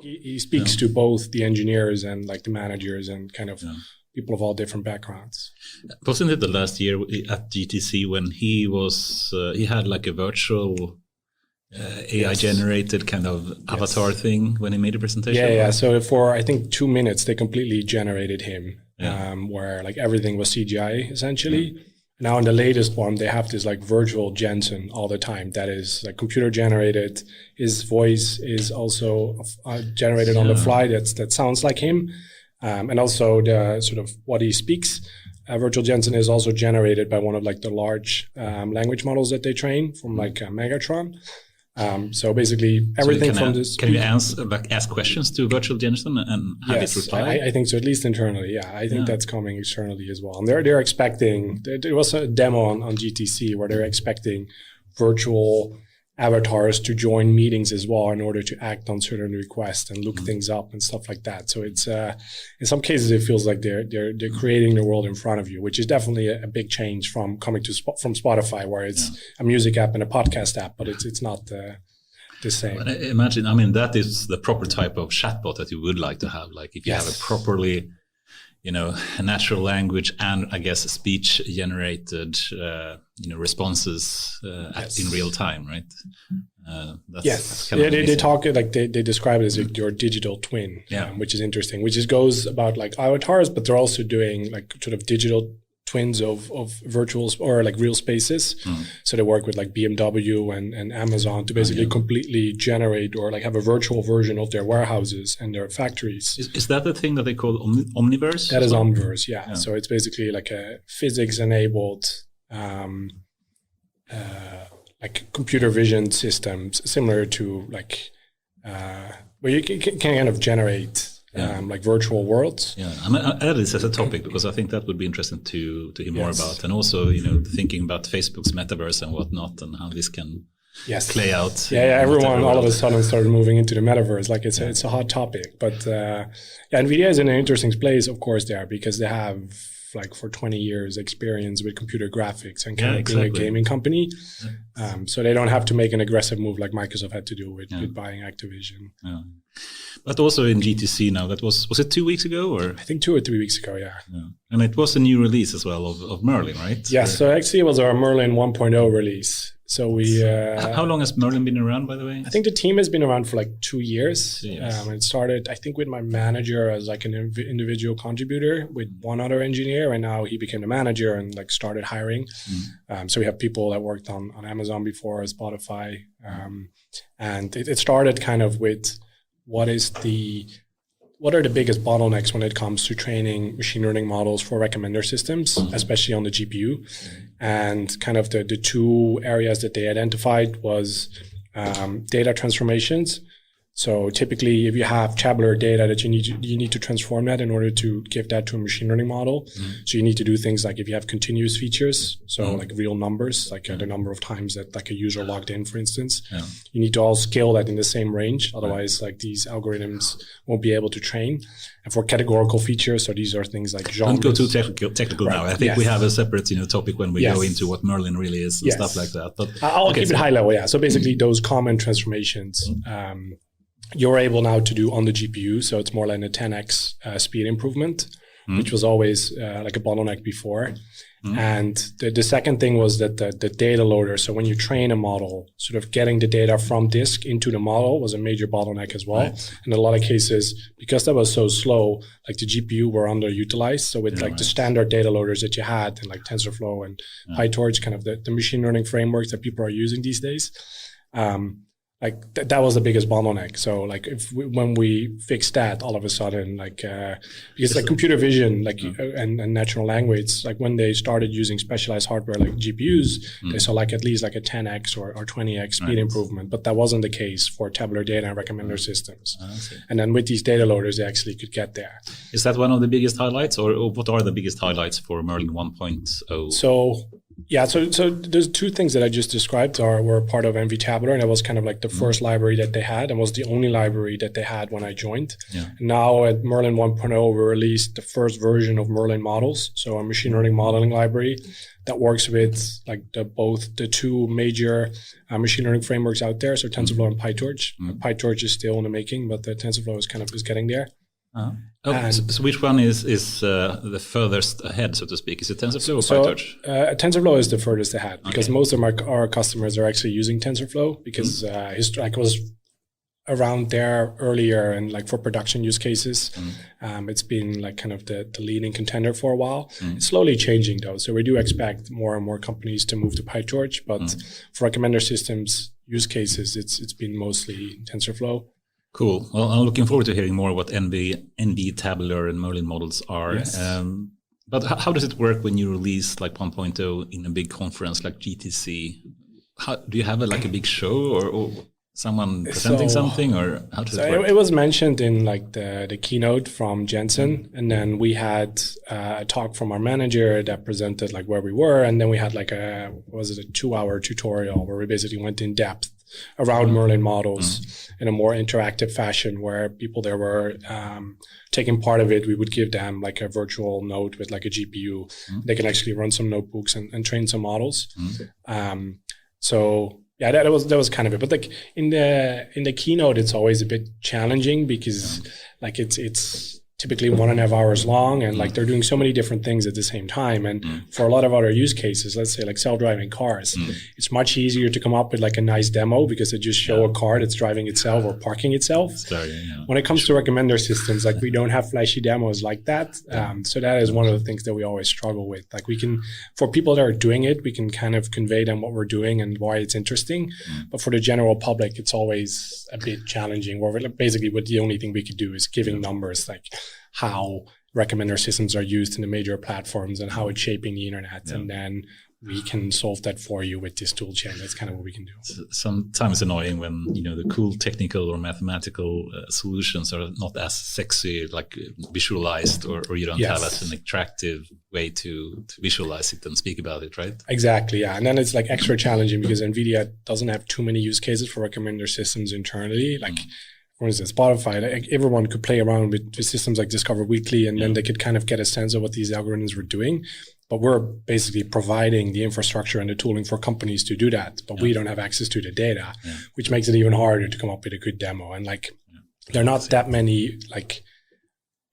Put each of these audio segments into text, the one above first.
He speaks to both the engineers and like the managers and kind of people of all different backgrounds. Wasn't it the last year at GTC when he was he had like a virtual AI generated kind of avatar thing when he made a presentation? Yeah. So for I think 2 minutes they completely generated him, where like everything was CGI essentially. Now in the latest one, they have this like virtual Jensen all the time. That is like computer generated. His voice is also generated on the fly. That sounds like him. And also the sort of what he speaks. Virtual Jensen is also generated by one of like the large language models that they train from like Megatron. So basically everything from this. Can you ask questions to Virtual Jensen and have it reply? I think so, at least internally. Yeah, I think that's coming externally as well. And they're expecting, there was a demo on GTC where they're expecting virtual avatars to join meetings as well in order to act on certain requests and look things up and stuff like that. So it's in some cases it feels like they're creating the world in front of you, which is definitely a big change from coming from Spotify, where it's a music app and a podcast app, but it's not the same. But imagine, I mean, that is the proper type of chatbot that you would like to have. Like if you have a properly, a natural language and I guess speech generated, responses in real time, right? They talk like they describe it as your digital twin, which is interesting. Which goes about like avatars, but they're also doing like sort of digital twins of virtual or like real spaces. So they work with like BMW and Amazon to basically completely generate or like have a virtual version of their warehouses and their factories. Is that the thing that they call omniverse? That is omniverse, yeah. So it's basically like a physics enabled like computer vision systems similar to like where you can kind of generate like virtual worlds. Yeah, I'm add this as a topic because I think that would be interesting to hear more about, and also thinking about Facebook's metaverse and whatnot, and how this can play out. Everyone all of a sudden started moving into the metaverse. Like it's a hot topic, but NVIDIA is in an interesting place, of course, there because they have like for 20 years experience with computer graphics and kind of being a gaming company. So they don't have to make an aggressive move like Microsoft had to do with buying Activision. Yeah. But also in GTC now, that was it 2 weeks ago or? I think 2 or 3 weeks ago, yeah. And it was a new release as well of Merlin, right? Yes, so actually it was our Merlin 1.0 release. So we... how long has Merlin been around, by the way? I think the team has been around for like 2 years. It started, I think, with my manager as like an individual contributor with one other engineer, and now he became the manager and like started hiring. So we have people that worked on Amazon before, Spotify. And it started kind of with what are the biggest bottlenecks when it comes to training machine learning models for recommender systems, especially on the GPU. And kind of the two areas that they identified was data transformations. So typically, if you have tabular data that you need to transform that in order to give that to a machine learning model. So you need to do things like if you have continuous features, so like real numbers, like the number of times that like a user logged in, for instance, you need to all scale that in the same range. Otherwise, like these algorithms won't be able to train. And for categorical features, so these are things like genres. Don't go too technical now. I think we have a separate topic when we go into what Merlin really is and stuff like that. But I'll keep it high level. Yeah. So basically, those common transformations. You're able now to do on the GPU, so it's more like a 10x speed improvement, which was always like a bottleneck before. And the second thing was that the data loader, so when you train a model, sort of getting the data from disk into the model was a major bottleneck as well. In a lot of cases, because that was so slow, like the GPU were underutilized. So with the standard data loaders that you had, and like TensorFlow and PyTorch, kind of the machine learning frameworks that people are using these days, like that was the biggest bottleneck. So like when we fixed that, all of a sudden, like because like computer vision, like and natural language, like when they started using specialized hardware like GPUs, they saw like at least like a 10x or 20x speed improvement. But that wasn't the case for tabular data and recommender systems. And then with these data loaders, they actually could get there. Is that one of the biggest highlights, or what are the biggest highlights for Merlin 1.0? So Yeah, so there's two things that I just described were part of NVTabular, and it was kind of like the first library that they had, and was the only library that they had when I joined. Yeah. Now at Merlin 1.0, we released the first version of Merlin models, so a machine learning modeling library that works with like both the two major machine learning frameworks out there, so TensorFlow and PyTorch. PyTorch is still in the making, but the TensorFlow is getting there. So which one is the furthest ahead, so to speak? Is it TensorFlow or PyTorch? TensorFlow is the furthest ahead because most of our customers are actually using TensorFlow because it was around there earlier and like for production use cases. It's been like kind of the leading contender for a while. It's slowly changing though. So we do expect more and more companies to move to PyTorch, but for recommender systems use cases, it's been mostly TensorFlow. Cool. Well, I'm looking forward to hearing more what NVTabular and Merlin models are. Yes. But how does it work when you release like 1.0 in a big conference like GTC? Do you have a big show or someone presenting something, or how does it work? It was mentioned in like the keynote from Jensen, and then we had a talk from our manager that presented like where we were, and then we had like a 2-hour tutorial where we basically went in depth around Merlin models in a more interactive fashion, where people there were taking part of it. We would give them like a virtual node with like a GPU. They can actually run some notebooks and train some models. So yeah, that was kind of it. But like in the keynote, it's always a bit challenging because like it's typically 1.5 hours long, and like they're doing so many different things at the same time. And for a lot of other use cases, let's say like self-driving cars, it's much easier to come up with like a nice demo because they just show a car that's driving itself or parking itself. When it comes to recommender systems, like we don't have flashy demos like that. So that is one of the things that we always struggle with. Like we can, for people that are doing it, we can kind of convey them what we're doing and why it's interesting. But for the general public, it's always a bit challenging, where basically what the only thing we could do is giving numbers like how recommender systems are used in the major platforms and how it's shaping the internet. And then we can solve that for you with this tool chain. That's kind of what we can do. Sometimes annoying when, the cool technical or mathematical solutions are not as sexy, like visualized, or you don't have as an attractive way to visualize it and speak about it, right? Exactly, yeah. And then it's like extra challenging because NVIDIA doesn't have too many use cases for recommender systems internally. Like, for instance, Spotify, like everyone could play around with systems like Discover Weekly, and then they could kind of get a sense of what these algorithms were doing. But we're basically providing the infrastructure and the tooling for companies to do that. But we don't have access to the data, which makes it even harder to come up with a good demo. And like, there are not that many like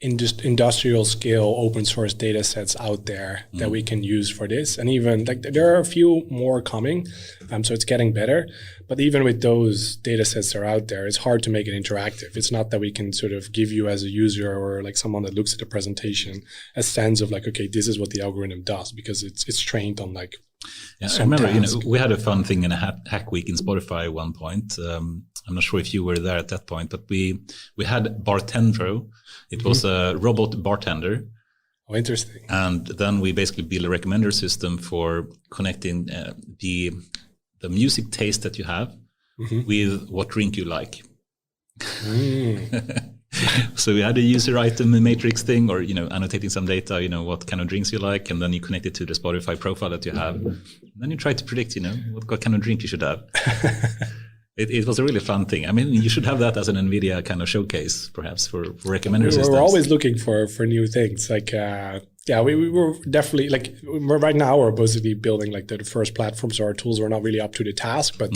industrial scale open source data sets out there that we can use for this. And even like there are a few more coming. So it's getting better. But even with those data sets that are out there, it's hard to make it interactive. It's not that we can sort of give you as a user or like someone that looks at the presentation a sense of like, okay, this is what the algorithm does, because it's trained on like I remember, we had a fun thing in a hack week in Spotify at one point. I'm not sure if you were there at that point, but we had Bartendro. It was a robot bartender. Oh, interesting. And then we basically built a recommender system for connecting the music taste that you have with what drink you like. So we had a user item matrix thing, or annotating some data, what kind of drinks you like, and then you connect it to the Spotify profile that you have. And then you try to predict, what kind of drink you should have. It was a really fun thing. I mean, you should have that as an NVIDIA kind of showcase, perhaps, for recommender systems. We're always looking for new things. Like, we were definitely like, right now we're basically building like the first platform. So our tools are not really up to the task. But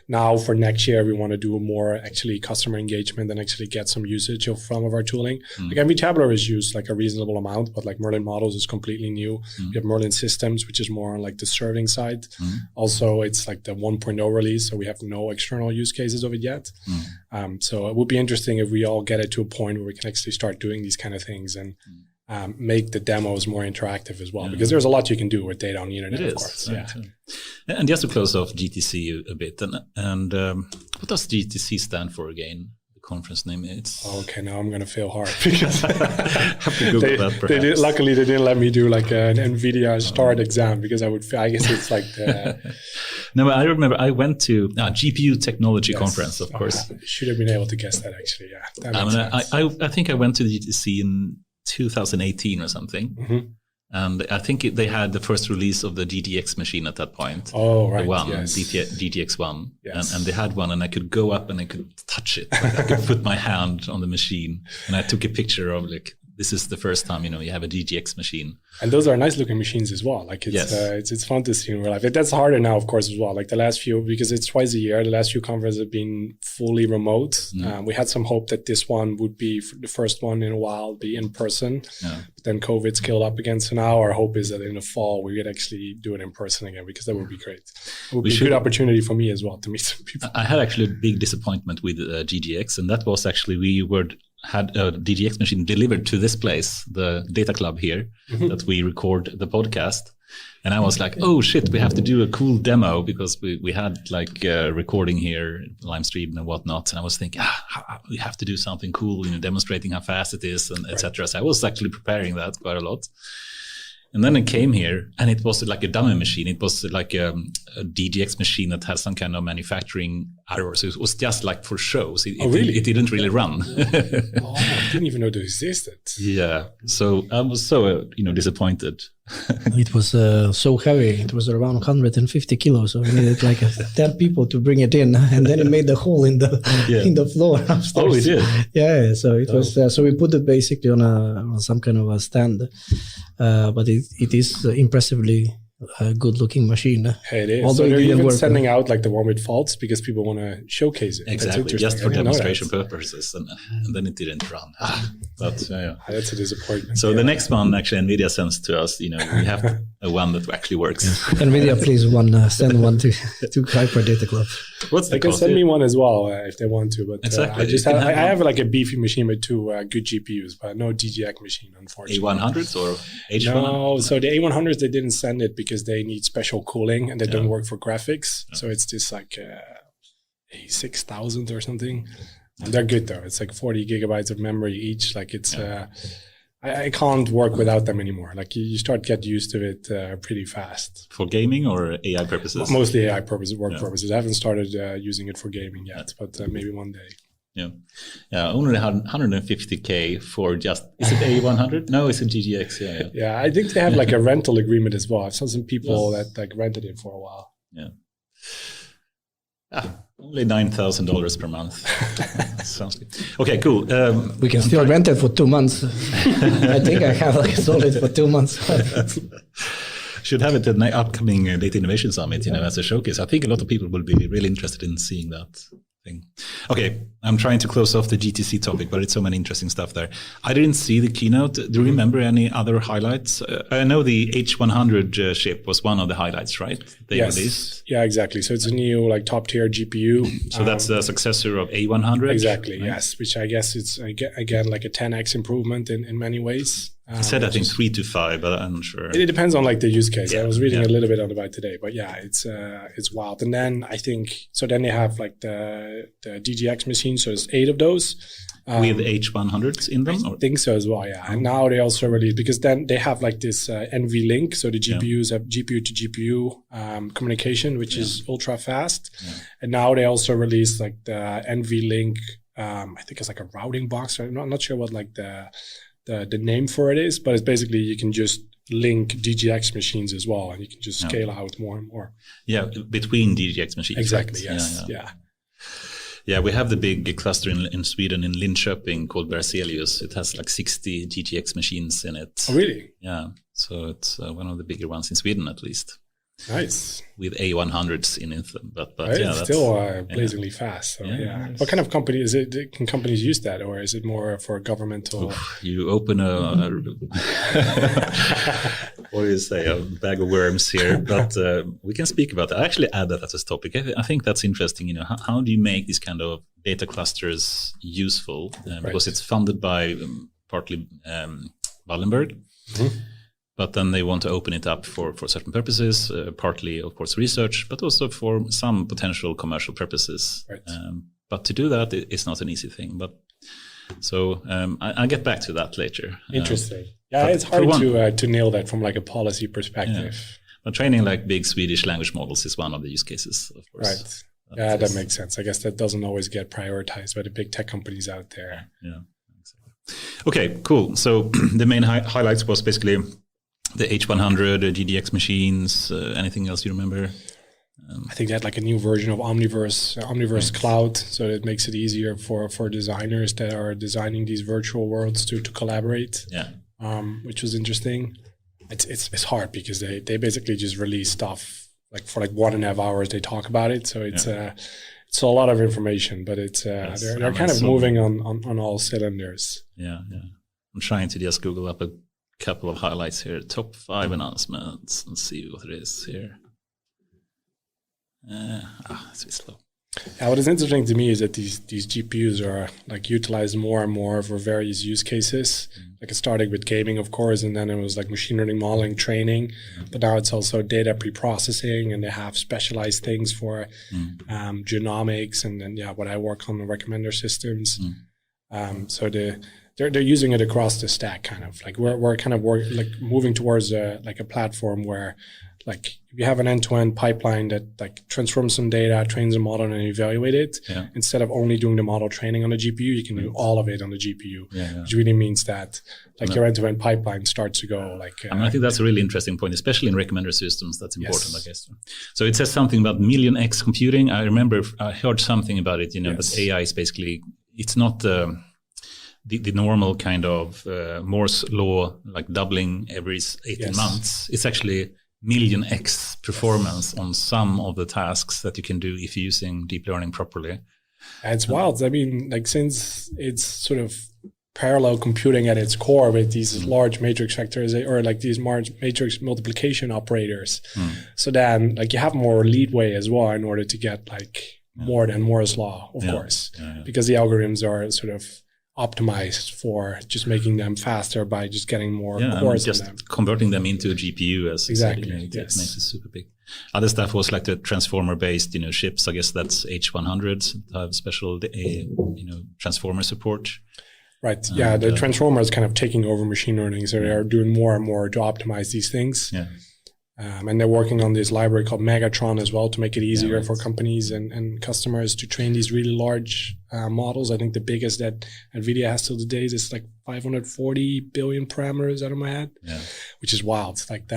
now for next year, we want to do more actually customer engagement and actually get some usage of some of our tooling. Like NVTabular is used like a reasonable amount, but like Merlin models is completely new. We have Merlin systems, which is more on like the serving side. Also, it's like the 1.0 release, so we have no external use cases of it yet. So it would be interesting if we all get it to a point where we can actually start doing these kind of things and make the demos more interactive as well, because there's a lot you can do with data on the internet, of course. Right. And just to close off GTC a bit, and what does GTC stand for again? The conference name is. Okay, now I'm going to fail hard because have to Google that. Luckily, they didn't let me do like an NVIDIA Start exam because I guess it's like the. No, but I remember I went to GPU Technology Conference, of course. Should have been able to guess that actually. Yeah, I think I went to the GTC in 2018 or something. And I think they had the first release of the GTX machine at that point. Oh, right. The one, yes. GTX 1. Yes. And they had one, and I could go up and I could touch it. Like I could put my hand on the machine. And I took a picture of like, this is the first time, you have a GTX machine. And those are nice looking machines as well. Like it's fun to see in real life. That's harder now, of course, as well. Like the last few, because it's twice a year, the last few conferences have been fully remote. We had some hope that this one would be the first one in a while, be in person. Yeah. But then COVID scaled up again. So now our hope is that in the fall, we could actually do it in person again, because that would be great. It would be a good opportunity for me as well to meet some people. I had actually a big disappointment with GGX, and that was actually had a DGX machine delivered to this place, the data club here, that we record the podcast. And I was like, oh shit, we have to do a cool demo, because we had like recording here, live stream and whatnot. And I was thinking, we have to do something cool, demonstrating how fast it is and etc. So I was actually preparing that quite a lot. And then it came here, and it was like a dummy machine. It was like a DGX machine that has some kind of manufacturing error. So it was just like for shows. Really? It didn't really run. I didn't even know they existed. Yeah. So I was so, disappointed. It was so heavy. It was around 150 kilos. So we needed like 10 people to bring it in. And then it made the hole in the floor upstairs. Oh, it did? Yeah. So it was, so we put it basically on some kind of a stand. But it is impressively a good-looking machine. It is. So they're even sending out like the one with faults because people want to showcase it. Exactly, just for demonstration purposes, and then it didn't run. But that's a disappointment. So the next one, actually, NVIDIA sends to us. We have a one that actually works. NVIDIA, please send one to Hyper Data Club. What's the cost? They can send me one as well if they want to. But exactly. I have like a beefy machine with two good GPUs, but no DGX machine, unfortunately. A100s or H100? No, so the A100s, they didn't send it because they need special cooling and they don't work for graphics. So it's just like A6000 or something. And they're good though. It's like 40 gigabytes of memory each. Like it's, I can't work without them anymore. Like you start get used to it pretty fast. For gaming or AI purposes? Mostly AI purposes, work purposes. I haven't started using it for gaming yet, but maybe one day. Yeah. Only 150K for just, is it A100? No, it's a GGX. Yeah, I think they have like a rental agreement as well. I've seen some people that like rented it for a while. Only $9,000 per month. Sounds good. Okay, cool. We can still rent it for 2 months. I think I have like sold it for 2 months. Should have it at the upcoming Data Innovation Summit, as a showcase. I think a lot of people will be really interested in seeing that thing. Okay, I'm trying to close off the GTC topic, but it's so many interesting stuff there. I didn't see the keynote. Do you remember any other highlights? I know the H100 chip was one of the highlights, right? They released. Yeah, exactly. So it's a new like top tier GPU. So that's the successor of A100? Exactly, right? Yes. Which I guess it's again like a 10x improvement in many ways. He said I think 3 to 5, but I'm not sure. It depends on like the use case. I was reading a little bit on about today, but it's wild. And then I think then they have like the DGX machines. So there's 8 of those with H100s in them. I think so as well. Yeah, and now they also release because then they have like this NVLink. So the GPUs have GPU to GPU communication, which is ultra fast. And now they also release like the NVLink. I think it's like a routing box. I'm not sure what like the name for it is, but it's basically you can just link DGX machines as well, and you can just scale out more and more. Yeah, between DGX machines. Exactly. Right? Yes. Yeah, we have the big cluster in Sweden, in Linköping, called Berzelius. It has like 60 GTX machines in it. Oh, really? Yeah. So it's one of the bigger ones in Sweden, at least. Nice. With A100s in it. But it's still blazingly fast. So, What kind of company is it? Can companies use that, or is it more for governmental? You open a what do you say, a bag of worms here, but we can speak about that. I actually add that as a topic. I think that's interesting. How do you make these kind of data clusters useful? Because it's funded by partly Wallenberg. Mm-hmm. But then they want to open it up for certain purposes, partly, of course, research, but also for some potential commercial purposes. Right. But to do that, it's not an easy thing. But so I'll get back to that later. Interesting. It's hard to nail that from like a policy perspective. Yeah. But training like big Swedish language models is one of the use cases, of course. Right. That makes sense. I guess that doesn't always get prioritized by the big tech companies out there. Yeah. Exactly. Okay, cool. So the main highlights was basically the H100, GDX machines, anything else you remember? I think they had like a new version of omniverse cloud, so it makes it easier for designers that are designing these virtual worlds to collaborate. Yeah, which was interesting. It's hard because they basically just release stuff like for like 1.5 hours. They talk about it, so it's a lot of information, but it's they're kind of moving on all cylinders. Yeah. I'm trying to just Google up a couple of highlights here. Top 5 announcements and see what it is here. It's a bit slow. What is interesting to me is that these GPUs are like utilized more and more for various use cases. Like it started with gaming, of course, and then it was like machine learning modeling training. But now it's also data pre-processing, and they have specialized things for genomics, and then what I work on, the recommender systems. So they're using it across the stack, kind of like we're kind of moving towards a platform where, like, if you have an end-to-end pipeline that like transforms some data, trains a model, and evaluate it, instead of only doing the model training on the GPU, you can do all of it on the GPU, which really means that like your end-to-end pipeline starts to go like. I think that's a really interesting point, especially in recommender systems. That's important, I guess. So it says something about million X computing. I remember I heard something about it. That AI is basically, it's not the normal kind of Moore's law, like doubling every 18 months. It's actually million X performance on some of the tasks that you can do if you're using deep learning properly. It's wild. I mean, like, since it's sort of parallel computing at its core with these large matrix vectors or like these large matrix multiplication operators. So then like you have more leadway as well in order to get like more than Moore's law, of course, because the algorithms are sort of optimized for just making them faster by just getting more cores just in them. Converting them into a GPU as exactly. It makes it super big. Other stuff was like the transformer-based, chips. I guess that's H100s have special, transformer support. Right. The transformer is kind of taking over machine learning, so they are doing more and more to optimize these things. Yeah. And they're working on this library called Megatron as well to make it easier for companies and customers to train these really large models. I think the biggest that NVIDIA has till today is like 540 billion parameters out of my head, which is wild. It's like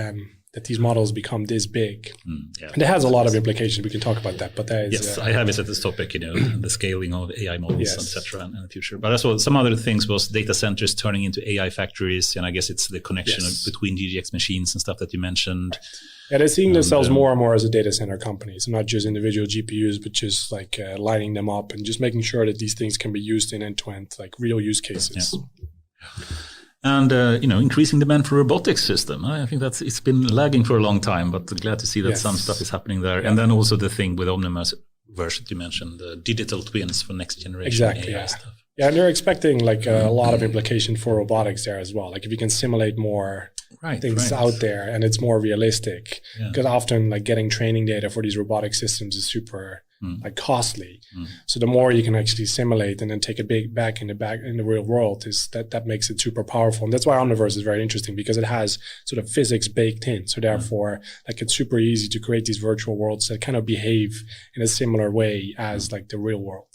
that these models become this big. And it has a lot of implications. We can talk about that. But that is, I have it at this topic, the scaling of AI models, etc., in the future. But also some other things was data centers turning into AI factories, and I guess it's the connection between GDX machines and stuff that you mentioned. Yeah, they're seeing themselves more and more as a data center company. So not just individual GPUs, but just like lining them up and just making sure that these things can be used in end-to-end, like real use cases. And increasing demand for robotics system. I think it's been lagging for a long time, but glad to see that some stuff is happening there. And then also the thing with omniverse that you mentioned, the digital twins for next generation AI stuff. Yeah, and they're expecting like a lot of implication for robotics there as well. Like if you can simulate more things out there and it's more realistic, because often like getting training data for these robotic systems is super like costly. So the more you can actually simulate and then take it back in the real world, is that makes it super powerful. And that's why Omniverse is very interesting, because it has sort of physics baked in. So therefore, like it's super easy to create these virtual worlds that kind of behave in a similar way as like the real world.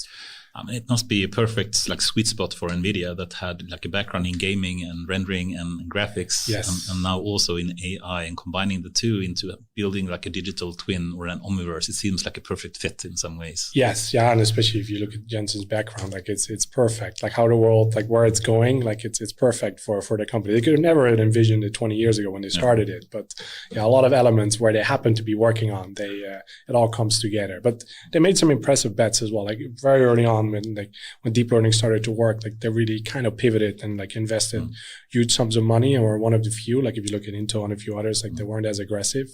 It must be a perfect like sweet spot for NVIDIA that had like a background in gaming and rendering and graphics, and now also in AI, and combining the two into building like a digital twin or an omniverse. It seems like a perfect fit in some ways. Yes, and especially if you look at Jensen's background, like it's perfect. Like how the world, like where it's going, like it's perfect for the company. They could have never envisioned it 20 years ago when they started it, but a lot of elements where they happen to be working on, it all comes together. But they made some impressive bets as well. Like very early on, when deep learning started to work, like they really kind of pivoted and like invested huge sums of money, and were one of the few. Like if you look at Intel and a few others, like they weren't as aggressive,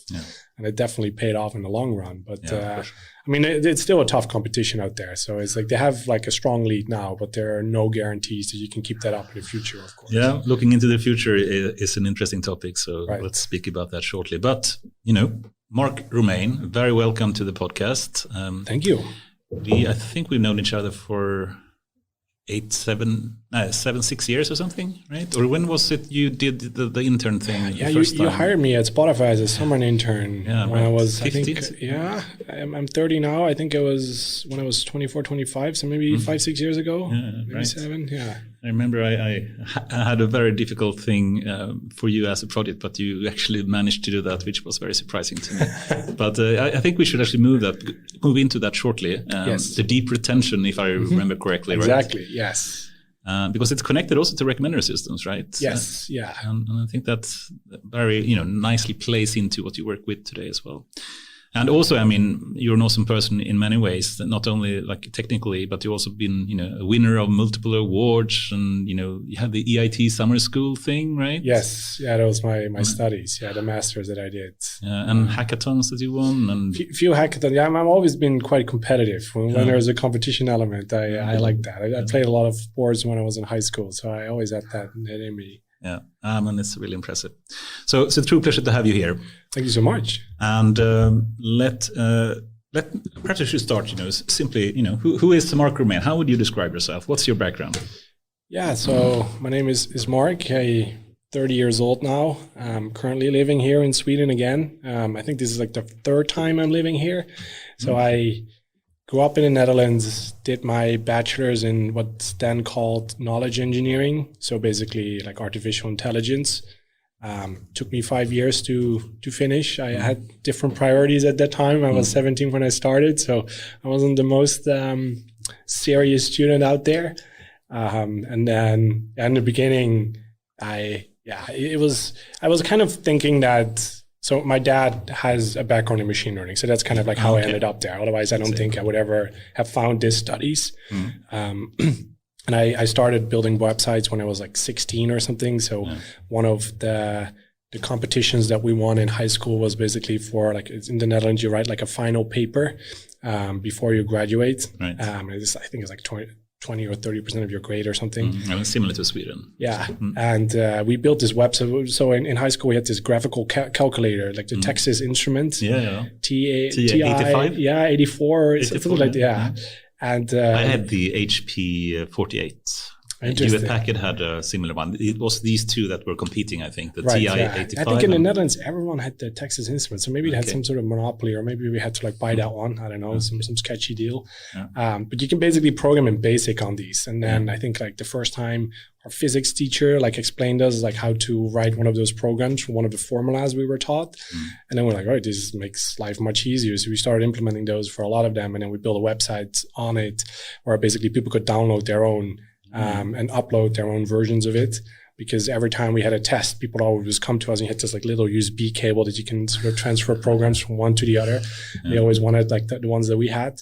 and it definitely paid off in the long run. But I mean, it's still a tough competition out there. So it's like they have like a strong lead now, but there are no guarantees that you can keep that up in the future, of course. Yeah, looking into the future is an interesting topic. So let's speak about that shortly. But Marc Romeyn, very welcome to the podcast. Thank you. I think we've known each other for 8-7 6 years or something, right? Or when was it you did the intern thing? Yeah, you hired me at Spotify as a summer intern when I was 15? I'm 30 now. I think it was when I was 24, 25, so maybe 5-6 years ago, maybe 7. Yeah. I remember I had a very difficult thing for you as a project, but you actually managed to do that, which was very surprising to me. But I think we should actually move into that shortly. Yes. The deep retention, if I remember correctly, right? Exactly, yes. Because it's connected also to recommender systems, right? Yes, yeah. And I think that's very, nicely plays into what you work with today as well. And also, I mean, you're an awesome person in many ways, not only like technically, but you've also been, a winner of multiple awards, and, you had the EIT summer school thing, right? Yes. Yeah, that was my studies. Yeah, the masters that I did. And hackathons that you won. And few hackathons. Yeah, I've always been quite competitive. When there's a competition element, I like that. I played a lot of sports when I was in high school, so I always had that in me. Yeah, and it's really impressive. So it's a true pleasure to have you here. Thank you so much. And perhaps we should start, simply, who is Marc Romeyn? How would you describe yourself? What's your background? Yeah, so my name is Marc. I'm 30 years old now. I'm currently living here in Sweden again. I think this is like the third time I'm living here. So I grew up in the Netherlands, did my bachelor's in what's then called knowledge engineering. So basically like artificial intelligence. Took me 5 years to finish. I had different priorities at that time. I was 17 when I started, so I wasn't the most serious student out there. And then in the beginning, I was kind of thinking that. So my dad has a background in machine learning, so that's kind of like how I ended up there. Otherwise, I don't think I would ever have found these studies. And I started building websites when I was like 16 or something. So one of the competitions that we won in high school was basically for like, in the Netherlands, you write like a final paper before you graduate. Right. I think it's like 20 or 30% of your grade or something. Similar to Sweden. Yeah. And we built this website. So in high school, we had this graphical calculator, like the Texas Instruments. Yeah. TI, 85? Yeah, 84, something like that. Yeah. And I had the HP 48. Hewlett Packard had a similar one. It was these two that were competing, I think, the TI 85. I think in the Netherlands, everyone had the Texas Instruments. So maybe it had some sort of monopoly, or maybe we had to like buy that one. I don't know, some sketchy deal. Yeah. But you can basically program in BASIC on these. And then I think like the first time our physics teacher like explained us like how to write one of those programs for one of the formulas we were taught. And then we're like, all right, this makes life much easier. So we started implementing those for a lot of them. And then we built a website on it where basically people could download their own and upload their own versions of it, because every time we had a test, people always come to us and hit this like little USB cable that you can sort of transfer programs from one to the other. They always wanted like the ones that we had.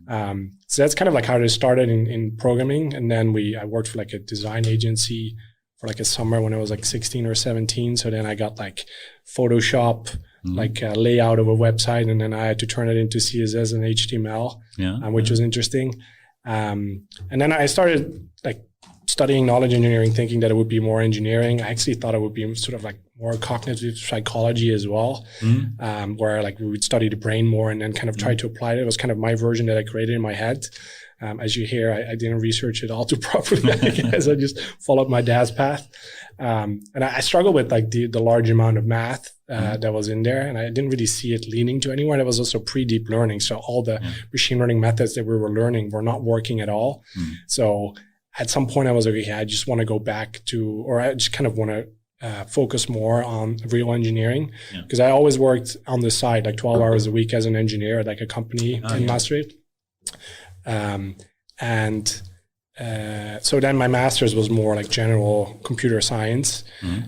So that's kind of like how it started in programming. And then I worked for like a design agency for like a summer when I was like 16 or 17. So then I got like Photoshop, like a layout of a website, and then I had to turn it into CSS and HTML, which was interesting. And then I started like studying knowledge engineering, thinking that it would be more engineering. I actually thought it would be sort of like more cognitive psychology as well, where like we would study the brain more and then kind of try to apply it. It was kind of my version that I created in my head. As you hear, I didn't research it all too properly. I guess I just followed my dad's path. And I struggled with like the large amount of math that was in there, and I didn't really see it leaning to anywhere. That was also pre-deep learning. So all the machine learning methods that we were learning were not working at all. So at some point I was like, okay, I just want to go back to, or I just kind of want to focus more on real engineering, because I always worked on the side, like 12 hours a week as an engineer at like a company in Maastricht. So then my master's was more like general computer science,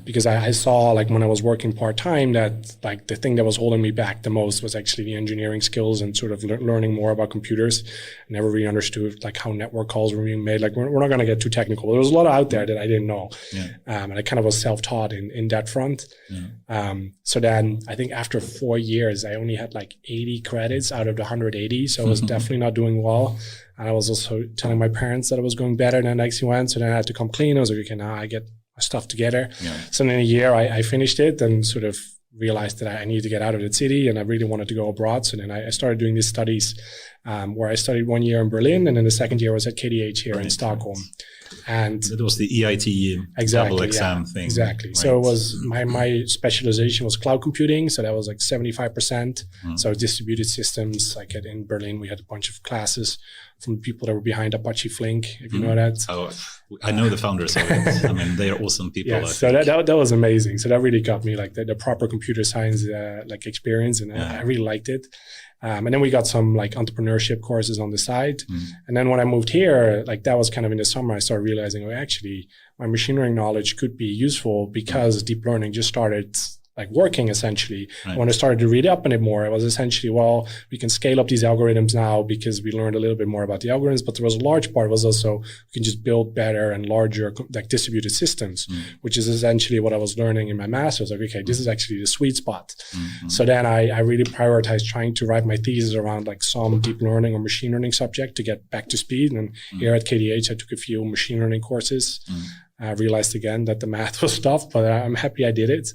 because I saw like when I was working part-time that like the thing that was holding me back the most was actually the engineering skills and sort of learning more about computers. I never really understood like how network calls were being made. Like we're not going to get too technical. There was a lot out there that I didn't know. And I kind of was self-taught in that front. So then I think after 4 years, I only had like 80 credits out of the 180. So I was definitely not doing well. And I was also telling my parents that I was going better than XUN. So then I had to come clean. I was like, okay, now I get my stuff together. So in a year, I finished it and sort of realized that I needed to get out of the city and I really wanted to go abroad. So then I started doing these studies where I studied 1 year in Berlin, and then the second year was at KDH here in Stockholm. And it was the EIT double exam thing. Exactly. Right. So it was my specialization was cloud computing. So that was like 75%. So distributed systems, like in Berlin, we had a bunch of classes from people that were behind Apache Flink, if you know that. Oh, I know the founders of it. I mean, they are awesome people. Yeah, so that was amazing. So that really got me like the proper computer science like experience, and I really liked it. And then we got some like entrepreneurship courses on the side. And then when I moved here, like that was kind of in the summer, I started realizing, oh, actually my machine learning knowledge could be useful because deep learning just started like working essentially. Right. When I started to read up on it more, it was essentially, well, we can scale up these algorithms now because we learned a little bit more about the algorithms, but there was a large part was also we can just build better and larger like distributed systems, which is essentially what I was learning in my master's. Like, okay, this is actually the sweet spot. So then I really prioritized trying to write my thesis around like some deep learning or machine learning subject to get back to speed. And here at KDH, I took a few machine learning courses. I realized again that the math was tough, but I'm happy I did it.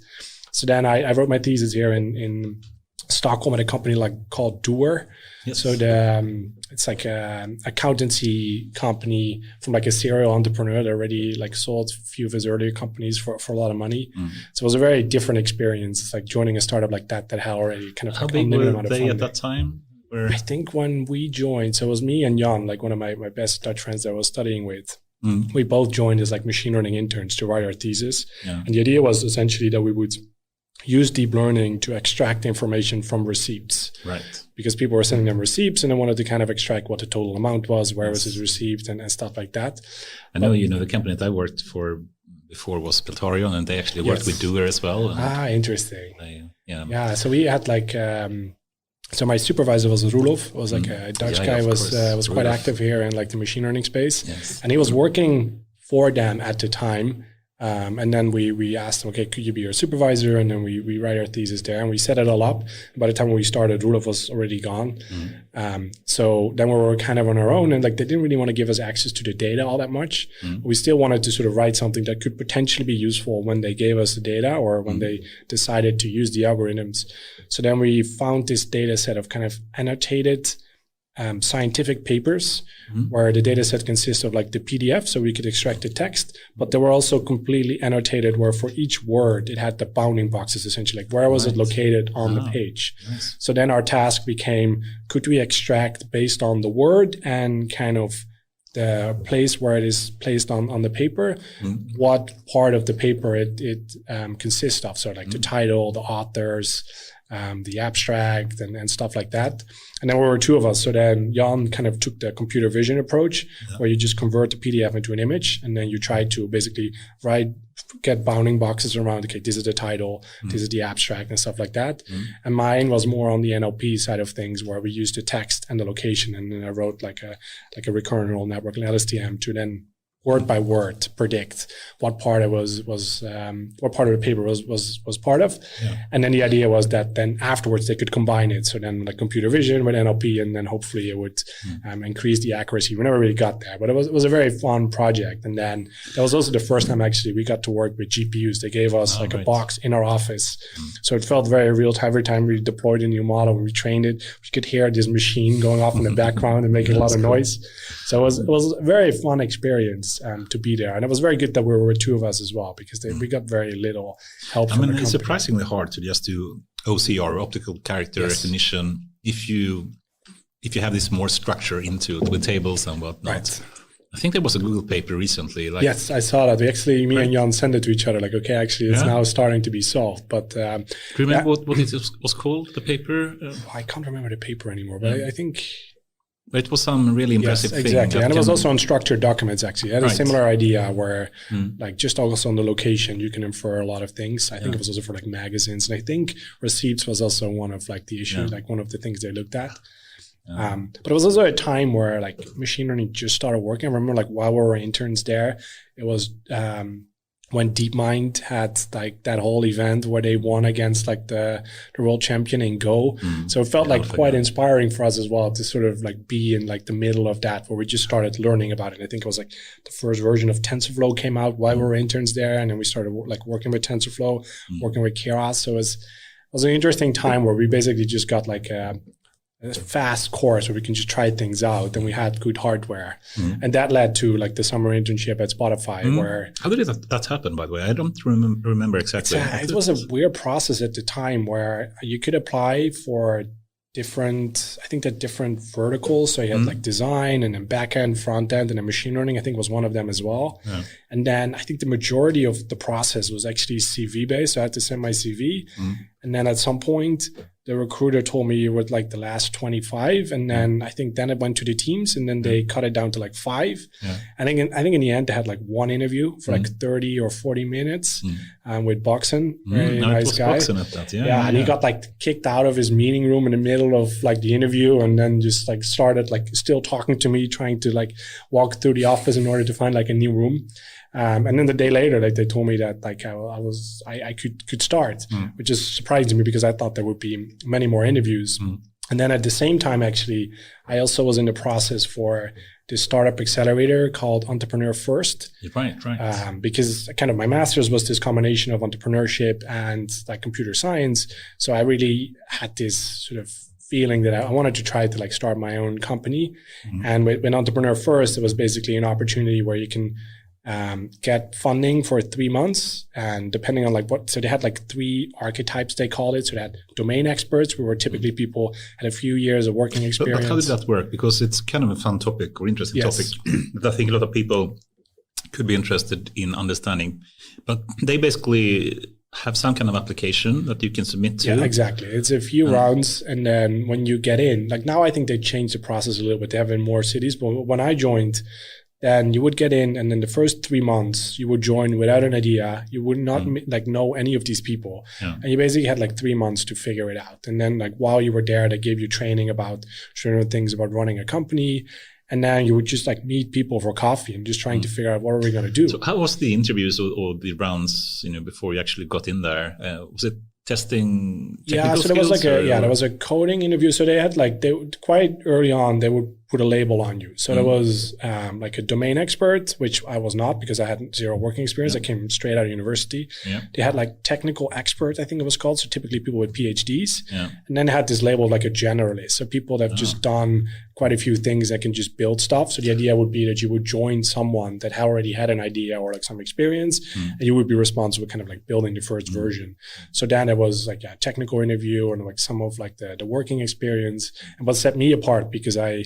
So then I wrote my thesis here in Stockholm at a company called Doer. Yes. So it's like an accountancy company from like a serial entrepreneur that already like sold a few of his earlier companies for a lot of money. So it was a very different experience. It's like joining a startup like that had already kind of how big were they at that time? I think when we joined, so it was me and Jan, like one of my best Dutch friends that I was studying with. We both joined as like machine learning interns to write our thesis. And the idea was essentially that we would use deep learning to extract information from receipts. Right. Because people were sending them receipts and they wanted to kind of extract what the total amount was, where was it received and stuff like that. I know, the company that I worked for before was Algotorial, and they actually worked with Doer as well. Interesting. So we had like, so my supervisor was Roelof, was like a Dutch guy, was quite active here in like the machine learning space. And he was working for them at the time. And then we asked him, okay, could you be your supervisor? And then we write our thesis there and we set it all up. By the time we started, Roelof was already gone. So then we were kind of on our own, and like they didn't really want to give us access to the data all that much. We still wanted to sort of write something that could potentially be useful when they gave us the data or when they decided to use the algorithms. So then we found this data set of kind of annotated scientific papers where the data set consists of like the PDF, so we could extract the text, but they were also completely annotated where for each word it had the bounding boxes, essentially like where was it located on the page. So then our task became, could we extract based on the word and kind of the place where it is placed on the paper, what part of the paper it consists of, so like the title, the authors, the abstract and stuff like that. And then we were two of us. So then Jan kind of took the computer vision approach where you just convert the PDF into an image and then you try to basically get bounding boxes around, okay, this is the title, this is the abstract and stuff like that. And mine was more on the NLP side of things where we used the text and the location. And then I wrote like a recurrent neural network, an LSTM, to then word by word predict what part it was what part of the paper was part of. And then the idea was that then afterwards they could combine it. So then like computer vision with NLP, and then hopefully it would increase the accuracy. We never really got there, but it was a very fun project. And then that was also the first time actually we got to work with GPUs. They gave us a box in our office. So it felt very real time. Every time we deployed a new model, when we trained it, we could hear this machine going off in the background and making a lot of noise. So it was a very fun experience to be there. And it was very good that we were two of us as well, because we got very little help from the company. It's surprisingly hard to just do OCR, optical character recognition, if you have this more structure into it with tables and whatnot. Right. I think there was a Google paper recently. Yes, I saw that. Me and Jan sent it to each other. Like, okay, actually, it's now starting to be solved. But do you remember what it was called? The paper? I can't remember the paper anymore. But I think it was some really impressive thing. Exactly, and it was also on structured documents. Actually, it had a similar idea where, like, just also on the location, you can infer a lot of things. I think it was also for like magazines, and I think receipts was also one of like the issues, like one of the things they looked at. But it was also a time where like machine learning just started working. I remember like while we were interns there, it was when DeepMind had like that whole event where they won against like the world champion in Go. So it felt like quite inspiring for us as well to sort of like be in like the middle of that, where we just started learning about it. I think it was like the first version of TensorFlow came out while we were interns there, and then we started like working with TensorFlow, working with Keras. So it was an interesting time where we basically just got like a fast course where we can just try things out, and we had good hardware. And that led to like the summer internship at Spotify where... How did that happen, by the way? I don't remember exactly. It was a weird process at the time where you could apply for different verticals. So you had like design and then back end, front end, and then machine learning, I think was one of them as well. Yeah. And then I think the majority of the process was actually CV based. So I had to send my CV. And then at some point, the recruiter told me you were like the last 25. And then I think then it went to the teams, and then they cut it down to like 5. Yeah. I think in the end, they had like one interview for like 30 or 40 minutes with Boxen, very nice guy. Boxen at that. Yeah. And he got like kicked out of his meeting room in the middle of like the interview, and then just like started like still talking to me, trying to like walk through the office in order to find like a new room. And then the day later, like they told me that like I could start, which is surprising me because I thought there would be many more interviews. And then at the same time, actually, I also was in the process for this startup accelerator called Entrepreneur First. Right. Because kind of my master's was this combination of entrepreneurship and like computer science. So I really had this sort of feeling that I wanted to try to like start my own company. And with Entrepreneur First, it was basically an opportunity where you can get funding for 3 months, and depending on like so they had like 3 archetypes, they called it. So they had domain experts, who were typically people had a few years of working experience. But how did that work? Because it's kind of a fun topic or interesting topic that I think a lot of people could be interested in understanding. But they basically have some kind of application that you can submit to. Yeah, exactly. It's a few rounds, and then when you get in, like now I think they changed the process a little bit. They have in more cities, but when I joined, then you would get in, and then the first 3 months you would join without an idea. You would not like know any of these people, and you basically had like 3 months to figure it out. And then like while you were there, they gave you training about certain things about running a company, and then you would just like meet people for coffee and just trying to figure out what are we going to do. So how was the interviews or the rounds, before you actually got in there? Was it testing technical so there was like there was a coding interview. So they had like quite early on they would put a label on you. So there was like a domain expert, which I was not because I had 0 working experience. I came straight out of university. They had like technical expert, I think it was called. So typically people with PhDs. And then they had this label like a generalist. So people that have just done quite a few things that can just build stuff. So the idea would be that you would join someone that already had an idea or like some experience, and you would be responsible kind of like building the first version. So then there was like a technical interview and like some of like the working experience. And what set me apart, because I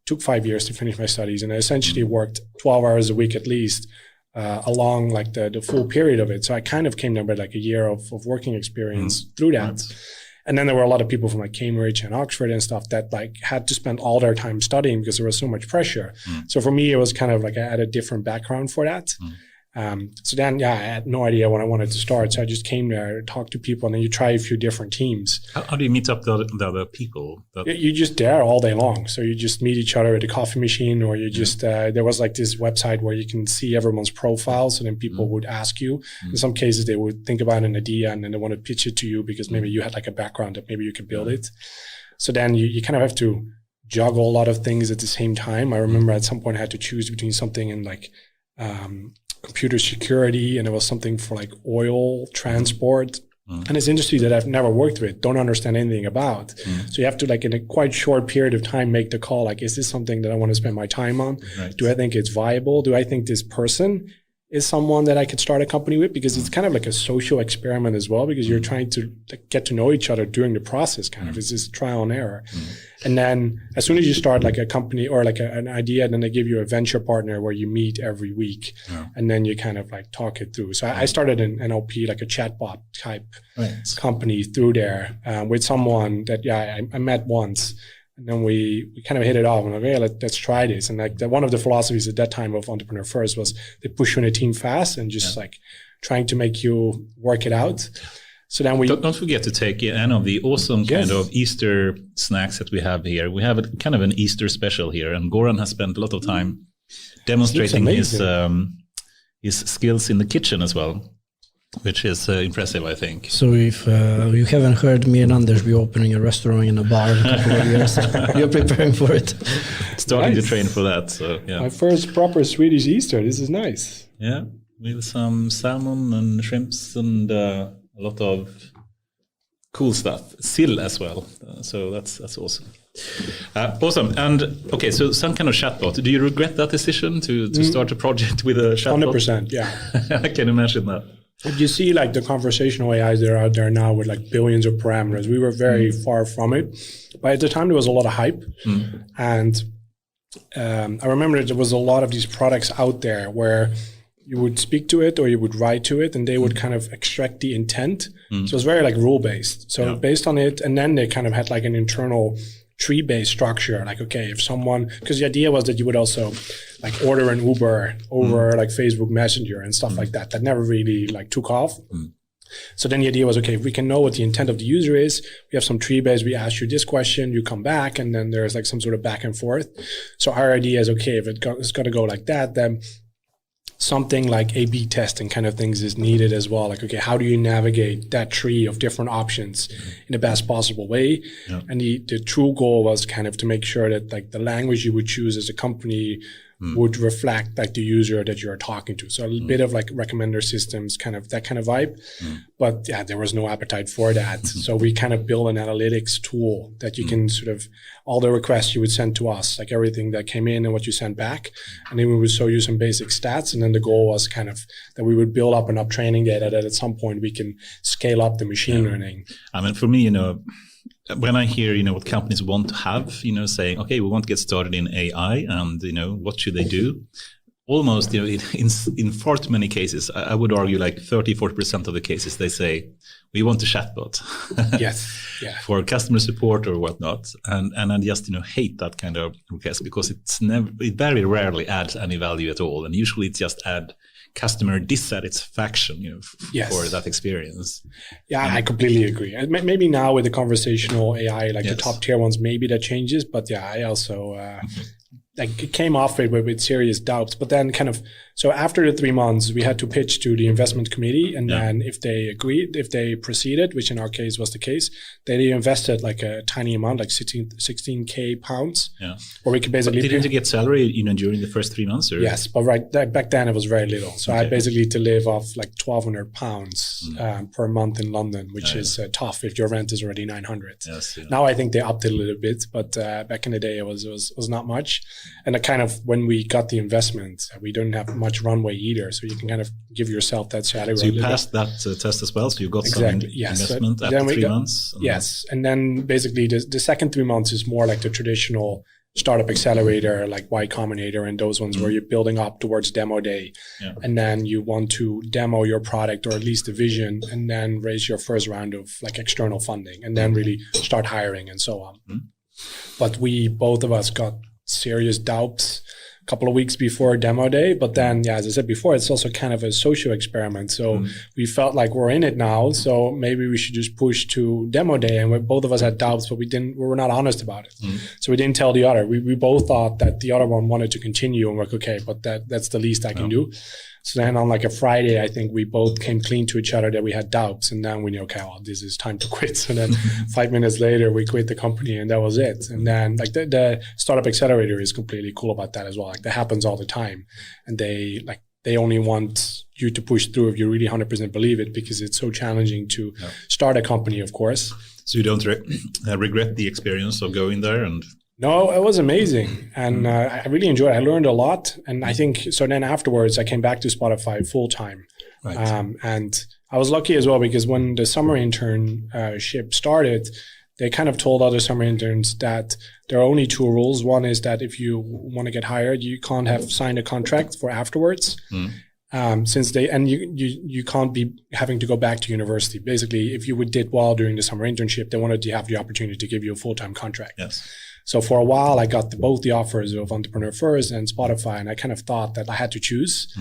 took 5 years to finish my studies, and I essentially worked 12 hours a week at least along like the full period of it. So I kind of came there with like a year of working experience through that. And then there were a lot of people from like Cambridge and Oxford and stuff that like had to spend all their time studying because there was so much pressure. So for me, it was kind of like I had a different background for that. So then, I had no idea when I wanted to start. So I just came there, talked to people, and then you try a few different teams. How do you meet up the other people? You're just there all day long. So you just meet each other at a coffee machine, or you just, there was like this website where you can see everyone's profile. So then people would ask you. In some cases, they would think about an idea and then they want to pitch it to you because maybe you had like a background that maybe you could build it. So then you kind of have to juggle a lot of things at the same time. I remember at some point I had to choose between something in like, computer security, and it was something for like oil transport. And it's industry that I've never worked with, don't understand anything about. So you have to like in a quite short period of time make the call, like, is this something that I want to spend my time on? Do I think it's viable? Do I think this person is someone that I could start a company with? Because it's kind of like a social experiment as well, because you're trying to like get to know each other during the process, kind of. It's this trial and error. And then as soon as you start like a company or like an idea, then they give you a venture partner where you meet every week, and then you kind of like talk it ththrough. So I started an NLP, like a chatbot type company through there with someone that I met once. And then we kind of hit it off and like, let's try this. And like one of the philosophies at that time of Entrepreneur First was they push you in a team fast and just like trying to make you work it out. So then don't forget to take any of the awesome kind of Easter snacks that we have here. We have a kind of an Easter special here, and Goran has spent a lot of time demonstrating his skills in the kitchen as well, which is impressive, I think. So if you haven't heard, me and Anders be opening a restaurant in a bar in a couple of years. You're preparing for it. Starting to train for that. So yeah. My first proper Swedish Easter. This is nice. Yeah, with some salmon and shrimps and a lot of cool stuff. Sill as well. So that's awesome. Awesome. And okay, so some kind of chatbot. Do you regret that decision to start a project with a chatbot? 100%, yeah. I can imagine that. If you see like the conversational AIs that are out there now with like billions of parameters, we were very far from it. But at the time, there was a lot of hype. And I remember there was a lot of these products out there where you would speak to it or you would write to it and they would kind of extract the intent. So it was very like rule-based. So based on it, and then they kind of had like an internal tree-based structure. Like, okay, if someone, because the idea was that you would also like order an Uber over like Facebook Messenger and stuff like that. That never really like took off. So then the idea was, okay, if we can know what the intent of the user is, we have some tree-based, we ask you this question, you come back, and then there's like some sort of back and forth. So our idea is, okay, if it's got to go like that, then something like A/B testing kind of things is needed as well. Like, okay, how do you navigate that tree of different options in the best possible way? Yeah. And the true goal was kind of to make sure that like the language you would choose as a company would reflect like the user that you're talking to. So a little bit of like recommender systems, kind of that kind of vibe. But yeah, there was no appetite for that. So we kind of built an analytics tool that you can sort of, all the requests you would send to us, like everything that came in and what you sent back. And then we would show you some basic stats. And then the goal was kind of that we would build up enough training data that at some point we can scale up the machine learning. I mean, for me, when I hear, what companies want to have, saying, okay, we want to get started in AI and, what should they do? Almost, in far too many cases, I would argue like 30-40% of the cases, they say, we want a chatbot. Yes. Yeah. For customer support or whatnot. And I just, hate that kind of request because it very rarely adds any value at all. And usually it just add customer dissatisfaction, for that experience. Yeah, I completely agree. Maybe now with the conversational AI, like the top tier ones, maybe that changes. But yeah, I also like it came off it with serious doubts. But then kind of, so after the 3 months, we had to pitch to the investment committee. And then if they agreed, if they proceeded, which in our case was the case, they invested like a tiny amount, like 16K pounds. Yeah. Or we could basically... But didn't you get salary, during the first 3 months? Or? Yes, but back then it was very little. So I had basically to live off like 1,200 pounds per month in London, which is tough if your rent is already 900. Yes, Now I think they upped it a little bit, but back in the day it was not much. And it kind of, when we got the investment, we didn't have much runway either. So you can kind of give yourself that salary. So you passed that test as well. So you got some investment after 3 months. Yes. And then basically the second 3 months is more like the traditional startup accelerator, like Y Combinator and those ones where you're building up towards demo day. Yeah. And then you want to demo your product or at least the vision and then raise your first round of like external funding and then really start hiring and so on. But both of us got serious doubts a couple of weeks before demo day. But then, as I said before, it's also kind of a social experiment. So we felt like we're in it now. So maybe we should just push to demo day. And both of us had doubts, but we were not honest about it. So we didn't tell the other. We both thought that the other one wanted to continue and we're like, okay, but that's the least I can do. So then on like a Friday, I think we both came clean to each other that we had doubts. And then we knew, okay, well, this is time to quit. So then 5 minutes later, we quit the company and that was it. And then like the startup accelerator is completely cool about that as well. Like that happens all the time. And they only want you to push through if you really 100% believe it because it's so challenging to start a company, of course. So you don't regret the experience of going there and... No, it was amazing. And I really enjoyed it. I learned a lot. And I think, so then afterwards, I came back to Spotify full time. Right. And I was lucky as well because when the summer internship started, they kind of told other summer interns that there are only 2 rules. One is that if you want to get hired, you can't have signed a contract for afterwards. Since you can't be having to go back to university. Basically, if you did well during the summer internship, they wanted to have the opportunity to give you a full-time contract. Yes. So for a while, I got both the offers of Entrepreneur First and Spotify, and I kind of thought that I had to choose.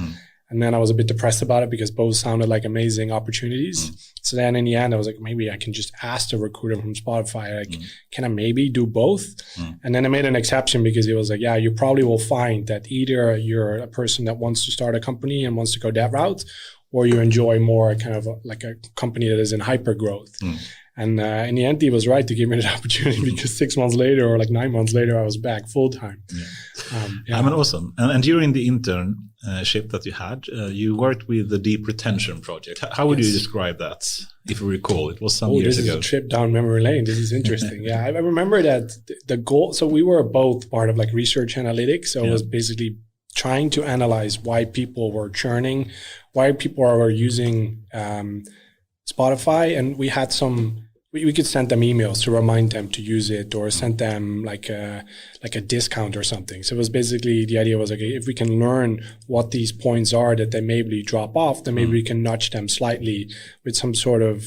And then I was a bit depressed about it because both sounded like amazing opportunities. So then in the end, I was like, maybe I can just ask the recruiter from Spotify, like, can I maybe do both? And then I made an exception because he was like, yeah, you probably will find that either you're a person that wants to start a company and wants to go that route, or you enjoy more kind of like a company that is in hyper growth. And in the end, he was right to give me that opportunity because 6 months later or like 9 months later, I was back full time. I mean, awesome. And during the internship that you had, you worked with the Deep Retention Project. How would you describe that, if you recall? It was some years ago. This is a trip down memory lane. This is interesting. Yeah, I remember that the goal. So we were both part of like research analytics. So it was basically trying to analyze why people were churning, why people are using Spotify, and we had we could send them emails to remind them to use it, or send them like a discount or something. So it was basically, the idea was, okay, if we can learn what these points are that they maybe drop off, then maybe we can nudge them slightly with some sort of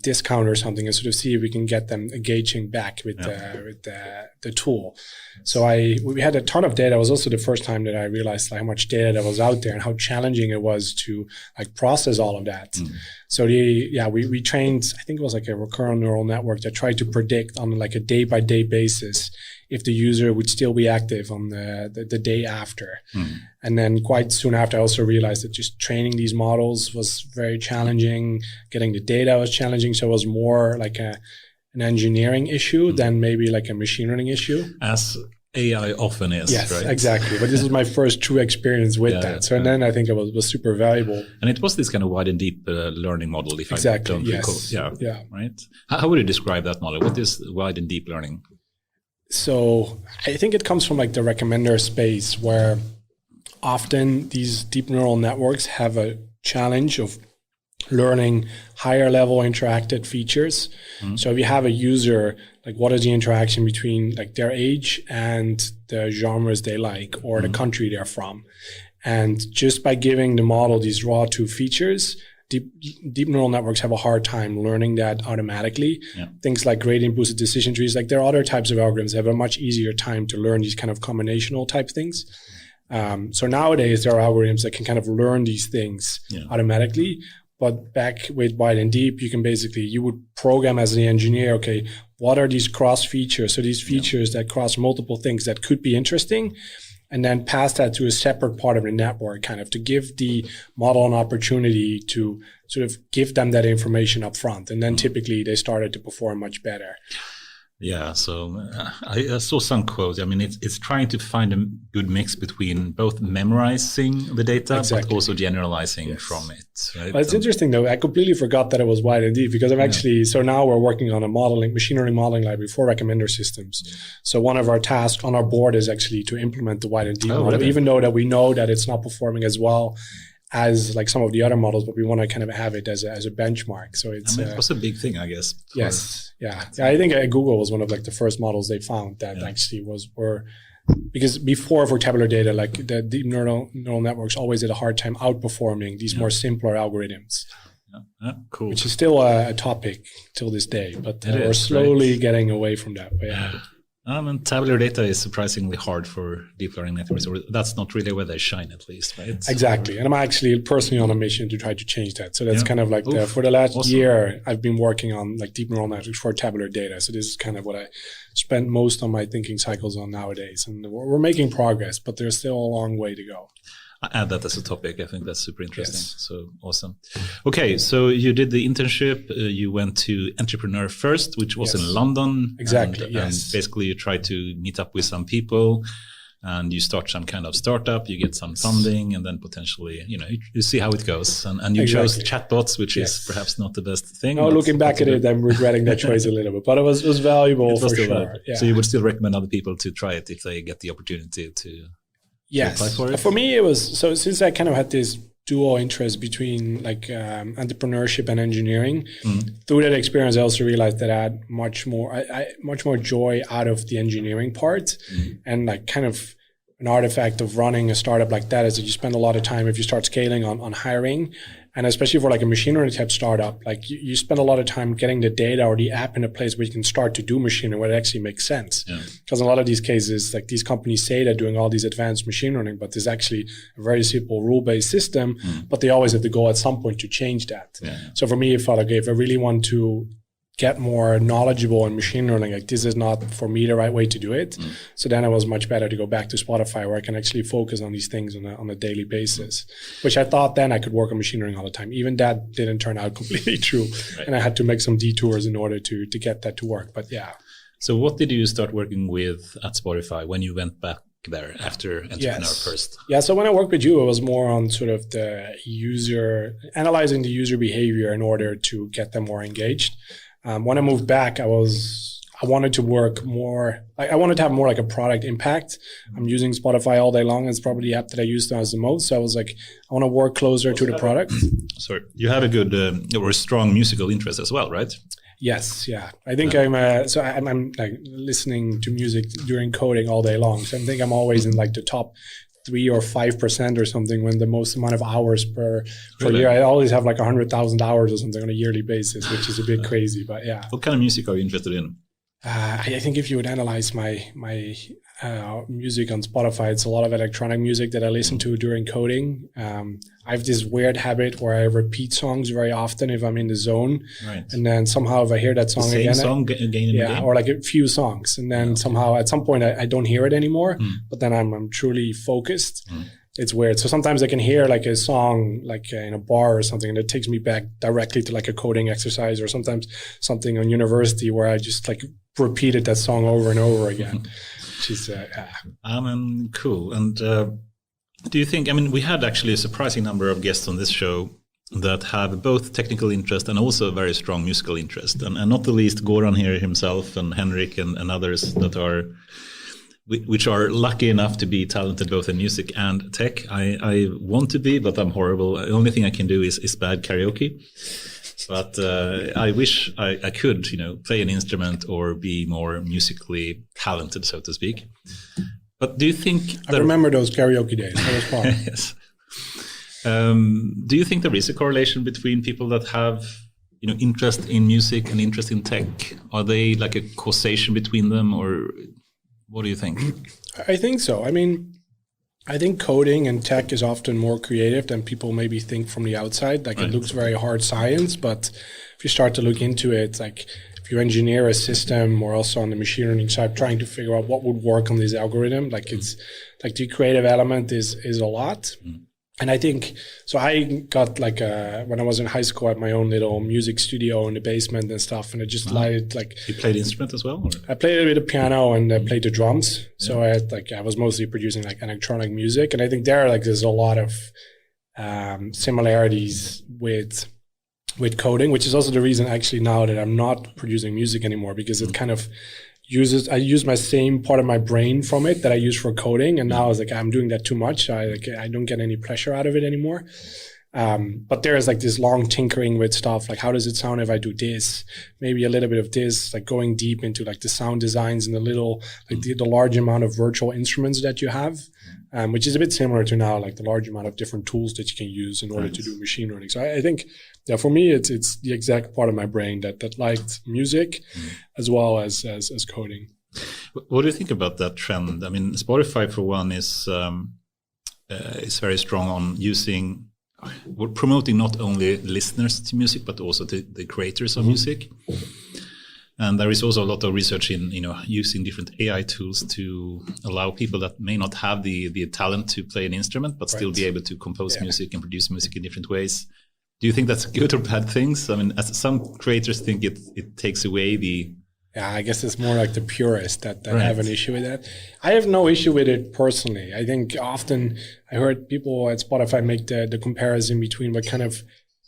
discount or something, and sort of see if we can get them engaging back with the tool. So we had a ton of data. It was also the first time that I realized like how much data that was out there and how challenging it was to like process all of that. So we trained, I think it was like a recurrent neural network that tried to predict on like a day-by-day basis if the user would still be active on the day after. And then quite soon after, I also realized that just training these models was very challenging. Getting the data was challenging. So it was more like an engineering issue than maybe like a machine learning issue. As AI often is, yes, right? Exactly. But this was my first true experience with that. So and then I think it was super valuable. And it was this kind of wide and deep learning model, if I don't recall. Yeah. Right. How would you describe that model? What is wide and deep learning? So I think it comes from like the recommender space, where often these deep neural networks have a challenge of learning higher level interacted features. So if you have a user, like what is the interaction between like their age and the genres they like, or the country they're from? And just by giving the model these raw 2 features, deep neural networks have a hard time learning that automatically. Things like gradient boosted decision trees, like there are other types of algorithms that have a much easier time to learn these kind of combinational type things. So nowadays there are algorithms that can kind of learn these things automatically. But back with wide and deep, you would program as an engineer, okay, what are these cross features? So these features that cross multiple things that could be interesting, and then pass that to a separate part of the network, kind of to give the model an opportunity to sort of give them that information up front. And then typically they started to perform much better. Yeah, so I saw some quotes. I mean, it's trying to find a good mix between both memorizing the data, but also generalizing from it. Right? Well, it's interesting though. I completely forgot that it was wide and deep, because I'm actually, so now we're working on a machine learning modeling library for recommender systems. So one of our tasks on our board is actually to implement the wide and deep model, even though that we know that it's not performing as well as like some of the other models, but we want to kind of have it as a benchmark. So it's it was a big thing, I guess. Yes. Yeah. I think Google was one of like the first models they found that actually were, because before for tabular data, like the deep neural networks always had a hard time outperforming these more simpler algorithms. Cool. Which is still a topic till this day, but we're slowly getting away from that. But and tabular data is surprisingly hard for deep learning networks, or that's not really where they shine, at least, right? Exactly. And I'm actually personally on a mission to try to change that. So that's kind of like for the last year, I've been working on like deep neural networks for tabular data. So this is kind of what I spent most of my thinking cycles on nowadays. And we're making progress, but there's still a long way to go. I add that as a topic. I think that's super interesting. So awesome. Okay, so you did the internship. You went to Entrepreneur First, which was in London. Exactly. And basically, you try to meet up with some people, and you start some kind of startup. You get some funding, and then potentially, you see how it goes. And you chose chatbots, which is perhaps not the best thing. No, looking back at it, I'm regretting that choice a little bit, but it was valuable for sure. Yeah. So you would still recommend other people to try it if they get the opportunity to. Yes. For me, it was, so since I kind of had this dual interest between like entrepreneurship and engineering, through that experience, I also realized that I had much more joy out of the engineering part. And like kind of an artifact of running a startup like that is that you spend a lot of time, if you start scaling, on hiring. And especially for like a machine learning type startup, like you spend a lot of time getting the data or the app in a place where you can start to do machine learning where it actually makes sense. Because in a lot of these cases, like these companies say they're doing all these advanced machine learning, but there's actually a very simple rule-based system, but they always have to go at some point to change that. So for me, it felt like, okay, if I really want to get more knowledgeable in machine learning, like this is not for me the right way to do it. So then it was much better to go back to Spotify, where I can actually focus on these things on a daily basis, which I thought then I could work on machine learning all the time. Even that didn't turn out completely true. And I had to make some detours in order to get that to work. But yeah. So what did you start working with at Spotify when you went back there after Entrepreneur First? Yeah, so when I worked with you, it was more on sort of analyzing the user behavior in order to get them more engaged. When I moved back, I wanted to work more, I wanted to have more like a product impact. I'm using Spotify all day long. It's probably the app that I use the most. So I was like, I want to work closer to the product. Sorry, you have a good or a strong musical interest as well, right? Yes, yeah. I think I'm like listening to music during coding all day long. So I think I'm always in like the top 3 or 5% or something when the most amount of hours per year. I always have like 100,000 hours or something on a yearly basis, which is a bit crazy, but yeah. What kind of music are you interested in? I think if you would analyze my music on Spotify, it's a lot of electronic music that I listen to during coding. I have this weird habit where I repeat songs very often if I'm in the zone. Right. And then somehow if I hear that song again, or like a few songs. And then somehow at some point I don't hear it anymore, but then I'm truly focused. It's weird. So sometimes I can hear like a song like in a bar or something, and it takes me back directly to like a coding exercise, or sometimes something on university where I just like repeated that song over and over again. Which is cool. And do you think, we had actually a surprising number of guests on this show that have both technical interest and also a very strong musical interest. And not the least Goran here himself and Henrik and others that are, which are lucky enough to be talented both in music and tech. I want to be, but I'm horrible. The only thing I can do is bad karaoke. But I wish I could, play an instrument or be more musically talented, so to speak. But do you think... I remember those karaoke days. That was fun. Yes. Do you think there is a correlation between people that have, interest in music and interest in tech? Are they like a causation between them, or what do you think? I think so. I think coding and tech is often more creative than people maybe think from the outside. Like, it looks very hard science, but if you start to look into it, like if you engineer a system or also on the machine learning side, trying to figure out what would work on this algorithm, like it's like the creative element is a lot. And I think, so I got like when I was in high school, I had my own little music studio in the basement and stuff. And I just liked like... You played instrument as well? Or? I played a bit of piano and I played the drums. Yeah. So I was mostly producing like electronic music. And I think there's a lot of similarities with coding, which is also the reason actually now that I'm not producing music anymore, because it kind of I use my same part of my brain from it that I use for coding. And now I was like, I'm doing that too much. I don't get any pleasure out of it anymore. But there's like this long tinkering with stuff. Like, how does it sound if I do this? Maybe a little bit of this, like going deep into like the sound designs and the large amount of virtual instruments that you have, which is a bit similar to now, like the large amount of different tools that you can use in order to do machine learning. So I think, for me, it's the exact part of my brain that liked music as well as coding. What do you think about that trend? Spotify, for one, is very strong on promoting not only listeners to music, but also the creators of music. And there is also a lot of research in, using different AI tools to allow people that may not have the talent to play an instrument, but still be able to compose music and produce music in different ways. Do you think that's good or bad things? As some creators think it takes away the... Yeah, I guess it's more like the purists that have an issue with that. I have no issue with it personally. I think often I heard people at Spotify make the comparison between what kind of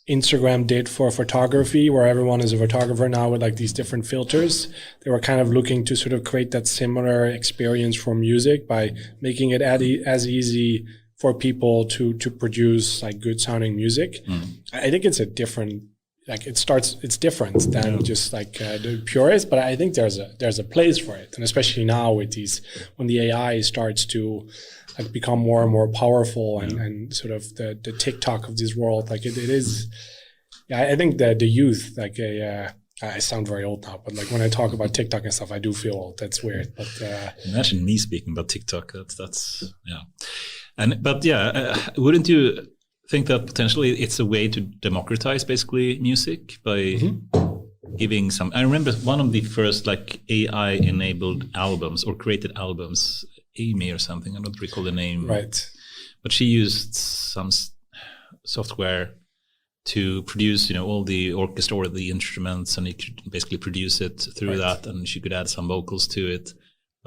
Instagram did for photography, where everyone is a photographer now with like these different filters. They were kind of looking to sort of create that similar experience for music by making it as easy for people to produce like good sounding music. I think it's a different, like it's different than just like the purist, but I think there's a place for it. And especially now with when the AI starts to like become more and more powerful and sort of the TikTok of this world, like it is, I think that the youth, like I sound very old now, but like when I talk about TikTok and stuff, I do feel old. That's weird. But imagine me speaking about TikTok. That's yeah. Wouldn't you think that potentially it's a way to democratize basically music by giving some... I remember one of the first like AI-enabled albums or created albums, Amy or something, I don't recall the name. Right. But she used some software to produce, all the orchestra or the instruments, and you could basically produce it through that, and she could add some vocals to it.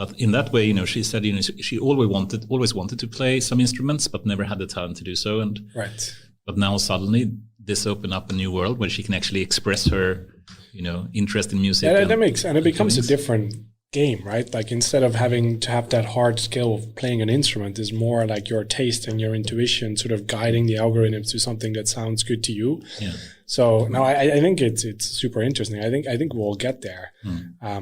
But in that way, she said, she always wanted to play some instruments, but never had the talent to do so. And right. But now suddenly this opened up a new world where she can actually express her, interest in music. Yeah, and it becomes a different game, right? Like instead of having to have that hard skill of playing an instrument, is more like your taste and your intuition sort of guiding the algorithms to something that sounds good to you. Yeah. So no, I think it's super interesting. I think we'll get there.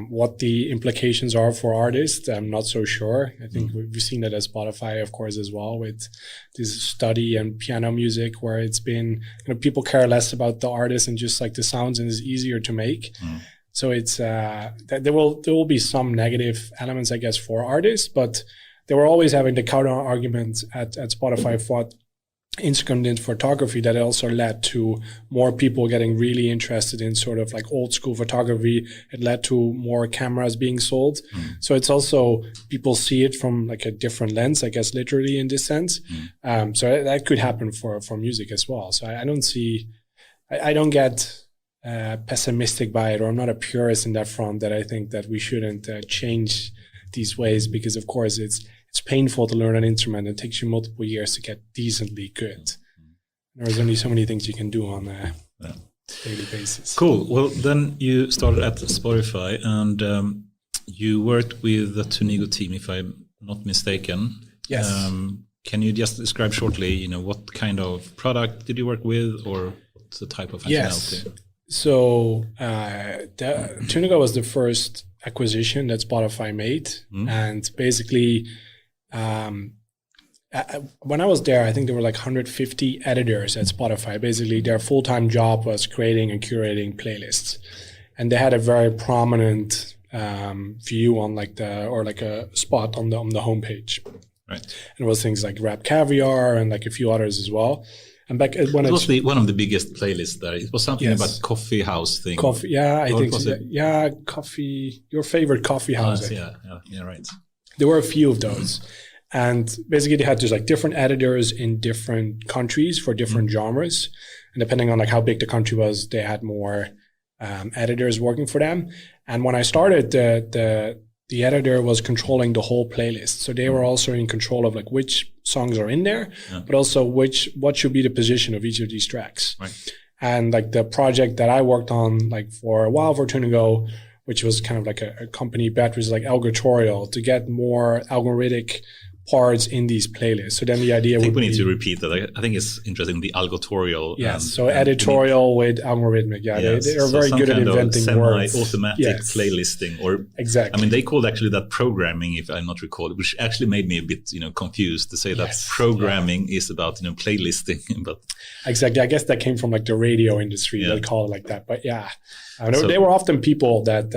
What the implications are for artists, I'm not so sure. I think we've seen that at Spotify, of course, as well, with this study and piano music, where it's been people care less about the artist and just like the sounds, and it's easier to make. So it's there will be some negative elements, I guess, for artists, but they were always having the counter argument at Spotify for Instagram did photography, that also led to more people getting really interested in sort of like old school photography. It led to more cameras being sold. So it's also, people see it from like a different lens, I guess, literally in this sense. So that could happen for music as well. So I don't get pessimistic by it, or I'm not a purist in that front, that I think that we shouldn't change these ways, because of course it's painful to learn an instrument. It takes you multiple years to get decently good. There's only so many things you can do on a daily basis. Cool. Well, then you started at Spotify, and you worked with the Tunigo team, if I'm not mistaken. Yes. Can you just describe shortly, what kind of product did you work with, or what's the type of functionality? Yes. So Tunigo was the first acquisition that Spotify made, and basically when I was there, I think there were like 150 editors at Spotify. Basically, their full-time job was creating and curating playlists, and they had a very prominent view on a spot on the homepage. Right, and it was things like Rap Caviar and like a few others as well. And back when it was one of the biggest playlists there. It was something about coffee house thing. Coffee, yeah, I think so. Yeah, coffee. Your favorite coffee house. Yeah, right. There were a few of those. And basically they had just like different editors in different countries for different genres. And depending on like how big the country was, they had more editors working for them. And when I started, the editor was controlling the whole playlist. So they were also in control of like which songs are in there, but also what should be the position of each of these tracks. Right. And like the project that I worked on like for a while for Tunigo, which was kind of like a company bet, was like Algotorial, to get more algorithmic parts in these playlists. So then the idea would be... we need to repeat that. I think it's interesting, the Algotorial. Yes, so editorial with algorithmic. Yeah, yes. They are very good at inventing words. Semi-automatic playlisting. Or exactly. I mean, they called actually that programming, if I'm not recall, which actually made me a bit, confused to say that programming is about, playlisting. But exactly. I guess that came from like the radio industry. They call it like that. But yeah, they were often people that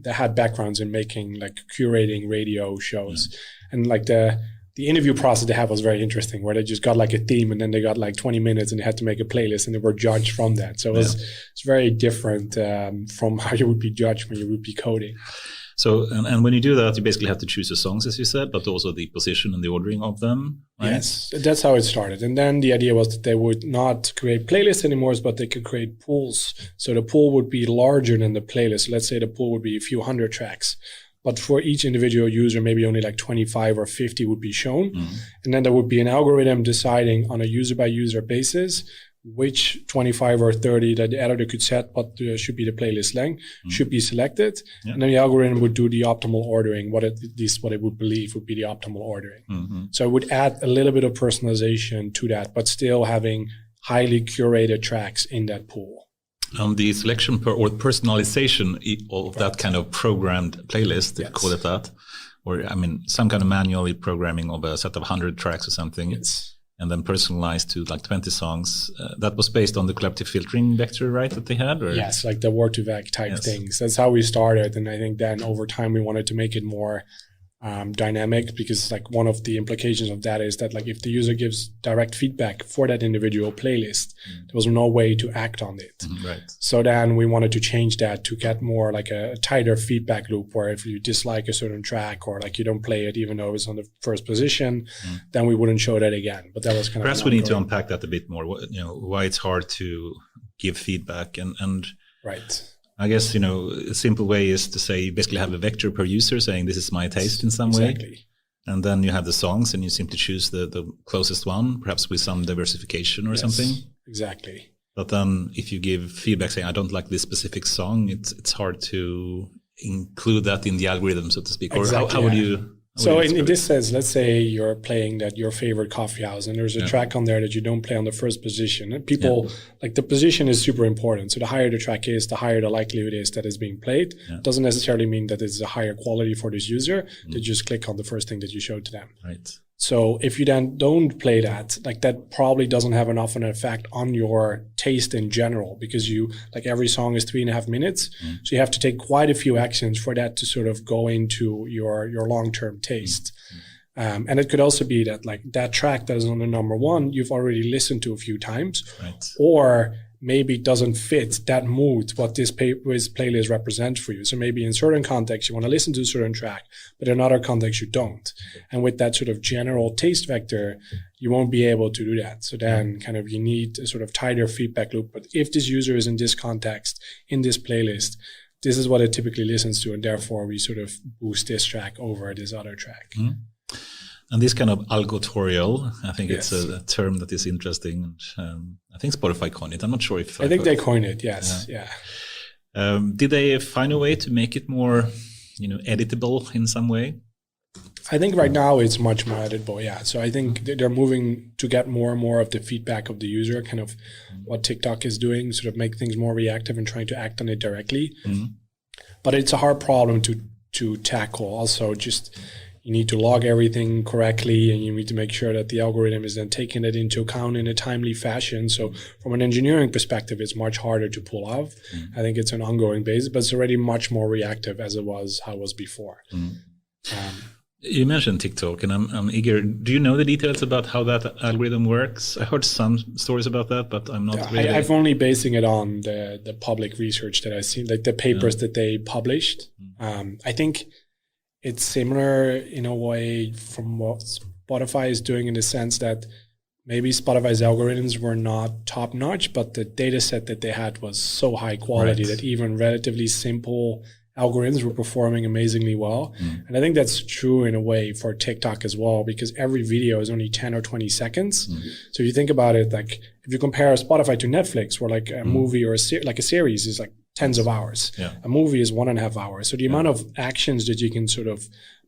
had backgrounds in making like curating radio shows. And like the interview process they had was very interesting, where they just got like a theme and then they got like 20 minutes and they had to make a playlist and they were judged from that. So it's very different from how you would be judged when you would be coding. So, and when you do that, you basically have to choose the songs, as you said, but also the position and the ordering of them, right? Yes, that's how it started. And then the idea was that they would not create playlists anymore, but they could create pools. So the pool would be larger than the playlist. Let's say the pool would be a few hundred tracks. But for each individual user, maybe only like 25 or 50 would be shown. And then there would be an algorithm deciding on a user-by-user basis which 25 or 30 that the editor could set, but should be the playlist length, should be selected. And then the algorithm would do the optimal ordering, what it would believe would be the optimal ordering. So it would add a little bit of personalization to that, but still having highly curated tracks in that pool. The selection or personalization of that kind of programmed playlist, call it that, or some kind of manual programming of a set of 100 tracks or something, and then personalized to like 20 songs. That was based on the collaborative filtering vector, right, that they had? Or? Yes, like the word-to-vec type things. That's how we started, and I think then over time we wanted to make it more dynamic, because like one of the implications of that is that like if the user gives direct feedback for that individual playlist, there was no way to act on it. Right. So then we wanted to change that to get more like a tighter feedback loop, where if you dislike a certain track or like you don't play it even though it's on the first position, then we wouldn't show that again. But that was kind perhaps we need to unpack that a bit more. Why it's hard to give feedback and right. I guess, a simple way is to say you basically have a vector per user saying this is my taste in some way. And then you have the songs and you simply choose the closest one, perhaps with some diversification or something. Exactly. But then if you give feedback saying, I don't like this specific song, it's hard to include that in the algorithm, so to speak. Or how would you... So in this sense, let's say you're playing your favorite coffee house and there's a track on there that you don't play on the first position. And people, like the position is super important. So the higher the track is, the higher the likelihood is that it's being played. It doesn't necessarily mean that it's a higher quality for this user. They just click on the first thing that you showed to them. Right. So if you then don't play that, like that probably doesn't have enough of an effect on your taste in general, because every song is 3.5 minutes. So you have to take quite a few actions for that to sort of go into your long-term taste. And it could also be that that track that is on the number one, you've already listened to a few times, or maybe doesn't fit that mood, what this playlist represents for you. So maybe in certain contexts, you want to listen to a certain track, but in other contexts, you don't. And with that sort of general taste vector, you won't be able to do that. So then kind of you need a sort of tighter feedback loop. But if this user is in this context, in this playlist, this is what it typically listens to. And therefore, we sort of boost this track over this other track. And this kind of algotorial, I think it's a term that is interesting. And I think Spotify coined it. I'm not sure if... I think they coined it, yes. Did they find a way to make it more, editable in some way? I think right now it's much more editable, So I think they're moving to get more and more of the feedback of the user, kind of what TikTok is doing, sort of make things more reactive and trying to act on it directly. But it's a hard problem to tackle. Also, just... you need to log everything correctly, and you need to make sure that the algorithm is then taking it into account in a timely fashion. So from an engineering perspective, it's much harder to pull off. I think it's an ongoing basis, but it's already much more reactive as it was before. You mentioned TikTok, and I'm eager. Do you know the details about how that algorithm works? I heard some stories about that, but I'm not really... I've only basing it on the public research that I've seen, like the papers that they published. I think it's similar in a way from what Spotify is doing, in the sense that maybe Spotify's algorithms were not top notch, but the data set that they had was so high quality that even relatively simple algorithms were performing amazingly well. And I think that's true in a way for TikTok as well, because every video is only 10 or 20 seconds. So if you think about it, like if you compare Spotify to Netflix, where like a movie or a series is like tens of hours. A movie is 1.5 hours. So the amount of actions that you can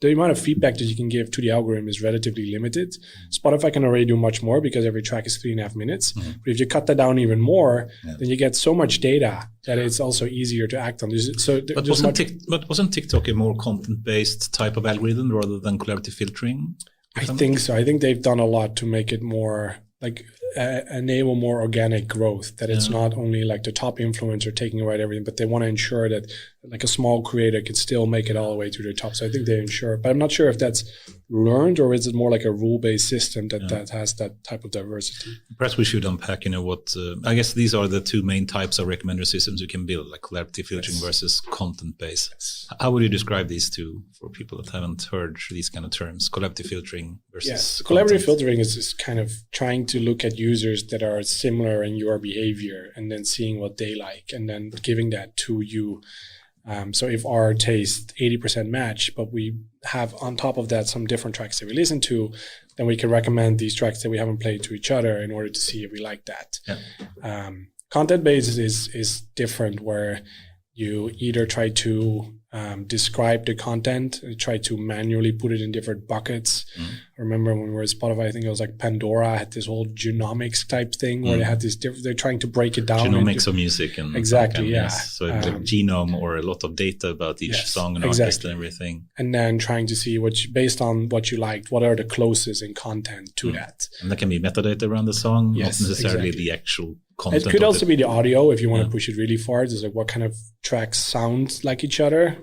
the amount of feedback that you can give to the algorithm is relatively limited. Spotify can already do much more because every track is 3.5 minutes. But if you cut that down even more, then you get so much data that it's also easier to act on. But wasn't TikTok a more content-based type of algorithm rather than collaborative filtering? I think so. I think they've done a lot to make it more like enable more organic growth, that it's not only like the top influencer taking away everything, but they want to ensure that like a small creator can still make it all the way to the top. So I think they ensure, but I'm not sure if that's learned or is it more like a rule-based system that has that type of diversity. Perhaps we should unpack, what, I guess these are the two main types of recommender systems you can build, like collaborative filtering versus content-based. How would you describe these two for people that haven't heard these kind of terms, collaborative filtering versus collaborative filtering is just kind of trying to look at users that are similar in your behavior and then seeing what they like and then giving that to you. So if our taste 80% match, but we have on top of that some different tracks that we listen to, then we can recommend these tracks that we haven't played to each other in order to see if we like that. Content-based is different, where you either try to describe the content, try to manually put it in different buckets. I remember when we were at Spotify, I think it was like Pandora had this whole genomics type thing where they had this they're trying to break it down. Genomics of music. And exactly, yes. So the genome or a lot of data about each song and artist and everything. And then trying to see based on what you liked, what are the closest in content to that. And that can be metadata around the song, not necessarily the actual content. It could also be the audio if you want to push it really far. It's like what kind of tracks sound like each other.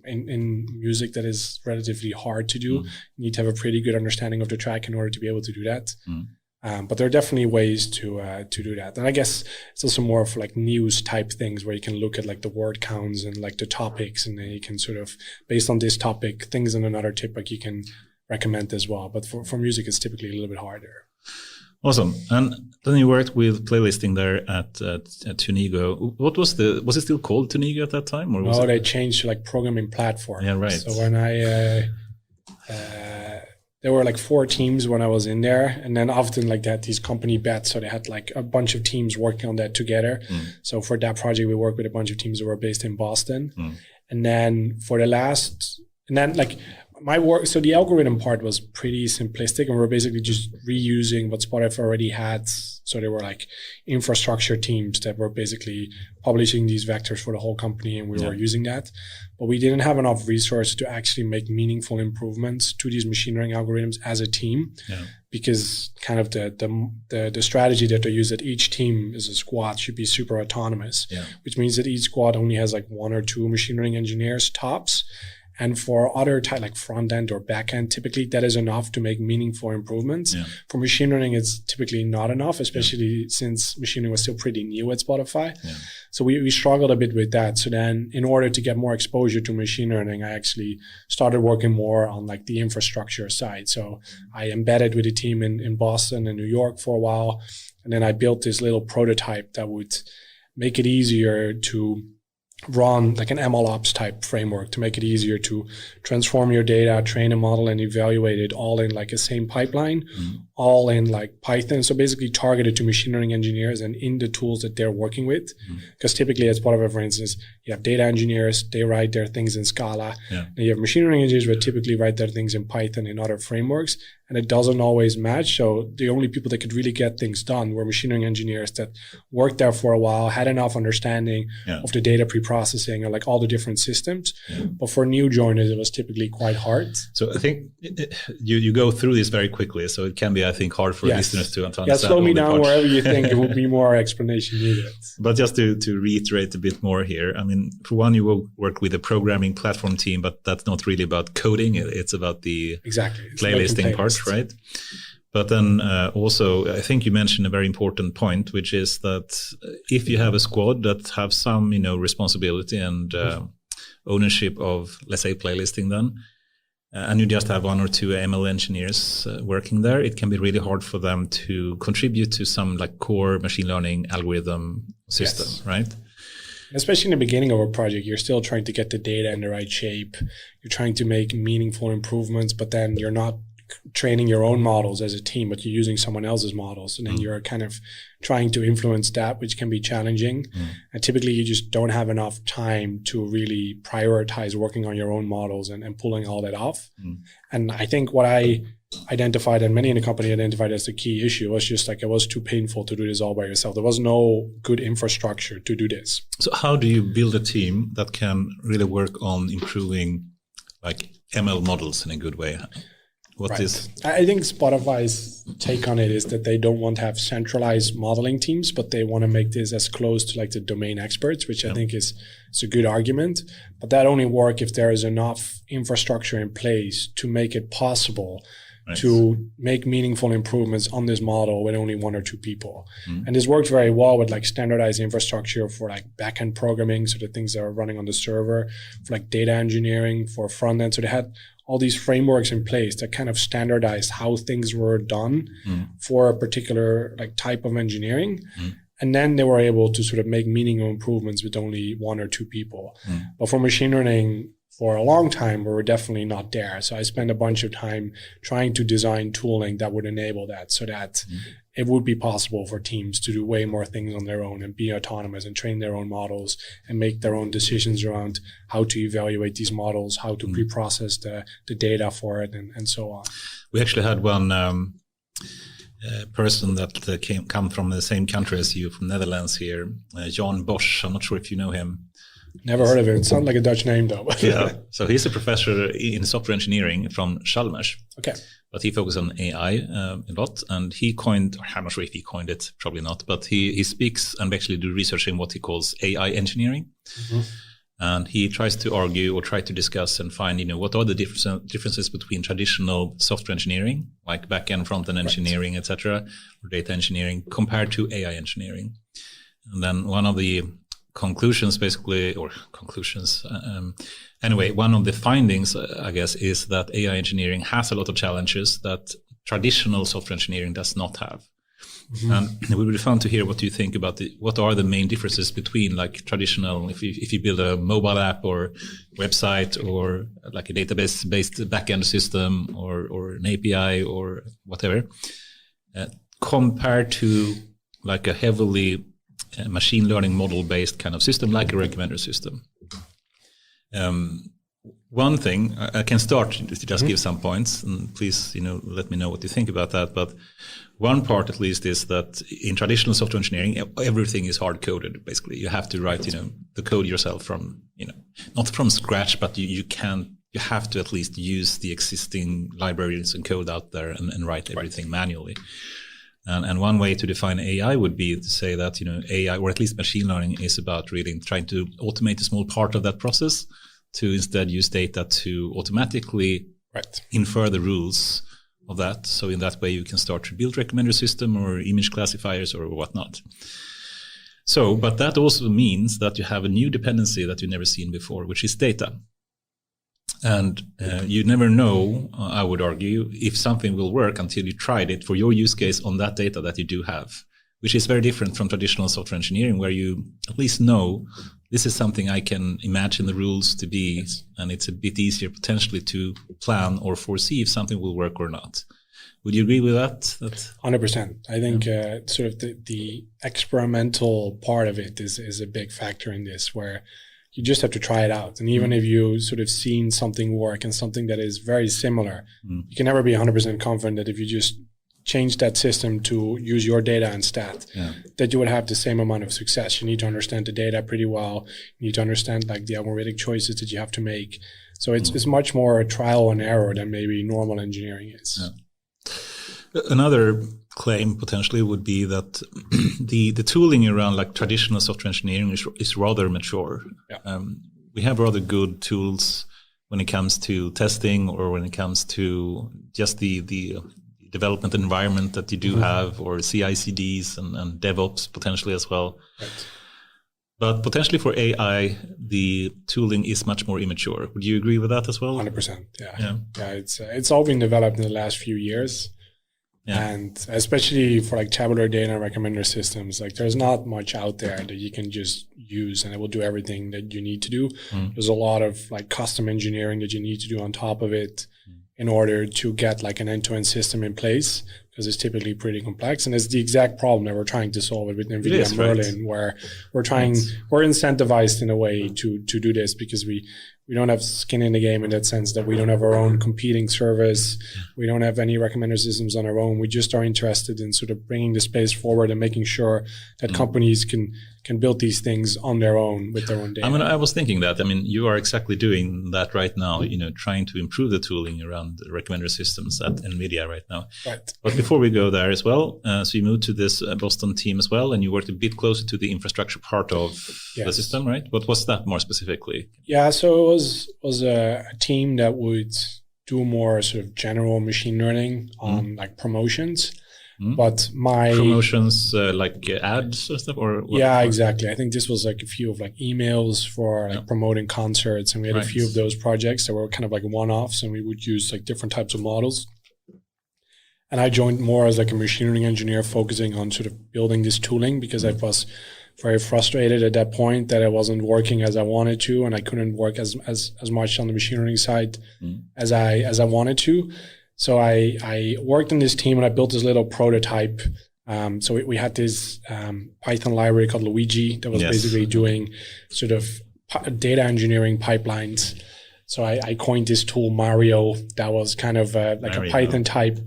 In music that is relatively hard to do. You need to have a pretty good understanding of the track in order to be able to do that. But there are definitely ways to do that. And I guess it's also more of like news type things where you can look at like the word counts and like the topics, and then you can sort of, based on this topic, things in another topic you can recommend as well. But for music, it's typically a little bit harder. Awesome. And then you worked with playlisting there at Tunigo. What was it still called Tunigo at that time? Or was they changed to like programming platform. Yeah, right. So when there were like 4 teams when I was in there, and then often like they had these company bets. So they had like a bunch of teams working on that together. So for that project, we worked with a bunch of teams that were based in Boston. And then like my work, so the algorithm part was pretty simplistic, and we're basically just reusing what Spotify already had. So there were like infrastructure teams that were basically publishing these vectors for the whole company, and we were using that. But we didn't have enough resources to actually make meaningful improvements to these machine learning algorithms as a team, because kind of the strategy that they use at each team as a squad should be super autonomous, which means that each squad only has like 1 or 2 machine learning engineers tops. And for other type like front end or back end, typically that is enough to make meaningful improvements. For machine learning, it's typically not enough, especially since machine learning was still pretty new at Spotify. So we struggled a bit with that. So then in order to get more exposure to machine learning, I actually started working more on like the infrastructure side. So I embedded with a team in Boston and New York for a while. And then I built this little prototype that would make it easier to run like an MLOps type framework to make it easier to transform your data, train a model, and evaluate it all in like a same pipeline, all in like Python. So basically targeted to machine learning engineers and in the tools that they're working with. Because typically at Spotify, for instance, you have data engineers, they write their things in Scala. And you have machine learning engineers who typically write their things in Python and other frameworks. And it doesn't always match. So the only people that could really get things done were machine learning engineers that worked there for a while, had enough understanding of the data pre-processing or like all the different systems. But for new joiners, it was typically quite hard. So I think you go through this very quickly. So it can be, I think, hard for listeners to understand. Slow me down wherever you think it would be more explanation needed. But just to reiterate a bit more here, I mean, for one, you will work with a programming platform team, but that's not really about coding. It's about the playlisting part. Right. But then also, I think you mentioned a very important point, which is that if you have a squad that have some, responsibility and ownership of, let's say, playlisting then, and you just have 1 or 2 ML engineers working there, it can be really hard for them to contribute to some like core machine learning algorithm system, right? Especially in the beginning of a project, you're still trying to get the data in the right shape. You're trying to make meaningful improvements, but then you're not training your own models as a team, but you're using someone else's models. And then you're kind of trying to influence that, which can be challenging. And typically you just don't have enough time to really prioritize working on your own models and pulling all that off. And I think what I identified, and many in the company identified as the key issue, was just like it was too painful to do this all by yourself. There was no good infrastructure to do this. So how do you build a team that can really work on improving like ML models in a good way? I think Spotify's take on it is that they don't want to have centralized modeling teams, but they want to make this as close to like the domain experts, which I think is a good argument. But that only works if there is enough infrastructure in place to make it possible to make meaningful improvements on this model with only 1 or 2 people. And this worked very well with like standardized infrastructure for like backend programming, so the things that are running on the server, for like data engineering, for front end. So they had all these frameworks in place that kind of standardized how things were done for a particular like type of engineering. And then they were able to sort of make meaningful improvements with only 1 or 2 people. But for machine learning, for a long time, we were definitely not there. So I spent a bunch of time trying to design tooling that would enable that, so that it would be possible for teams to do way more things on their own and be autonomous and train their own models and make their own decisions around how to evaluate these models, how to pre-process the data for it, and so on. We actually had one person that come from the same country as you, from Netherlands here, Jan Bosch. I'm not sure if you know him. Never heard of it. It sounds like a Dutch name, though. So he's a professor in software engineering from Chalmers. Okay. But he focused on AI a lot, and he coined, I'm not sure if he coined it, probably not, but he speaks and actually do research in what he calls AI engineering. And he tries to argue or try to discuss and find, what are the differences between traditional software engineering, like back-end, front-end engineering, etc., or data engineering, compared to AI engineering. And then one of the conclusions, anyway, one of the findings, I guess, is that AI engineering has a lot of challenges that traditional software engineering does not have. And it would be fun to hear what you think about what are the main differences between like traditional, if you build a mobile app or website or like a database-based backend system or an API or whatever, compared to like a heavily machine learning model-based kind of system, like a recommender system. One thing I can start to just give some points, and please, let me know what you think about that. But one part, at least, is that in traditional software engineering, everything is hard coded. Basically, you have to write, the code yourself from, not from scratch, but you have to at least use the existing libraries and code out there and write everything manually. And one way to define AI would be to say that, AI, or at least machine learning, is about really trying to automate a small part of that process, to instead use data to automatically infer the rules of that. So in that way, you can start to build recommender system or image classifiers or whatnot. So, but that also means that you have a new dependency that you've never seen before, which is data. And you never know, I would argue, if something will work until you tried it for your use case on that data that you do have, which is very different from traditional software engineering, where you at least know this is something I can imagine the rules to be, and it's a bit easier potentially to plan or foresee if something will work or not. Would you agree with that? 100%. I think sort of the experimental part of it is a big factor in this, where you just have to try it out. And even if you sort of seen something work and something that is very similar, you can never be 100% confident that if you just change that system to use your data instead, that you would have the same amount of success. You need to understand the data pretty well. You need to understand like the algorithmic choices that you have to make. So it's much more a trial and error than maybe normal engineering is. Yeah. Another claim potentially would be that the tooling around like traditional software engineering is rather mature. Yeah. We have rather good tools when it comes to testing, or when it comes to just the development environment that you do have, or CI/CDs and DevOps potentially as well. Right. But potentially for AI, the tooling is much more immature. Would you agree with that as well? 100%. Yeah. It's all been developed in the last few years. Yeah. And especially for like tabular data and recommender systems, like there's not much out there that you can just use and it will do everything that you need to do. There's a lot of like custom engineering that you need to do on top of it in order to get like an end-to-end system in place, because it's typically pretty complex. And it's the exact problem that we're trying to solve with NVIDIA Merlin, where we're incentivized in a way to do this, because we don't have skin in the game in that sense, that we don't have our own competing service. We don't have any recommender systems on our own. We just are interested in sort of bringing the space forward and making sure that companies can build these things on their own with their own data. I was thinking that. You are exactly doing that right now, trying to improve the tooling around the recommender systems at NVIDIA right now. Right. But before we go there as well, so you moved to this Boston team as well, and you worked a bit closer to the infrastructure part of the system, right? What was that more specifically? Yeah, so it was a team that would do more sort of general machine learning on like promotions. But my promotions, like ads or stuff, or what? Yeah, exactly. I think this was like a few of like emails for like promoting concerts, and we had a few of those projects that were kind of like one-offs, and we would use like different types of models. And I joined more as like a machine learning engineer, focusing on sort of building this tooling, because I was very frustrated at that point that it wasn't working as I wanted to, and I couldn't work as much on the machine learning side as I wanted to. So I worked in this team and I built this little prototype. So we had this Python library called Luigi that was basically doing sort of data engineering pipelines. So I coined this tool Mario that was kind of like a Python type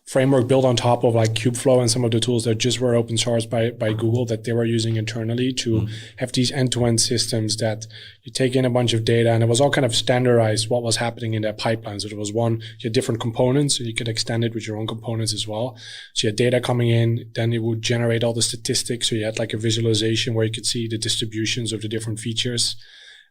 framework built on top of like Kubeflow and some of the tools that just were open source by Google that they were using internally to have these end-to-end systems that you take in a bunch of data, and it was all kind of standardized what was happening in that pipeline. So there was you had different components, so you could extend it with your own components as well. So you had data coming in, then it would generate all the statistics. So you had like a visualization where you could see the distributions of the different features.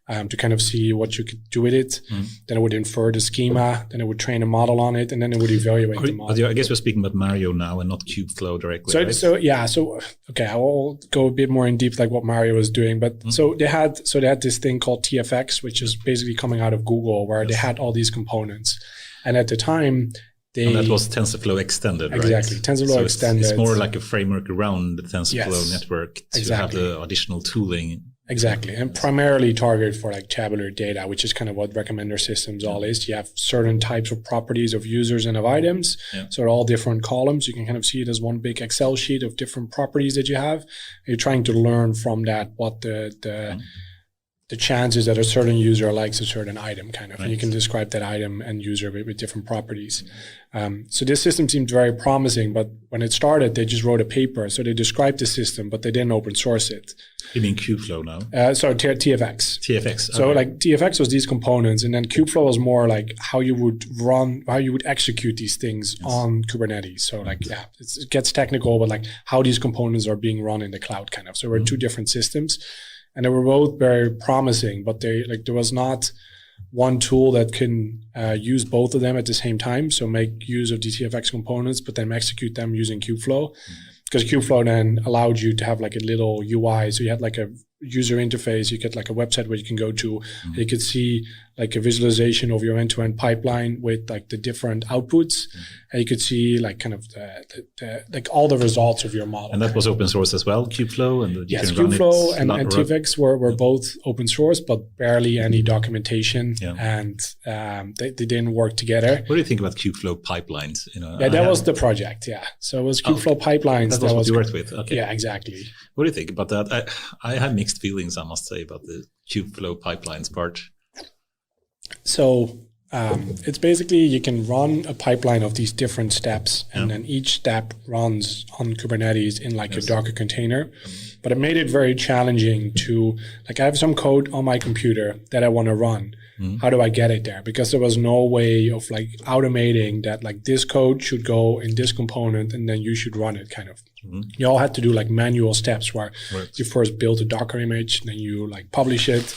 To kind of see what you could do with it. Then it would infer the schema, then it would train a model on it, and then it would evaluate the model. I guess we're speaking about Mario now and not Kubeflow directly, right? So I will go a bit more in deep like what Mario was doing. But so they had this thing called TFX, which is basically coming out of Google, where they had all these components. And at the time, And that was TensorFlow extended, right? Exactly, TensorFlow extended. It's more like a framework around the TensorFlow network to have the additional tooling. Exactly, and primarily targeted for like tabular data, which is kind of what recommender systems all is. You have certain types of properties of users and of items. Yeah. So all different columns. You can kind of see it as one big Excel sheet of different properties that you have. You're trying to learn from that what the chances that a certain user likes a certain item kind of, and you can describe that item and user with different properties. So this system seemed very promising, but when it started, they just wrote a paper. So they described the system, but they didn't open source it. You mean Kubeflow now? So TFX. TFX. So like TFX was these components, and then Kubeflow was more like how you would execute these things on Kubernetes. So like, it gets technical, but like how these components are being run in the cloud kind of. So there were two different systems. And they were both very promising, but there was not one tool that can use both of them at the same time. So make use of the TFX components, but then execute them using Kubeflow. Because Kubeflow then allowed you to have like a little UI. So you had like a user interface. You get like a website where you can go to. You could see like a visualization of your end-to-end pipeline with like the different outputs. And you could see like kind of the like all the results of your model. And that was open source as well, Kubeflow? And yes, Kubeflow and TFX were both open source, but barely any documentation. Yeah. And they didn't work together. What do you think about Kubeflow pipelines? That was the project, So it was Kubeflow pipelines. That was what you worked with? Okay. Yeah, exactly. What do you think about that? I have mixed feelings, I must say, about the Kubeflow pipelines part. So it's basically you can run a pipeline of these different steps, and then each step runs on Kubernetes in like a Docker container. But it made it very challenging to, like, I have some code on my computer that I want to run. How do I get it there? Because there was no way of like automating that, like this code should go in this component and then you should run it kind of. You all had to do like manual steps where you first build a Docker image, then you like publish it,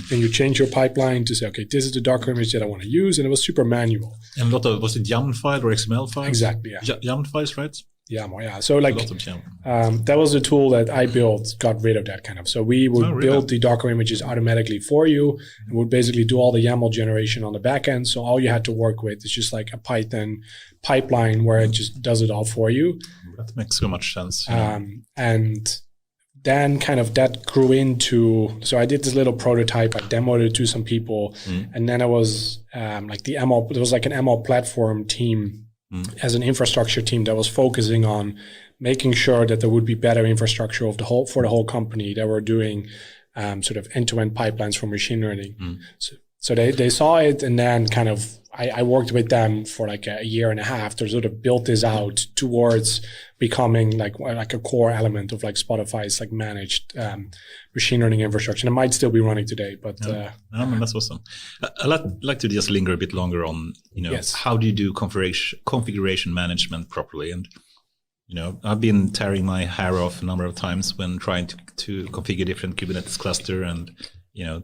then you change your pipeline to say, okay, this is the Docker image that I want to use. And it was super manual. And a lot of, was it YAML file or XML files? Exactly, yeah. YAML files, right? Yeah. So like that was a tool that I built, got rid of that kind of. So we would build the Docker images automatically for you and would basically do all the YAML generation on the back end. So all you had to work with is just like a Python pipeline where it just does it all for you. That makes so much sense. And then kind of that grew into, so I did this little prototype, I demoed it to some people, and then it was like there was like an ML platform team as an infrastructure team that was focusing on making sure that there would be better infrastructure for the whole company that were doing sort of end-to-end pipelines for machine learning. So they saw it, and then kind of I worked with them for like a year and a half to sort of build this out towards becoming like a core element of like Spotify's like managed machine learning infrastructure. And it might still be running today, but that's awesome. I'd like to just linger a bit longer on how do you do configuration management properly? And I've been tearing my hair off a number of times when trying to configure different Kubernetes cluster and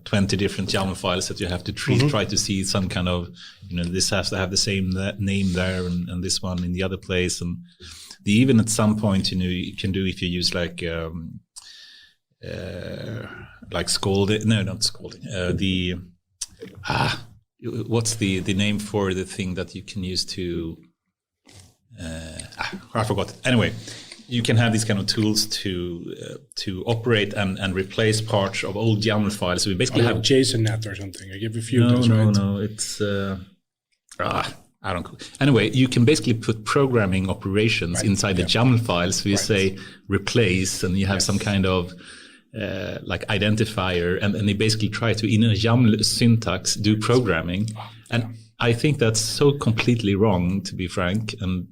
20 different YAML files that you have to try to see some kind of, this has to have the same name there and this one in the other place. And even at some point, you can do if you use like Scalding. No, not Scalding. What's the name for the thing that you can use to, I forgot it. Anyway. You can have these kind of tools to operate and replace parts of old YAML files. So we basically have JSONnet or something. I give a few of those, right? No, it's I don't know. Anyway, you can basically put programming operations inside the YAML files. So you say replace, and you have some kind of like identifier, and they basically try to, in a YAML syntax, do programming. And I think that's so completely wrong, to be frank. And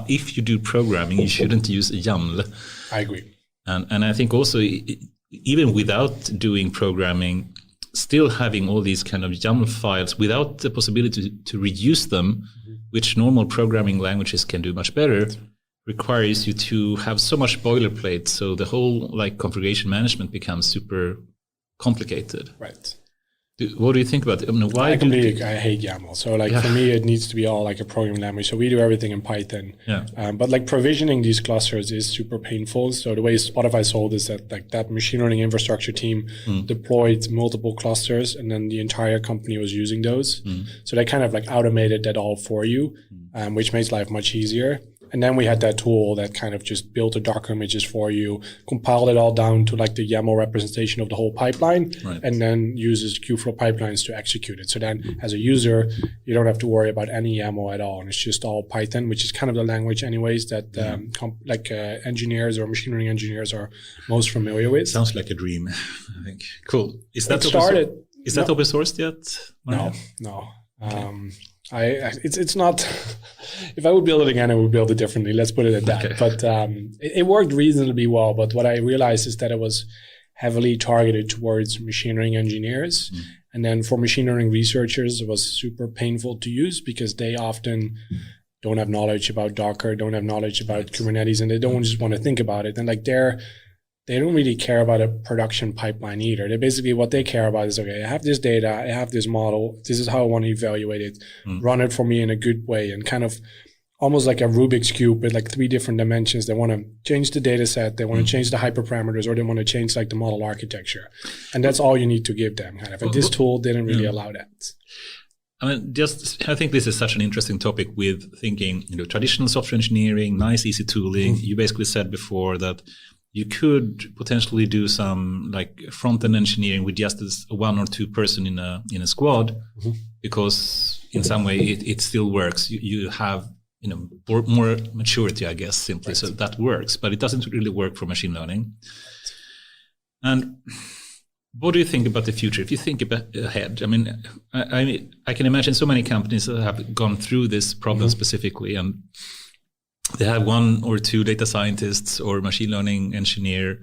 if you do programming, you shouldn't use a YAML. I agree. And I think also, even without doing programming, still having all these kind of YAML files without the possibility to reuse them, which normal programming languages can do much better, requires you to have so much boilerplate. So the whole like configuration management becomes super complicated. Right. What do you think about it? I mean, why? I hate YAML. So for me, it needs to be all like a programming language. So we do everything in Python. Yeah. But like provisioning these clusters is super painful. So the way Spotify sold is that like that machine learning infrastructure team deployed multiple clusters, and then the entire company was using those. So they kind of like automated that all for you, which makes life much easier. And then we had that tool that kind of just built the Docker images for you, compiled it all down to like the YAML representation of the whole pipeline, and then uses Kubeflow pipelines to execute it. So then as a user, you don't have to worry about any YAML at all. And it's just all Python, which is kind of the language anyways that engineers or machine learning engineers are most familiar with. Sounds like a dream, I think. Cool. Is that open sourced yet? No. It's not. If I would build it again, I would build it differently. Let's put it at that. Okay. But it worked reasonably well. But what I realized is that it was heavily targeted towards machine learning engineers, and then for machine learning researchers, it was super painful to use because they often don't have knowledge about Docker, don't have knowledge about Kubernetes, and they don't just want to think about it. And like they don't really care about a production pipeline either. They basically, what they care about is, okay, I have this data, I have this model, this is how I want to evaluate it, run it for me in a good way, and kind of almost like a Rubik's Cube with like 3 different dimensions. They want to change the data set, they want to change the hyperparameters, or they want to change like the model architecture. And that's all you need to give them kind of. And this tool didn't really allow that. I mean, I think this is such an interesting topic with thinking, traditional software engineering, nice, easy tooling. You basically said before that you could potentially do some like front-end engineering with just as 1 or 2 person in a squad, because in some way it still works. You have more maturity, I guess, simply. Right. So that works, but it doesn't really work for machine learning. And what do you think about the future? If you think ahead, I mean, I can imagine so many companies that have gone through this problem specifically, and they have 1 or 2 data scientists or machine learning engineer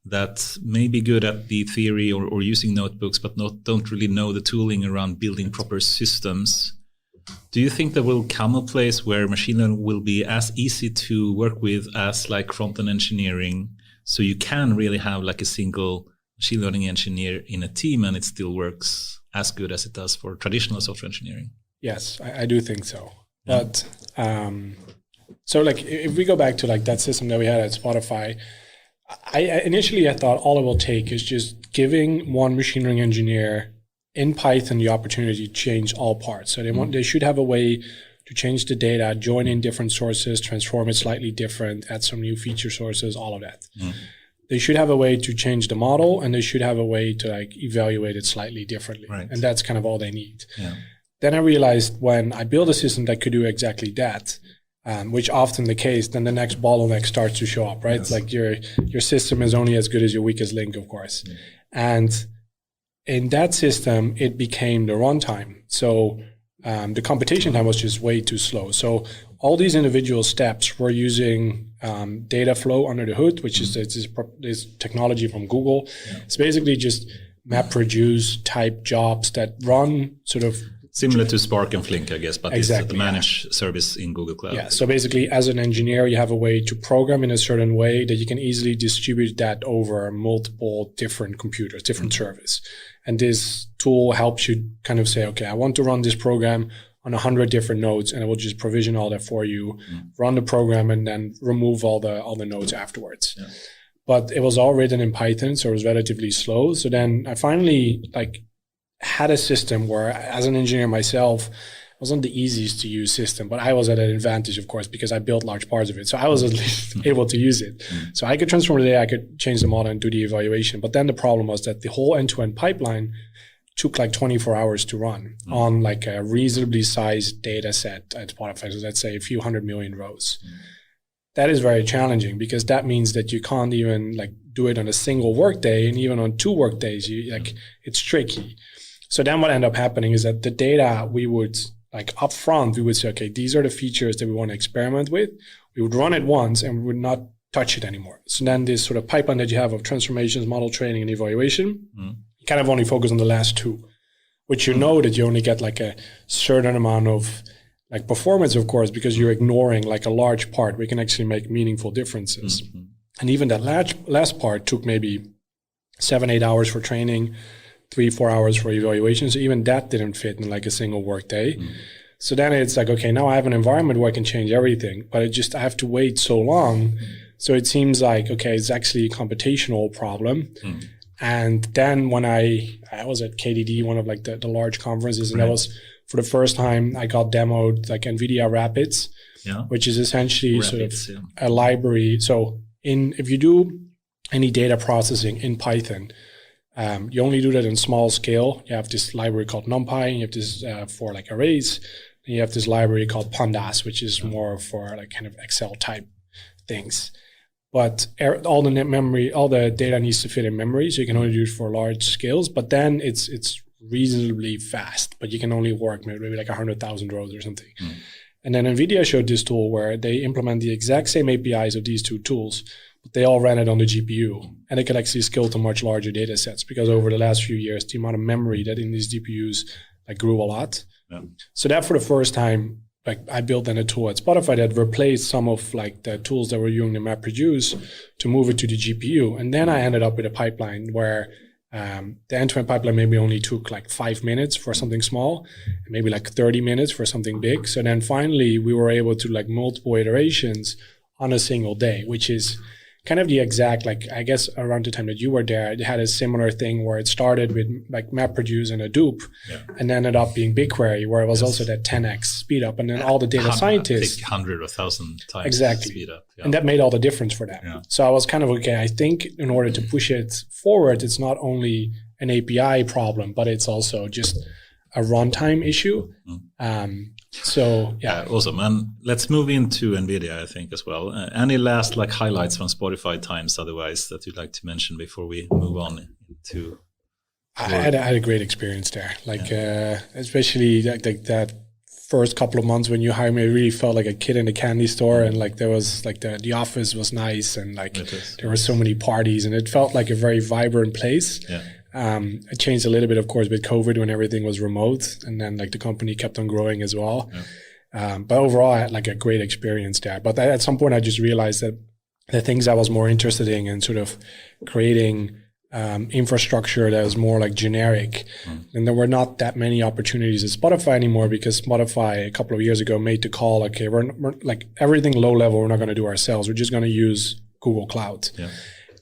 that may be good at the theory or using notebooks, but don't really know the tooling around building proper systems. Do you think there will come a place where machine learning will be as easy to work with as like front-end engineering, so you can really have like a single machine learning engineer in a team and it still works as good as it does for traditional software engineering? Yes, I do think so. But so like if we go back to like that system that we had at Spotify, initially I thought all it will take is just giving one machine learning engineer in Python the opportunity to change all parts. So they should have a way to change the data, join in different sources, transform it slightly different, add some new feature sources, all of that. They should have a way to change the model, and they should have a way to like evaluate it slightly differently. Right. And that's kind of all they need. Yeah. Then I realized when I built a system that could do exactly that, which often the case, then the next bottleneck starts to show up, right? Yes. Like your system is only as good as your weakest link, of course. Yeah. And in that system, it became the runtime. So the computation time was just way too slow. So all these individual steps were using data flow under the hood, which is this technology from Google. Yeah. It's basically just MapReduce type jobs that run sort of similar to Spark and Flink, I guess, but exactly, it's the managed service in Google Cloud. Yeah. So basically, as an engineer, you have a way to program in a certain way that you can easily distribute that over multiple different computers, different servers. And this tool helps you kind of say, okay, I want to run this program on 100 different nodes, and it will just provision all that for you, run the program, and then remove all the nodes afterwards. Yeah. But it was all written in Python, so it was relatively slow. So then I finally had a system where, as an engineer myself, it wasn't the easiest to use system, but I was at an advantage, of course, because I built large parts of it. So I was at least able to use it. So I could transform the data, I could change the model and do the evaluation. But then the problem was that the whole end-to-end pipeline took like 24 hours to run on like a reasonably sized data set at Spotify. So let's say a few 100 million rows. That is very challenging because that means that you can't even like do it on a single workday, and even on 2 workdays, it's tricky. So then what ended up happening is that the data we would like upfront, we would say, okay, these are the features that we want to experiment with. We would run it once and we would not touch it anymore. So then this sort of pipeline that you have of transformations, model training, and evaluation, you kind of only focus on the last 2, which that you only get like a certain amount of like performance, of course, because you're ignoring like a large part. We can actually make meaningful differences. And even that last part took maybe 7-8 hours for training, 3-4 hours for evaluation. So even that didn't fit in like a single work day. So then it's like, okay, now I have an environment where I can change everything, but I have to wait so long. So it seems like, okay, it's actually a computational problem. And then when I was at KDD, one of like the large conferences, and that was for the first time I got demoed like NVIDIA Rapids, which is essentially a library. So if you do any data processing in Python, you only do that in small scale. You have this library called NumPy, and you have this for like arrays. And you have this library called Pandas, which is more for like kind of Excel type things. But all the data needs to fit in memory, so you can only do it for large scales. But then it's reasonably fast, but you can only work maybe like 100,000 rows or something. And then NVIDIA showed this tool where they implement the exact same APIs of these two tools, but they all ran it on the GPU. And it could actually scale to much larger data sets because over the last few years, the amount of memory that in these GPUs like grew a lot. So that for the first time, like I built then a tool at Spotify that replaced some of like the tools that were using the MapReduce to move it to the GPU. And then I ended up with a pipeline where the end-to-end pipeline maybe only took like 5 minutes for something small, and maybe like 30 minutes for something big. So then finally we were able to like multiple iterations on a single day, which is kind of the exact, like, I guess around the time that you were there, it had a similar thing where it started with like MapReduce and Hadoop and ended up being BigQuery, where it was also that 10x speed up. And then all the data scientists. 100 or 1,000 times exactly. speed up. And that made all the difference for them. So I was kind of, okay, I think in order to push it forward, it's not only an API problem, but it's also just a runtime issue. So awesome. And let's move into NVIDIA, I think, as well. Any last like highlights from Spotify times otherwise that you'd like to mention before we move on to? I had a great experience there. Like especially like that first couple of months when you hired me, I really felt like a kid in a candy store, and like there was like the office was nice, and like there were so many parties, and it felt like a very vibrant place. It changed a little bit, of course, with COVID when everything was remote, and then like the company kept on growing as well. But overall, I had like a great experience there. But at some point, I just realized that the things I was more interested in sort of creating infrastructure that was more like generic. And there were not that many opportunities at Spotify anymore, because Spotify a couple of years ago made the call, okay, we're like everything low level, we're not going to do ourselves. We're just going to use Google Cloud.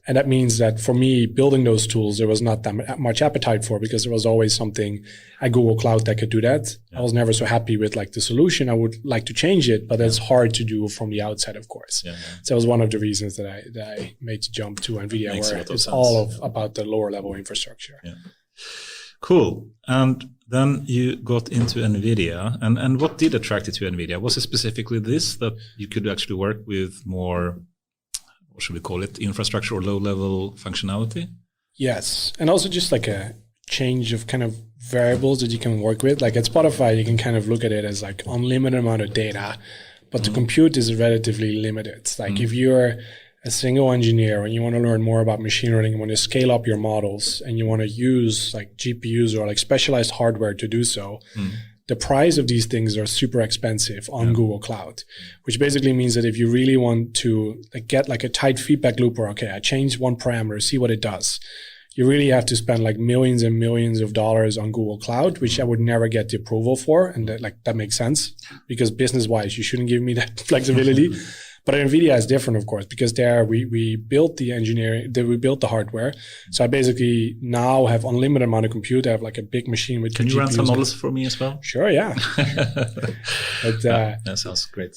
And that means that for me, building those tools, there was not that much appetite for, because there was always something at Google Cloud that could do that. I was never so happy with like the solution. I would like to change it, but it's hard to do from the outside, of course. So it was one of the reasons that I made the jump to NVIDIA, where it's all about the lower level infrastructure. Cool. And then you got into NVIDIA. And what did attract you to NVIDIA? Was it specifically this, that you could actually work with more, what should we call it, infrastructure or low-level functionality? Yes. And also just like a change of kind of variables that you can work with. Like at Spotify, you can kind of look at it as like unlimited amount of data, but the compute is relatively limited. Like if you're a single engineer and you want to learn more about machine learning, you want to scale up your models, and you want to use like GPUs or like specialized hardware to do so, the price of these things are super expensive on Google Cloud, which basically means that if you really want to get like a tight feedback loop, or okay, I change one parameter, see what it does, you really have to spend like millions and millions of dollars on Google Cloud, which I would never get the approval for. And that makes sense, because business wise, you shouldn't give me that flexibility. But NVIDIA is different, of course, because there we built the engineering, we built the hardware. So I basically now have unlimited amount of compute. I have like a big machine with. Can you run some models for me as well? Sure, yeah. But, that sounds great.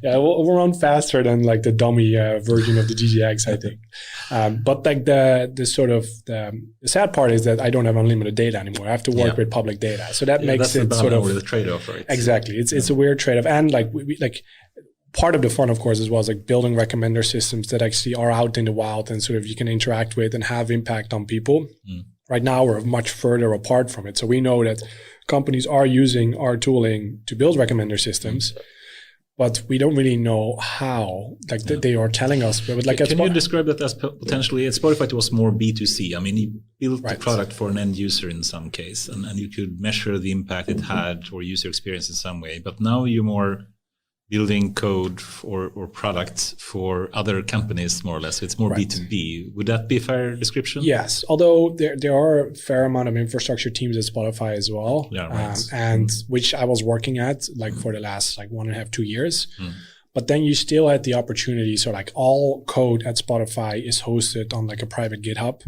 We'll run faster than like the dummy version of the GGX, I think. But like the sort of the sad part is that I don't have unlimited data anymore. I have to work with public data, so that makes it sort of the trade-off, right? Exactly, it's a weird trade-off, and like we part of the fun, of course, as well, is like building recommender systems that actually are out in the wild and sort of you can interact with and have impact on people. Right now, we're much further apart from it. So we know that companies are using our tooling to build recommender systems, but we don't really know how. Like they are telling us. But like, can you describe that as potentially at Spotify? It was more B2C. I mean, you built the product for an end user in some case, and you could measure the impact it had or user experience in some way. But now you're more building code or products for other companies, more or less. It's more B2B. Would that be a fair description? Yes, although there are a fair amount of infrastructure teams at Spotify as well, and which I was working at like for the last like 1.5, 2 years. But then you still had the opportunity. So like all code at Spotify is hosted on like a private GitHub.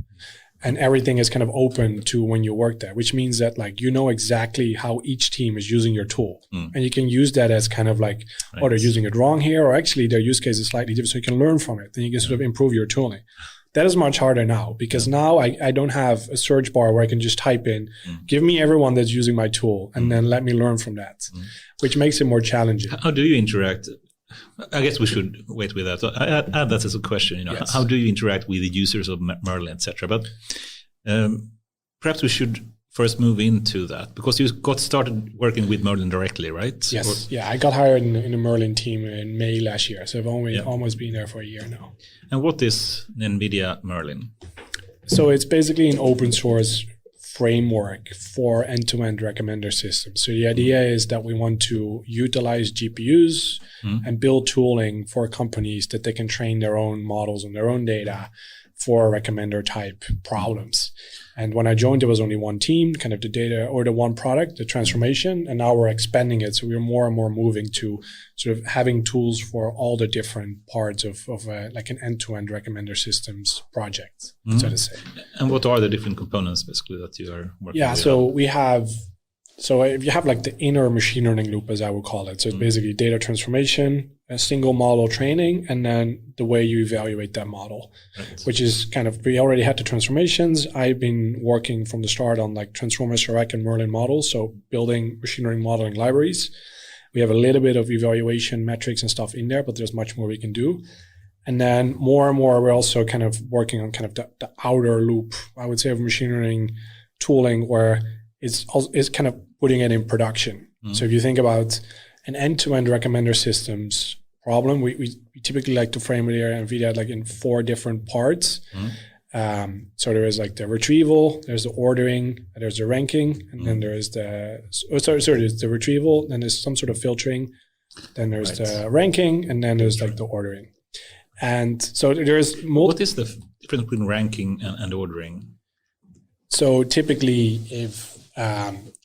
And everything is kind of open to when you work there, which means that like you know exactly how each team is using your tool. And you can use that as kind of like, oh, they're using it wrong here, or actually their use case is slightly different, so you can learn from it. Then you can sort of improve your tooling. That is much harder now because now I don't have a search bar where I can just type in, give me everyone that's using my tool, and then let me learn from that, which makes it more challenging. How do you interact? I guess we should wait with that. So I add that as a question. Yes. How do you interact with the users of Merlin, etc.? But perhaps we should first move into that because you got started working with Merlin directly, right? Yes. I got hired in the Merlin team in May last year, so I've almost been there for a year now. And what is NVIDIA Merlin? So it's basically an open source framework for end-to-end recommender systems. So the idea is that we want to utilize GPUs and build tooling for companies that they can train their own models on their own data for recommender type problems. And when I joined, there was only one team, kind of the data or the one product, the transformation, and now we're expanding it. So we're more and more moving to sort of having tools for all the different parts of like an end-to-end recommender systems project, so to say. And what are the different components basically that you are working with? So if you have like the inner machine learning loop, as I would call it, so it's basically data transformation, a single model training, and then the way you evaluate that model, which is kind of, we already had the transformations. I've been working from the start on like Transformer, Serac, and Merlin models, so building machine learning modeling libraries. We have a little bit of evaluation metrics and stuff in there, but there's much more we can do. And then more and more, we're also kind of working on kind of the outer loop, I would say, of machine learning tooling, where it's kind of putting it in production. So if you think about an end-to-end recommender systems problem, we typically like to frame it here at NVIDIA like in 4 different parts. So there is like the retrieval, there's the ordering, there's the ranking, and then there's there's the retrieval, then there's some sort of filtering, then there's the ranking, and then there's like the ordering. And so there's what is the difference between ranking and ordering? So typically, if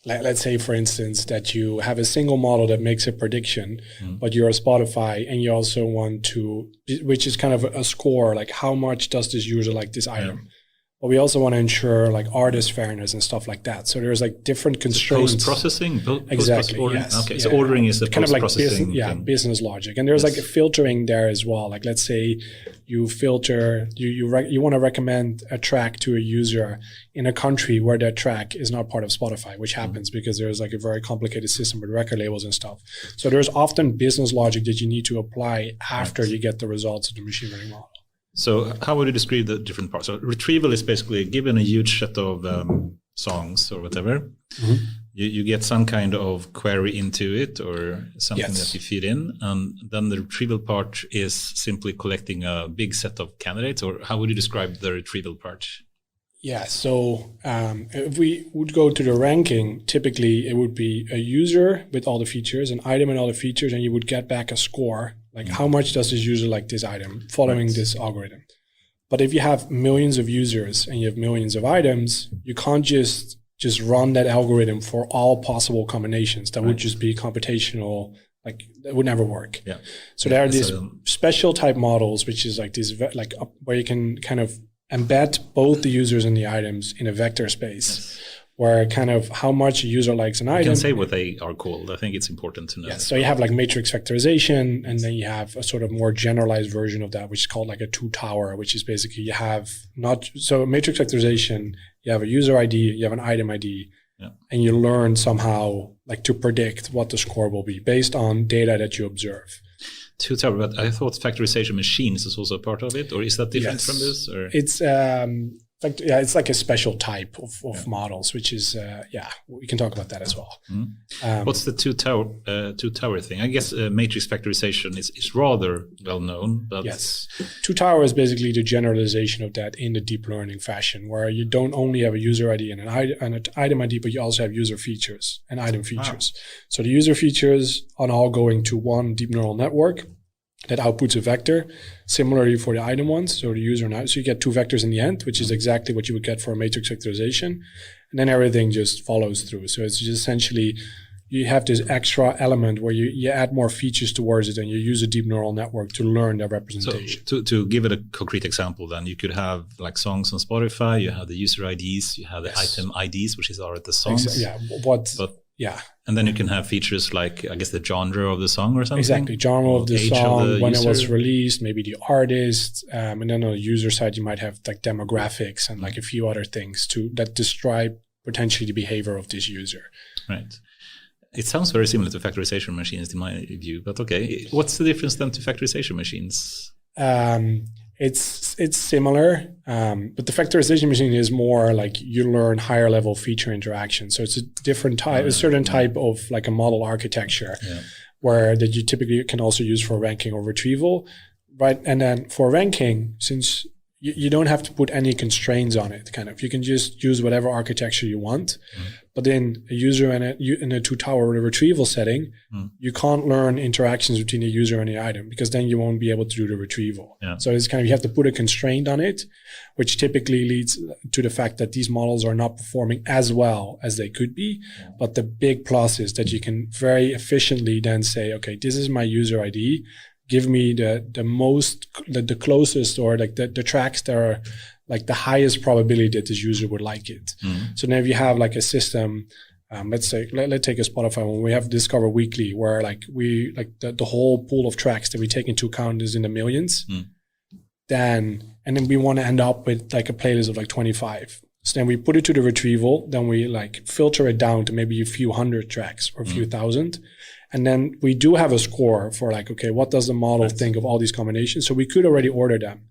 let's say, for instance, that you have a single model that makes a prediction, but you're a Spotify and you also want to, which is kind of a score, like how much does this user like this item? But we also want to ensure like artist fairness and stuff like that. So there's like different constraints. Post-processing? Exactly, yes. Okay, so ordering is the kind of like post-processing business logic. And there's like a filtering there as well. Like let's say you filter, you want to recommend a track to a user in a country where that track is not part of Spotify, which happens because there's like a very complicated system with record labels and stuff. So there's often business logic that you need to apply after you get the results of the machine learning model. So how would you describe the different parts? So retrieval is basically given a huge set of songs or whatever. You get some kind of query into it or something that you feed in. And then the retrieval part is simply collecting a big set of candidates, or how would you describe the retrieval part? Yeah, so if we would go to the ranking, typically it would be a user with all the features, an item and all the features, and you would get back a score. Like how much does this user like this item following this algorithm? But if you have millions of users and you have millions of items, you can't just run that algorithm for all possible combinations. That would just be computational, like that would never work. So there are these special type models, which is like this, like where you can kind of embed both the users and the items in a vector space. Where kind of how much a user likes an item. You can say what they are called. I think it's important to know. Yes, so you have like matrix factorization, and then you have a sort of more generalized version of that, which is called like a 2-tower, which is basically you have so matrix factorization, you have a user ID, you have an item ID, and you learn somehow like to predict what the score will be based on data that you observe. 2-tower, but I thought factorization machines is also a part of it, or is that different from this? Or? It's it's like a special type of models, which is we can talk about that as well. What's the two tower thing? I guess matrix factorization is rather well known. But yes, two tower is basically the generalization of that in the deep learning fashion, where you don't only have a user ID and an item ID, but you also have user features and item features. So the user features are all going to one deep neural network that outputs a vector, similarly for the item ones, so the user and item. So you get two vectors in the end, which is exactly what you would get for a matrix factorization. And then everything just follows through. So it's just essentially, you have this extra element where you add more features towards it and you use a deep neural network to learn the representation. So to give it a concrete example, then you could have like songs on Spotify, you have the user IDs, you have the item IDs, which are the songs. And then you can have features like, I guess, the genre of the song or something. Exactly, genre of the song, when it was released, maybe the artist, and then on the user side, you might have like demographics and like a few other things that describe potentially the behavior of this user. Right. It sounds very similar to factorization machines in my view, but okay. What's the difference then to factorization machines? It's similar, but the factorization machine is more like you learn higher level feature interaction. So it's a different type, a certain type of like a model architecture where that you typically can also use for ranking or retrieval, right? And then for ranking, since you don't have to put any constraints on it, kind of, you can just use whatever architecture you want. But then a user in a two tower retrieval setting, you can't learn interactions between the user and the item because then you won't be able to do the retrieval. So it's kind of, you have to put a constraint on it, which typically leads to the fact that these models are not performing as well as they could be. But the big plus is that you can very efficiently then say, okay, this is my user ID. Give me the closest or like the tracks that are like the highest probability that this user would like it. So now if you have like a system, let's say, let's take a Spotify one. We have Discover Weekly where like the whole pool of tracks that we take into account is in the millions. And then we want to end up with like a playlist of like 25. So then we put it to the retrieval, then we like filter it down to maybe a few hundred tracks or a few thousand. And then we do have a score for like, okay, what does the model think of all these combinations? So we could already order them.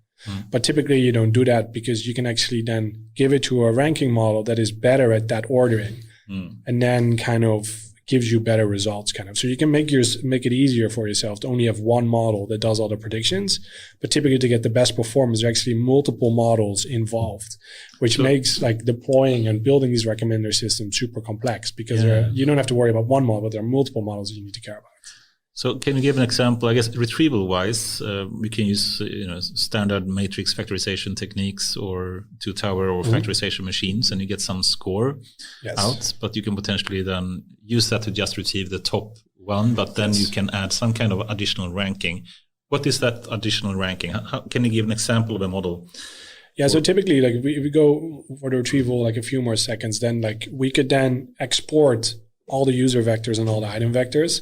But typically you don't do that because you can actually then give it to a ranking model that is better at that ordering and then kind of gives you better results kind of. So you can make it easier for yourself to only have one model that does all the predictions, but typically to get the best performance, there are actually multiple models involved, which makes like deploying and building these recommender systems super complex because you don't have to worry about one model, but there are multiple models that you need to care about. So can you give an example? I guess retrieval-wise, we can use standard matrix factorization techniques or two tower or factorization machines, and you get some score out. But you can potentially then use that to just retrieve the top one. But then you can add some kind of additional ranking. What is that additional ranking? How can you give an example of a model? Yeah, so typically, like if we go for the retrieval, like a few more seconds, then like we could then export all the user vectors and all the item vectors.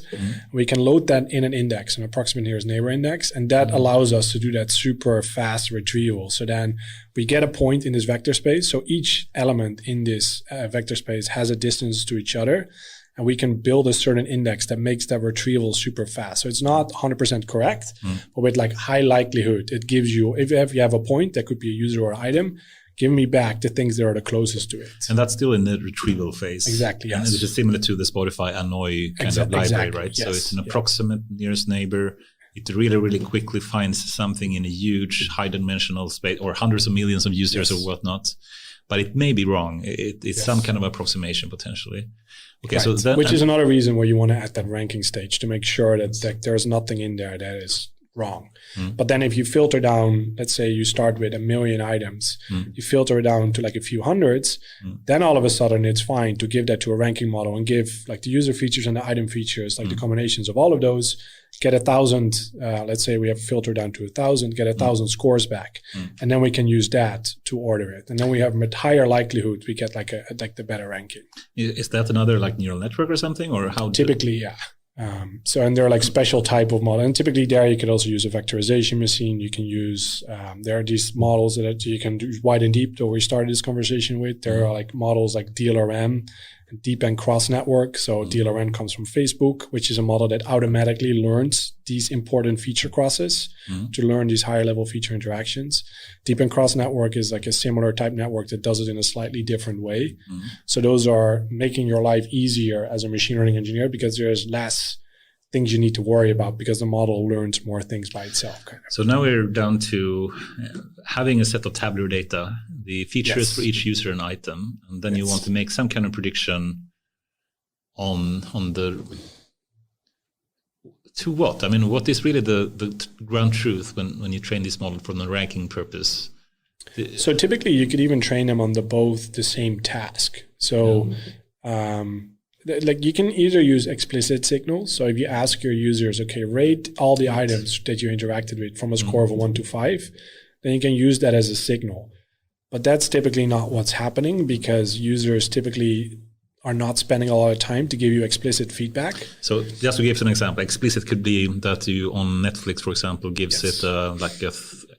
We can load that in an index, an approximate nearest neighbor index, and that allows us to do that super fast retrieval. So then we get a point in this vector space. So each element in this vector space has a distance to each other, and we can build a certain index that makes that retrieval super fast. So it's not 100% correct, but with like high likelihood, it gives you, if you have a point, that could be a user or item, give me back the things that are the closest to it. And that's still in the retrieval phase. Exactly, yes. And it is similar to the Spotify Annoy kind of library, right? Yes. So it's an approximate nearest neighbor. It really, really quickly finds something in a huge high-dimensional space or hundreds of millions of users or whatnot. But it may be wrong. It's some kind of approximation potentially. Okay, so then, which is another reason why you want to add that ranking stage to make sure that there's nothing in there that is wrong. But then if you filter down, let's say you start with 1 million items, you filter it down to like a few hundreds, then all of a sudden it's fine to give that to a ranking model and give like the user features and the item features, like the combinations of all of those, get 1,000, let's say we have filtered down to 1,000, get 1,000 scores back. And then we can use that to order it. And then we have with higher likelihood, we get like the better ranking. Is that another like neural network or something, or how? Typically, yeah. And there are like special type of model, and typically there you could also use a vectorization machine. You can use there are these models that you can do wide and deep that we started this conversation with. There are like models like DLRM and deep and cross network. So DLRM comes from Facebook, which is a model that automatically learns these important feature crosses to learn these higher level feature interactions. Deep and cross network is like a similar type network that does it in a slightly different way. So those are making your life easier as a machine learning engineer because there's less things you need to worry about because the model learns more things by itself. Kind of. So now we're down to having a set of tabular data, the features for each user and item, and then you want to make some kind of prediction on the to what? I mean, what is really the ground truth when you train this model from a ranking purpose? So typically you could even train them on both the same task. So like you can either use explicit signals. So if you ask your users, okay, rate all the items that you interacted with from a score of 1 to 5, then you can use that as a signal. But that's typically not what's happening because users typically are not spending a lot of time to give you explicit feedback. So just to give an example, explicit could be that you on Netflix, for example, gives it like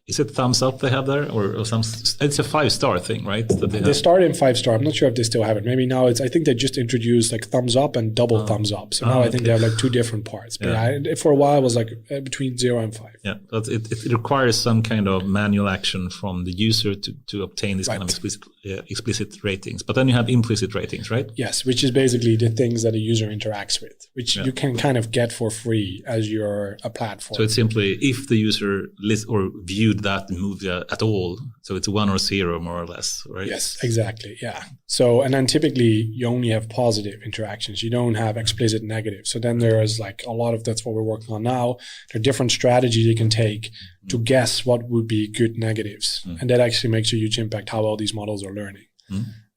is it thumbs up they have there or some? It's a 5-star thing, right? That they start in 5-star. I'm not sure if they still have it. Maybe now I think they just introduced like thumbs up and double thumbs up. So now I think they have like 2 different parts. But for a while it was like between 0 and 5. Yeah, but it requires some kind of manual action from the user to obtain this kind of explicit ratings. But then you have implicit ratings, right? Yes, which is basically the things that a user interacts with, which you can kind of get for free as you're a platform. So it's simply if the user or viewed that movie at all, so it's 1 or 0 more or less, right? Yes, exactly. Yeah. So, and then typically you only have positive interactions. You don't have explicit negative. So then there is like a lot of, that's what we're working on now. There are different strategies you can take to guess what would be good negatives. And that actually makes a huge impact how well these models are learning.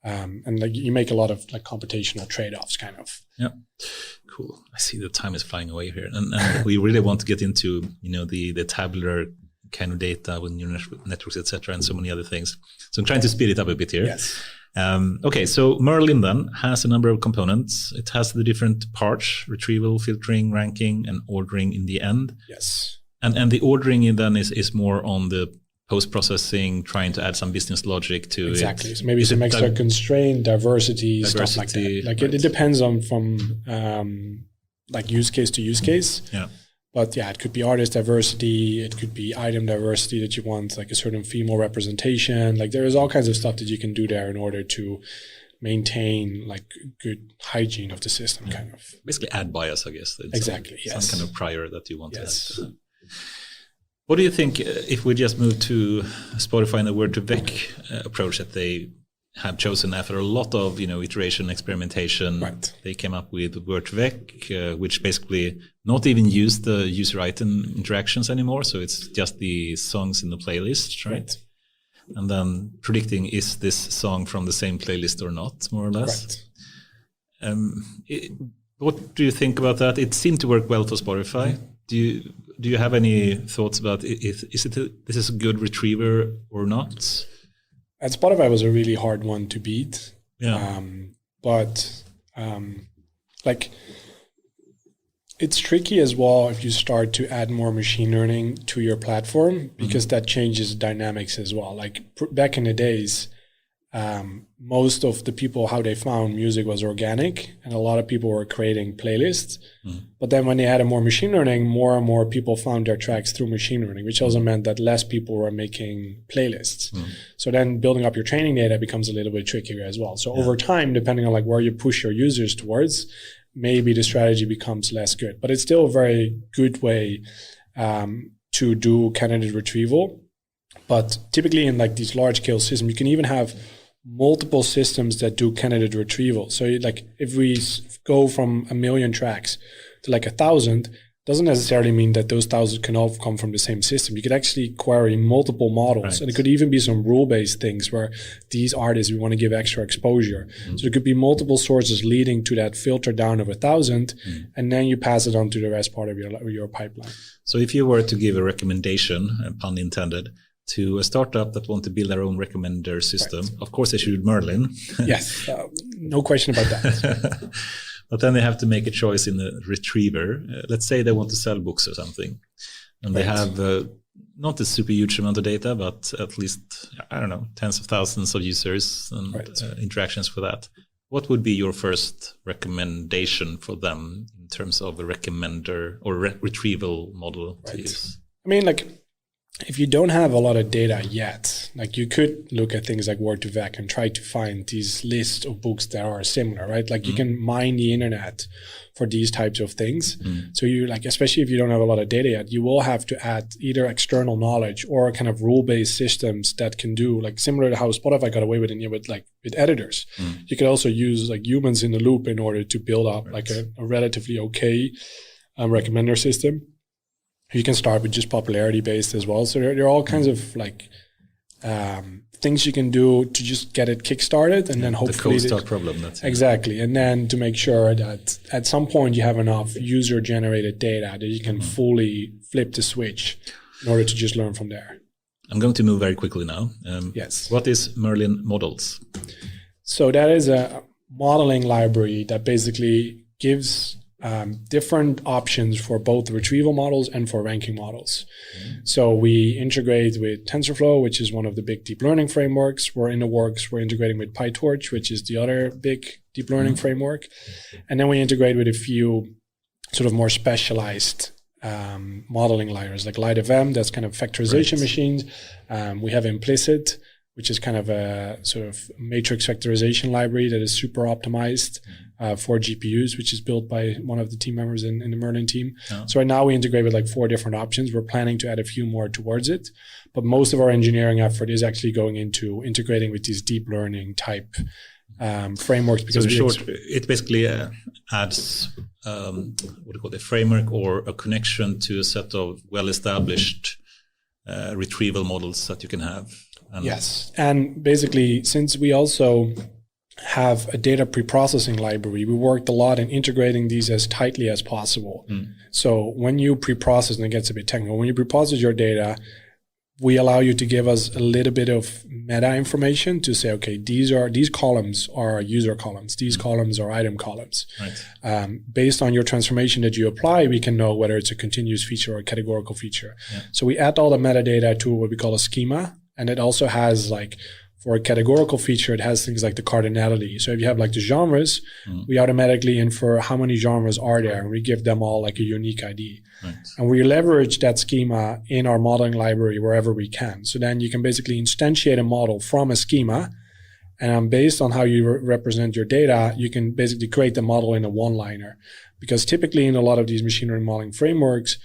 And like you make a lot of like computational trade-offs kind of. Yeah. Cool. I see the time is flying away here. And we really want to get into, the tabular kind of data with neural networks, etc., and so many other things. So I'm trying to speed it up a bit here. Yes. Okay, so Merlin then has a number of components. It has the different parts: retrieval, filtering, ranking, and ordering in the end. Yes. And the ordering then is more on the post-processing, trying to add some business logic to exactly. So maybe some extra constraint, diversity, stuff like that. Like it depends on from like use case to use case. Yeah. But yeah, it could be artist diversity, it could be item diversity that you want, like a certain female representation. Like there is all kinds of stuff that you can do there in order to maintain like good hygiene of the system, kind of. Basically add bias, I guess. Exactly, yes. Some kind of prior that you want to add. What do you think if we just move to Spotify and the word-to-vec approach that they have chosen after a lot of iteration, experimentation? Right. They came up with word-to-vec, which basically not even use the user item interactions anymore. So it's just the songs in the playlist, right? And then predicting is this song from the same playlist or not, more or less. Right. What do you think about that? It seemed to work well for Spotify. Do you have any thoughts about this is a good retriever or not? At Spotify was a really hard one to beat. Yeah. Like it's tricky as well if you start to add more machine learning to your platform because that changes dynamics as well. Like back in the days, most of the people, how they found music was organic, and a lot of people were creating playlists. But then when they added more machine learning, more and more people found their tracks through machine learning, which also meant that less people were making playlists. So then building up your training data becomes a little bit trickier as well. So over time, depending on like where you push your users towards, maybe the strategy becomes less good. But it's still a very good way to do candidate retrieval. But typically in like these large scale systems, you can even have multiple systems that do candidate retrieval. So like if we go from 1 million tracks to like 1,000, doesn't necessarily mean that those 1,000 can all come from the same system. You could actually query multiple models. Right. And it could even be some rule-based things where these artists, we want to give extra exposure. So there could be multiple sources leading to that filter down of 1,000, and then you pass it on to the rest part of your pipeline. So if you were to give a recommendation, pun intended, to a startup that want to build their own recommender system, of course they should use Merlin. Yes, no question about that. But then they have to make a choice in the retriever. Let's say they want to sell books or something, and they have not a super huge amount of data, but at least, I don't know, tens of thousands of users and interactions for that. What would be your first recommendation for them in terms of a recommender or retrieval model to use? I mean, like, if you don't have a lot of data yet, like you could look at things like Word2Vec and try to find these lists of books that are similar, right? Like you can mine the internet for these types of things. So you like, especially if you don't have a lot of data yet, you will have to add either external knowledge or kind of rule-based systems that can do like similar to how Spotify got away with it with editors. You could also use like humans in the loop in order to build up like a relatively okay recommender system. You can start with just popularity based as well. So there are all kinds of like things you can do to just get it kickstarted, and then hopefully the cold start problem. That's exactly, and then to make sure that at some point you have enough user generated data that you can fully flip the switch in order to just learn from there. I'm going to move very quickly now. Yes. What is Merlin Models? So that is a modeling library that basically gives different options for both retrieval models and for ranking models. So we integrate with TensorFlow, which is one of the big deep learning frameworks. We're integrating with PyTorch, which is the other big deep learning framework. And then we integrate with a few sort of more specialized modeling libraries like LightFM, that's kind of factorization machines. We have Implicit, which is kind of a sort of matrix factorization library that is super optimized for GPUs, which is built by one of the team members in the Merlin team. So right now we integrate with like 4 different options. We're planning to add a few more towards it, but most of our engineering effort is actually going into integrating with these deep learning type frameworks. Because so in short, it basically adds a framework or a connection to a set of well-established retrieval models that you can have. Yes, and basically, since we also have a data preprocessing library, we worked a lot in integrating these as tightly as possible. So when you preprocess, and it gets a bit technical, when you preprocess your data, we allow you to give us a little bit of meta information to say, okay, these columns are user columns, these columns are item columns. Based on your transformation that you apply, we can know whether it's a continuous feature or a categorical feature. So we add all the metadata to what we call a schema. And it also has like, for a categorical feature, it has things like the cardinality. So if you have like the genres, we automatically infer how many genres are there, and we give them all like a unique ID. And we leverage that schema in our modeling library wherever we can. So then you can basically instantiate a model from a schema, and based on how you represent your data, you can basically create the model in a one-liner. Because typically in a lot of these machine learning modeling frameworks,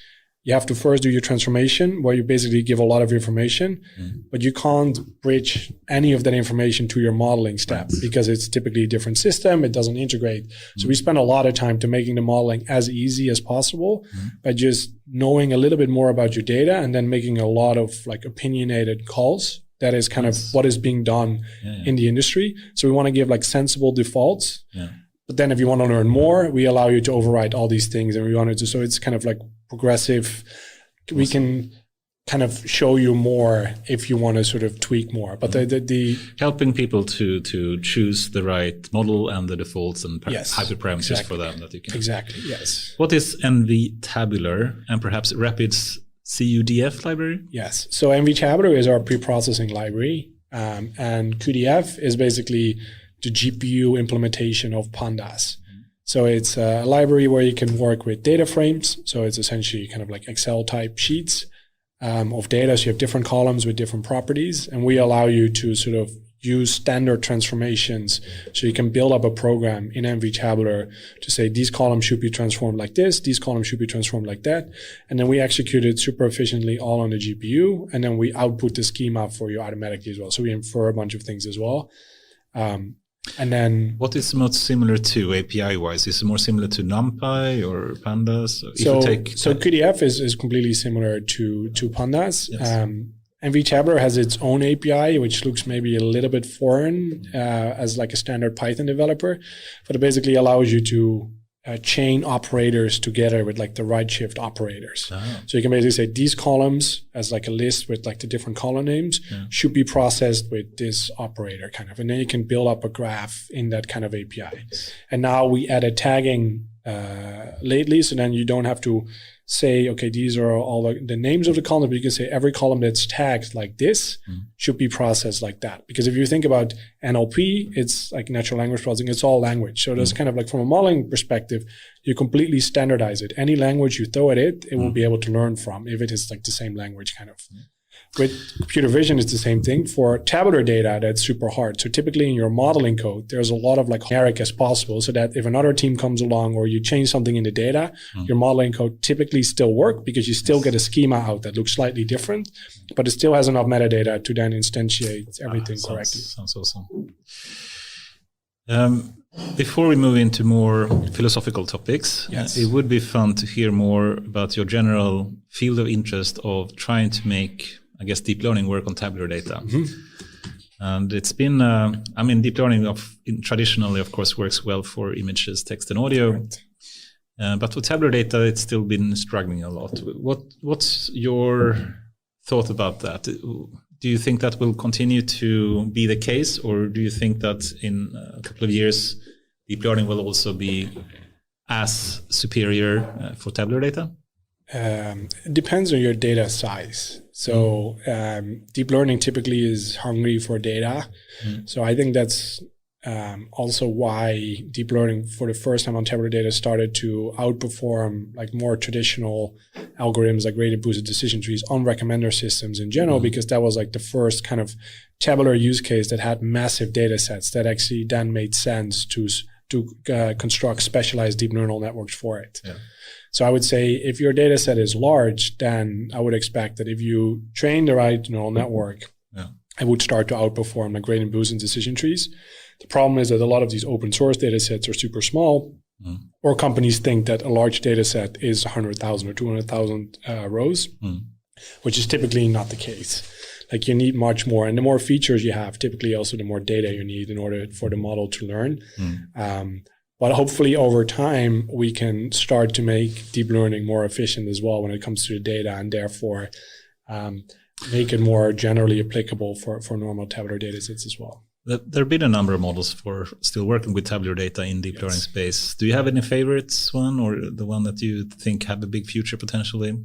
you have to first do your transformation where you basically give a lot of information, but you can't bridge any of that information to your modeling step because it's typically a different system. It doesn't integrate. So we spend a lot of time to making the modeling as easy as possible by just knowing a little bit more about your data and then making a lot of like opinionated calls. That is kind of what is being done in the industry. So we want to give like sensible defaults. But then if you want to learn more, we allow you to override all these things, and we want to, so it's kind of like progressive. We can kind of show you more if you want to sort of tweak more. But the helping people to choose the right model and the defaults and hyperparameters for them that you can. Exactly. Yes. What is NV-tabular and perhaps Rapid's CUDF library? Yes. So NV-tabular is our preprocessing library, and QDF is basically the GPU implementation of Pandas. So it's a library where you can work with data frames. So it's essentially kind of like Excel type sheets of data. So you have different columns with different properties, and we allow you to sort of use standard transformations. So you can build up a program in NV-tabular to say these columns should be transformed like this, these columns should be transformed like that. And then we execute it super efficiently all on the GPU. And then we output the schema for you automatically as well. So we infer a bunch of things as well. And then what is most similar to API wise? Is it more similar to NumPy or Pandas? So QDF is completely similar to Pandas. Yes. NV-tabular has its own API, which looks maybe a little bit foreign as like a standard Python developer, but it basically allows you to chain operators together with like the right shift operators. So you can basically say these columns as like a list with like the different column names should be processed with this operator kind of, and then you can build up a graph in that kind of API. And now we added tagging lately. So then you don't have to say, okay, these are all the names of the columns, but you can say every column that's tagged like this should be processed like that. Because if you think about NLP, it's like natural language processing, it's all language. So there's kind of like from a modeling perspective, you completely standardize it. Any language you throw at it, it will be able to learn from if it is like the same language kind of. With computer vision, it's the same thing. For tabular data, that's super hard. So typically in your modeling code, there's a lot of like generic as possible so that if another team comes along or you change something in the data, your modeling code typically still work because you still get a schema out that looks slightly different, but it still has enough metadata to then instantiate everything correctly. Sounds awesome. Before we move into more philosophical topics, it would be fun to hear more about your general field of interest of trying to make, I guess, deep learning work on tabular data. And it's been, deep learning traditionally, of course, works well for images, text, and audio. Right. But for tabular data, it's still been struggling a lot. What's your thought about that? Do you think that will continue to be the case, or do you think that in a couple of years, deep learning will also be as superior for tabular data? It depends on your data size. So deep learning typically is hungry for data. So I think that's also why deep learning for the first time on tabular data started to outperform like more traditional algorithms like gradient boosted decision trees on recommender systems in general, because that was like the first kind of tabular use case that had massive data sets that actually then made sense to construct specialized deep neural networks for it. Yeah. So I would say if your data set is large, then I would expect that if you train the right neural network, it would start to outperform like gradient boosted decision trees. The problem is that a lot of these open source data sets are super small, or companies think that a large data set is 100,000 or 200,000 rows, which is typically not the case. Like you need much more, and the more features you have, typically also the more data you need in order for the model to learn. But hopefully over time, we can start to make deep learning more efficient as well when it comes to the data, and therefore make it more generally applicable for normal tabular data sets as well. There have been a number of models for still working with tabular data in deep learning space. Do you have any favorites one, or the one that you think have a big future potentially?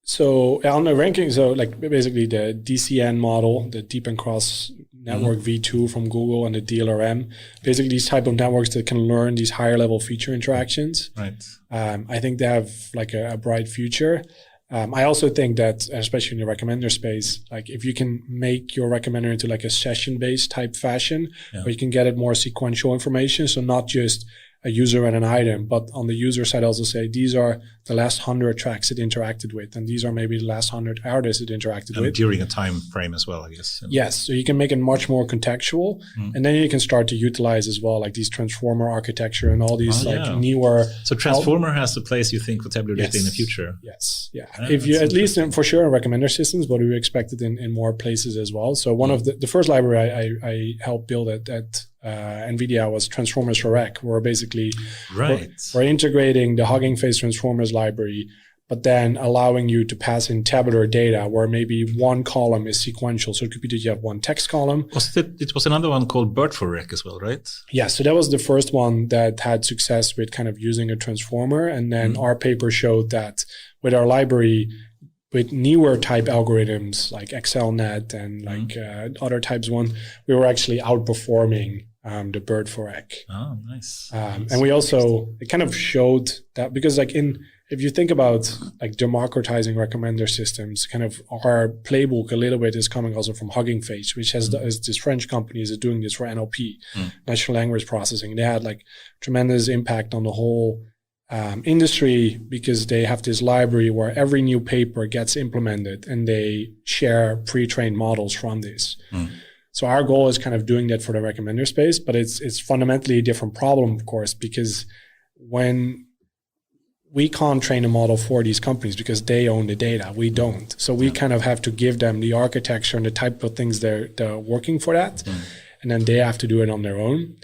So on the ranking, so like basically the DCN model, the Deep and Cross Network V2 from Google, and the DLRM, basically these type of networks that can learn these higher level feature interactions. Right. I think they have like a bright future. I also think that, especially in the recommender space, like if you can make your recommender into like a session-based type fashion, where you can get it more sequential information, so not just a user and an item, but on the user side also say these are the last 100 tracks it interacted with, and these are maybe the last 100 artists it interacted with. During a time frame as well, I guess. Yes, so you can make it much more contextual, and then you can start to utilize as well like these transformer architecture and all these newer. So transformer has a place, you think, for tabular data in the future? Yes, if you at least for sure in recommender systems, but we expect it in more places as well. So one of the first library I helped build at NVIDIA was Transformers for Rec, where basically we're integrating the Hugging Face Transformers library, but then allowing you to pass in tabular data where maybe one column is sequential. So it could be that you have one text column. It was another one called BERT for Rec as well, right? Yeah, so that was the first one that had success with kind of using a transformer. And then our paper showed that with our library, with newer type algorithms like XLNet and like other types one, we were actually outperforming the BERT for Rec. Oh, nice. And we also, it kind of showed that because like if you think about like democratizing recommender systems, kind of our playbook a little bit is coming also from Hugging Face, which has this French company is doing this for NLP, natural language processing. They had like tremendous impact on the whole industry because they have this library where every new paper gets implemented and they share pre-trained models from this. So our goal is kind of doing that for the recommender space, but it's fundamentally a different problem, of course, because when we can't train a model for these companies because they own the data, we don't. So we kind of have to give them the architecture and the type of things they're working for that, and then they have to do it on their own,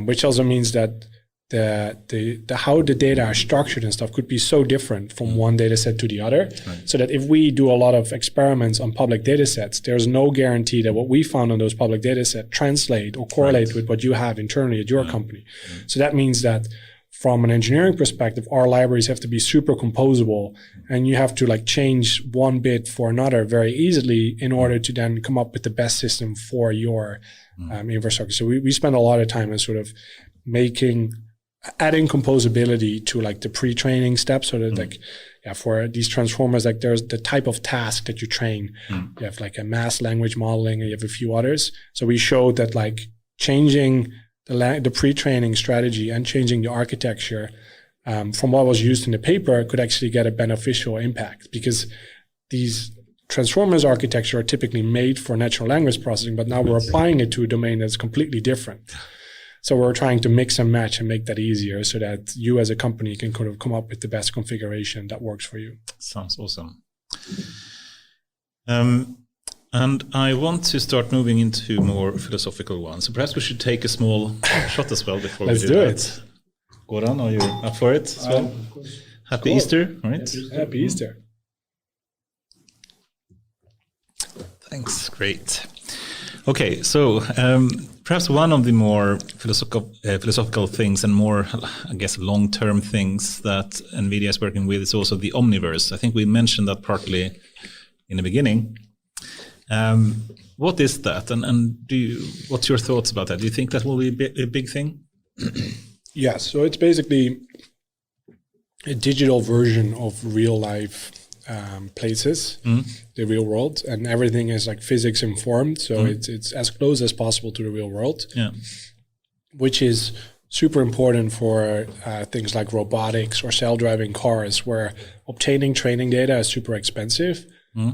which also means that the how the data are structured and stuff could be so different from one data set to the other. So that if we do a lot of experiments on public data sets, there's no guarantee that what we found on those public data sets translate or correlate with what you have internally at your company. So that means that from an engineering perspective, our libraries have to be super composable, and you have to like change one bit for another very easily in order to then come up with the best system for your infrastructure. So we spend a lot of time in sort of adding composability to like the pre-training steps, so that like, for these transformers, like there's the type of task that you train. You have like a mass language modeling, and you have a few others. So we showed that like changing the pre-training strategy and changing the architecture from what was used in the paper could actually get a beneficial impact, because these transformers architecture are typically made for natural language processing, but now we're applying it to a domain that's completely different. So we're trying to mix and match and make that easier so that you as a company can kind of come up with the best configuration that works for you. Sounds awesome. And I want to start moving into more philosophical ones. So perhaps we should take a small shot as well before we do that. Let's do it. Goran, are you up for it as well? Happy Easter, all right? Happy Easter. Thanks, great. Okay, so perhaps one of the more philosophical things and more, I guess, long-term things that NVIDIA is working with is also the omniverse. I think we mentioned that partly in the beginning. What is that, and what's your thoughts about that? Do you think that will be a big thing? Yes, so it's basically a digital version of real life places, the real world, and everything is like physics informed. So it's as close as possible to the real world, which is super important for things like robotics or self-driving cars, where obtaining training data is super expensive.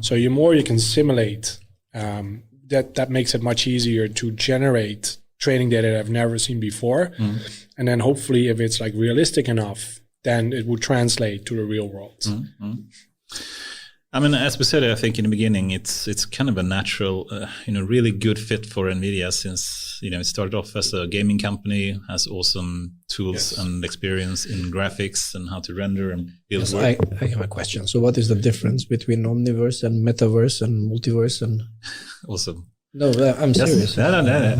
So the more you can simulate, that makes it much easier to generate training data that I've never seen before. And then hopefully if it's like realistic enough, then it will translate to the real world. I mean, as we said, I think in the beginning, it's kind of a natural, really good fit for NVIDIA, since, it started off as a gaming company, has awesome tools and experience in graphics and how to render and build work. I have a question. So what is the difference between omniverse and metaverse and multiverse? And Awesome. No, I'm serious. No,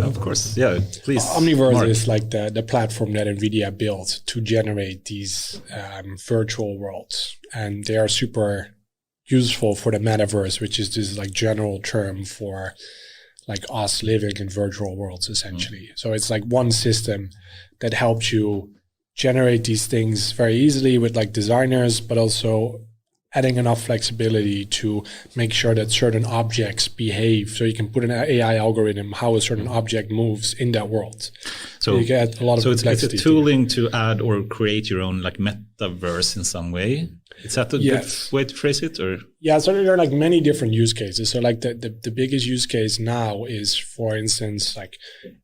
of course. Yeah, please. Omniverse Marc. is like the platform that NVIDIA built to generate these virtual worlds. And they are super useful for the metaverse, which is this like general term for like us living in virtual worlds, essentially. So it's like one system that helps you generate these things very easily with like designers, but also adding enough flexibility to make sure that certain objects behave. So you can put an AI algorithm how a certain object moves in that world. So you get a lot of complexity. It's a tooling to add or create your own like metaverse in some way. Is that a good way to phrase it? Or yeah, so there are like many different use cases. So like the biggest use case now is, for instance, like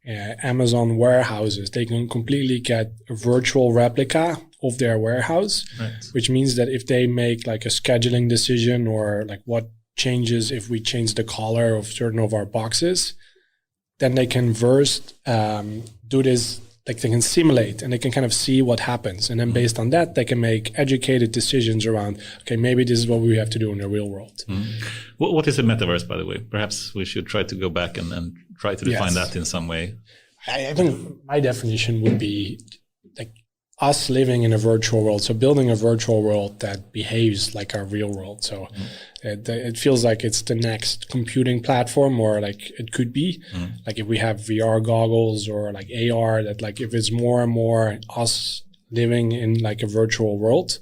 Amazon warehouses. They can completely get a virtual replica of their warehouse, which means that if they make like a scheduling decision, or like what changes if we change the color of certain of our boxes, then they can first do this. Like they can simulate and they can kind of see what happens. And then based on that, they can make educated decisions around, okay, maybe this is what we have to do in the real world. What is a metaverse, by the way? Perhaps we should try to go back and try to define that in some way. I think my definition would be like us living in a virtual world. So building a virtual world that behaves like our real world. So it feels like it's the next computing platform, or like it could be like if we have VR goggles or like AR, that like if it's more and more us living in like a virtual world.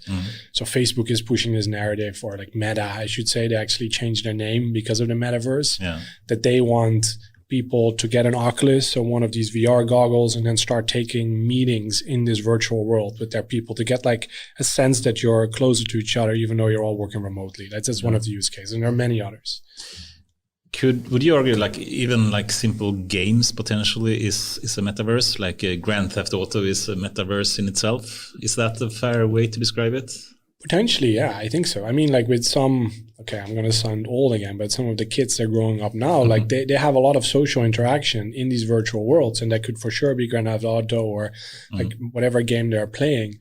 So Facebook is pushing this narrative, or like Meta, I should say, they actually changed their name because of the metaverse, that they want people to get an Oculus, so one of these VR goggles, and then start taking meetings in this virtual world with their people to get like a sense that you're closer to each other, even though you're all working remotely. That's just one of the use cases, and there are many others. Would you argue like even like simple games potentially is a metaverse? Like Grand Theft Auto is a metaverse in itself. Is that a fair way to describe it? Potentially, yeah, I think so. I mean, like with some, okay, I'm going to sound old again, but some of the kids that are growing up now, like they have a lot of social interaction in these virtual worlds, and that could for sure be Grand Theft Auto or like whatever game they're playing.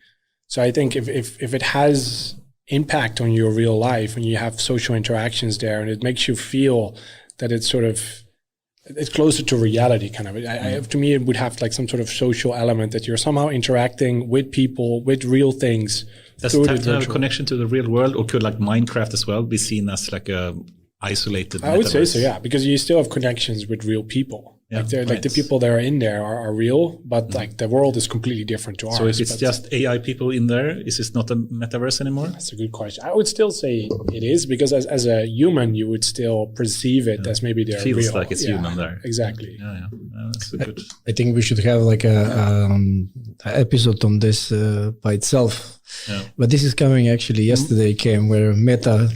So I think if it has impact on your real life and you have social interactions there, and it makes you feel that it's sort of it's closer to reality, kind of. To me, it would have like some sort of social element that you're somehow interacting with people, with real things. Does it have a connection to the real world, or could like Minecraft as well be seen as like a isolated metaverse? I would say so, yeah, because you still have connections with real people. Yeah, like the people that are in there are real, but like the world is completely different to ours. So if it's just AI people in there, is this not a metaverse anymore? That's a good question. I would still say it is, because as a human, you would still perceive it as maybe they're real. Feels like it's human there. Exactly. Yeah. That's good. I think we should have like a episode on this by itself. Yeah. But this is coming actually. Yesterday came where Meta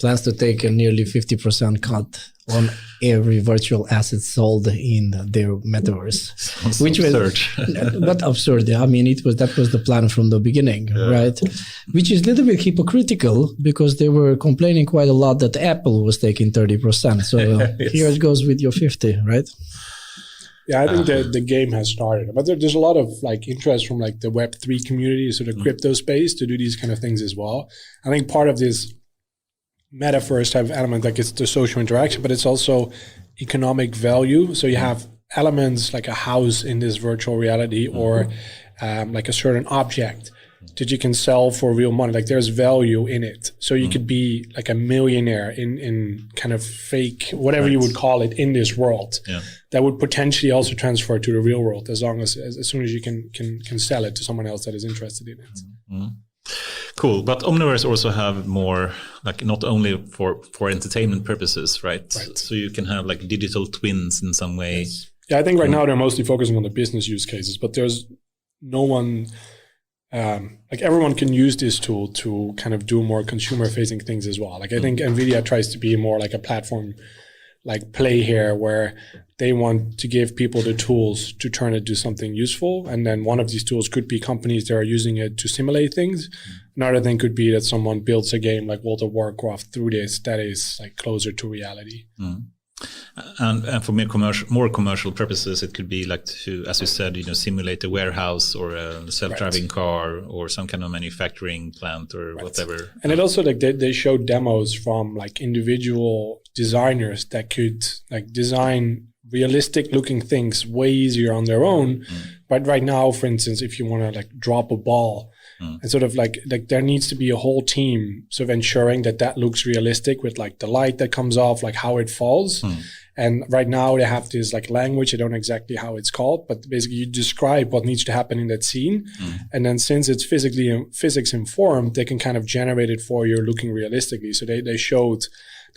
plans to take a nearly 50% cut on every virtual asset sold in their metaverse. Sounds which absurd. was not absurd. I mean, that was the plan from the beginning, right? Which is a little bit hypocritical, because they were complaining quite a lot that Apple was taking 30%. So Yes. here it goes with your 50, right? Yeah, I think the game has started, but there's a lot of like interest from like the Web3 community, so the crypto space, to do these kind of things as well. I think part of this metaverse type of element, like it's the social interaction, but it's also economic value. So you have elements like a house in this virtual reality, or like a certain object that you can sell for real money. Like there's value in it. So you could be like a millionaire in kind of fake, whatever you would call it, in this world. Yeah. That would potentially also transfer to the real world, as long as soon as you can sell it to someone else that is interested in it. Mm-hmm. Cool, but omniverse also have more, like not only for entertainment purposes, right? So you can have like digital twins in some way. Yes. Yeah, I think right now they're mostly focusing on the business use cases, but there's no one, like everyone can use this tool to kind of do more consumer-facing things as well. Like I think NVIDIA tries to be more like a platform, like play here, where they want to give people the tools to turn it to something useful. And then one of these tools could be companies that are using it to simulate things. Another thing could be that someone builds a game like World of Warcraft through this that is like closer to reality. And for more commercial purposes, it could be like to, as you said, simulate a warehouse or a self-driving car or some kind of manufacturing plant or whatever. And it also like they showed demos from like individual designers that could like design realistic looking things way easier on their own. But right now, for instance, if you want to like drop a ball, and sort of like there needs to be a whole team sort of ensuring that looks realistic with like the light that comes off, like how it falls. And right now they have this like language, I don't know exactly how it's called, but basically you describe what needs to happen in that scene. And then since it's physics informed, they can kind of generate it for you looking realistically. So they showed,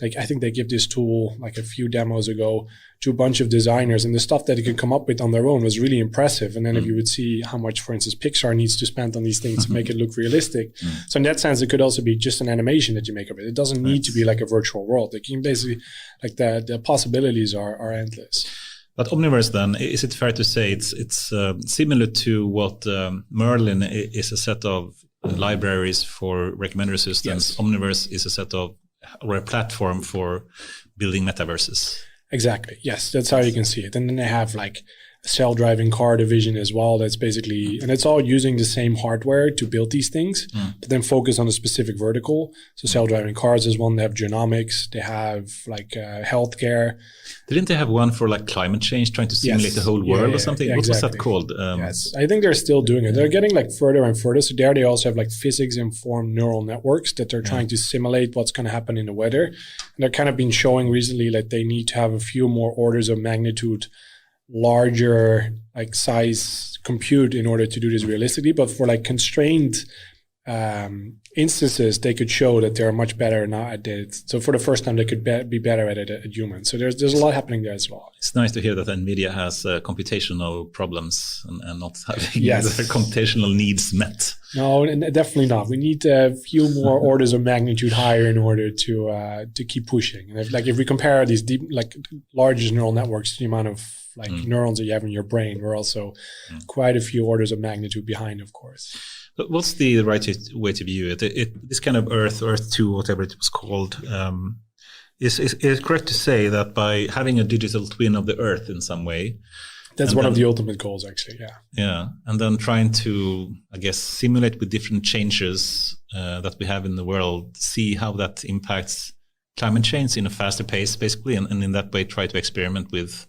like, I think they give this tool like a few demos ago to a bunch of designers, and the stuff that they could come up with on their own was really impressive. And then if you would see how much, for instance, Pixar needs to spend on these things to make it look realistic. So in that sense, it could also be just an animation that you make of it. It doesn't need to be like a virtual world. Like you can basically, like the possibilities are endless. But Omniverse then, is it fair to say it's similar to what Merlin is a set of libraries for recommender systems? Yes. Omniverse is a set of, or a platform for building metaverses. Exactly. Yes, that's how you can see it. And then they have like a self-driving car division as well. That's basically, and it's all using the same hardware to build these things, but then focus on a specific vertical. So self-driving cars is one. They have genomics. They have like healthcare. Didn't they have one for like climate change, trying to simulate the whole world or something? What was that called? Yes, I think they're still doing it. They're getting like further and further. So there they also have like physics-informed neural networks that they're trying to simulate what's going to happen in the weather. And they're kind of been showing recently that they need to have a few more orders of magnitude larger like size compute in order to do this realistically. But for like constrained instances, they could show that they're much better now at it. So for the first time, they could be better at it at humans. So there's a lot happening there as well. It's nice to hear that NVIDIA has computational problems and not having their computational needs met. No, definitely not. We need a few more orders of magnitude higher in order to keep pushing. And if we compare these deep, like largest neural networks to the amount of like neurons that you have in your brain, we're also quite a few orders of magnitude behind, of course. But what's the right way to view it? This kind of Earth 2, whatever it was called, is it correct to say that by having a digital twin of the Earth in some way, that's one of the ultimate goals, actually. Yeah, and then trying to, I guess, simulate with different changes that we have in the world, see how that impacts climate change in a faster pace, basically, and in that way try to experiment with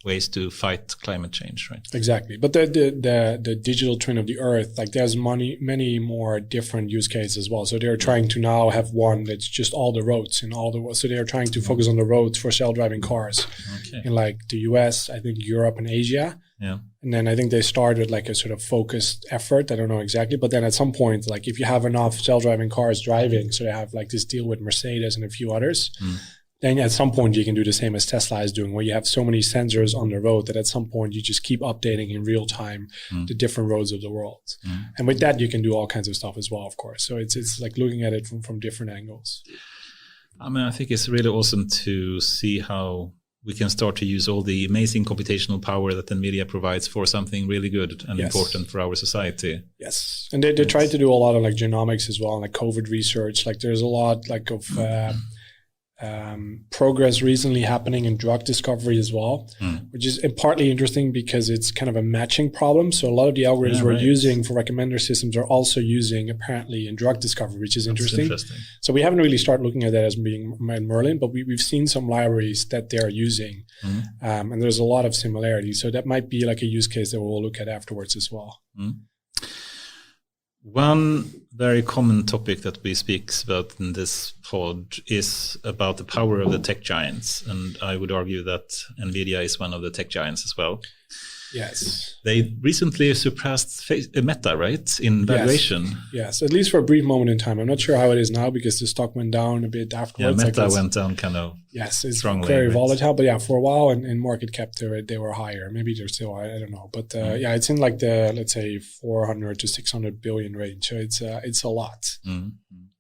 ways to fight climate change, right? Exactly. But the digital twin of the Earth, like there's many more different use cases as well. So they're trying to now have one that's just all the roads in all the. So they're trying to focus on the roads for self-driving cars in like the US, I think Europe and Asia. Yeah. And then I think they started like a sort of focused effort. I don't know exactly, but then at some point, like if you have enough self-driving cars driving, so they have like this deal with Mercedes and a few others. Then at some point you can do the same as Tesla is doing, where you have so many sensors on the road that at some point you just keep updating in real time the different roads of the world. And with that, you can do all kinds of stuff as well, of course. So it's like looking at it from different angles. I mean, I think it's really awesome to see how we can start to use all the amazing computational power that NVIDIA provides for something really good and important for our society. Yes. And they try to do a lot of like genomics as well, like COVID research. Like there's a lot like of progress recently happening in drug discovery as well, which is partly interesting because it's kind of a matching problem. So a lot of the algorithms we're using for recommender systems are also using apparently in drug discovery, which is interesting. So we haven't really started looking at that as being Merlin, but we've seen some libraries that they're using, and there's a lot of similarities. So that might be like a use case that we'll look at afterwards as well. One very common topic that we speak about in this pod is about the power of the tech giants. And I would argue that NVIDIA is one of the tech giants as well. Yes. They recently surpassed Meta, right, in valuation? Yes, at least for a brief moment in time. I'm not sure how it is now because the stock went down a bit afterwards. Yeah, Meta went down kind of it's strongly. Very volatile. But yeah, for a while in market cap, they were higher. Maybe they're still, I don't know. But it's in like the, let's say, 400 to 600 billion range. So it's a lot.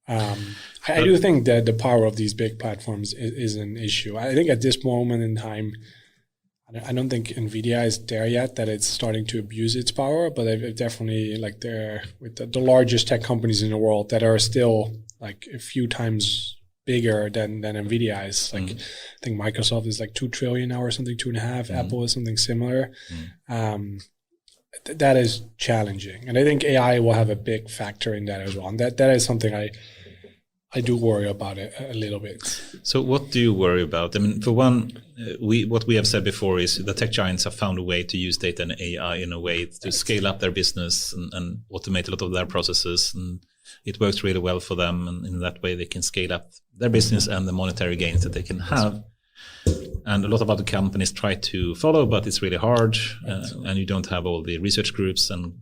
I do think that the power of these big platforms is an issue. I think at this moment in time, I don't think NVIDIA is there yet that it's starting to abuse its power, but they've definitely like they're with the largest tech companies in the world that are still like a few times bigger than NVIDIA is. Like I think Microsoft is like 2 trillion now or something, 2.5. Apple is something similar. That is challenging, and I think AI will have a big factor in that as well. And that is something I do worry about it a little bit. So what do you worry about? I mean, for one, what we have said before is the tech giants have found a way to use data and AI in a way to scale up their business and automate a lot of their processes. And it works really well for them. And in that way, they can scale up their business and the monetary gains that they can have. And a lot of other companies try to follow, but it's really hard. And you don't have all the research groups and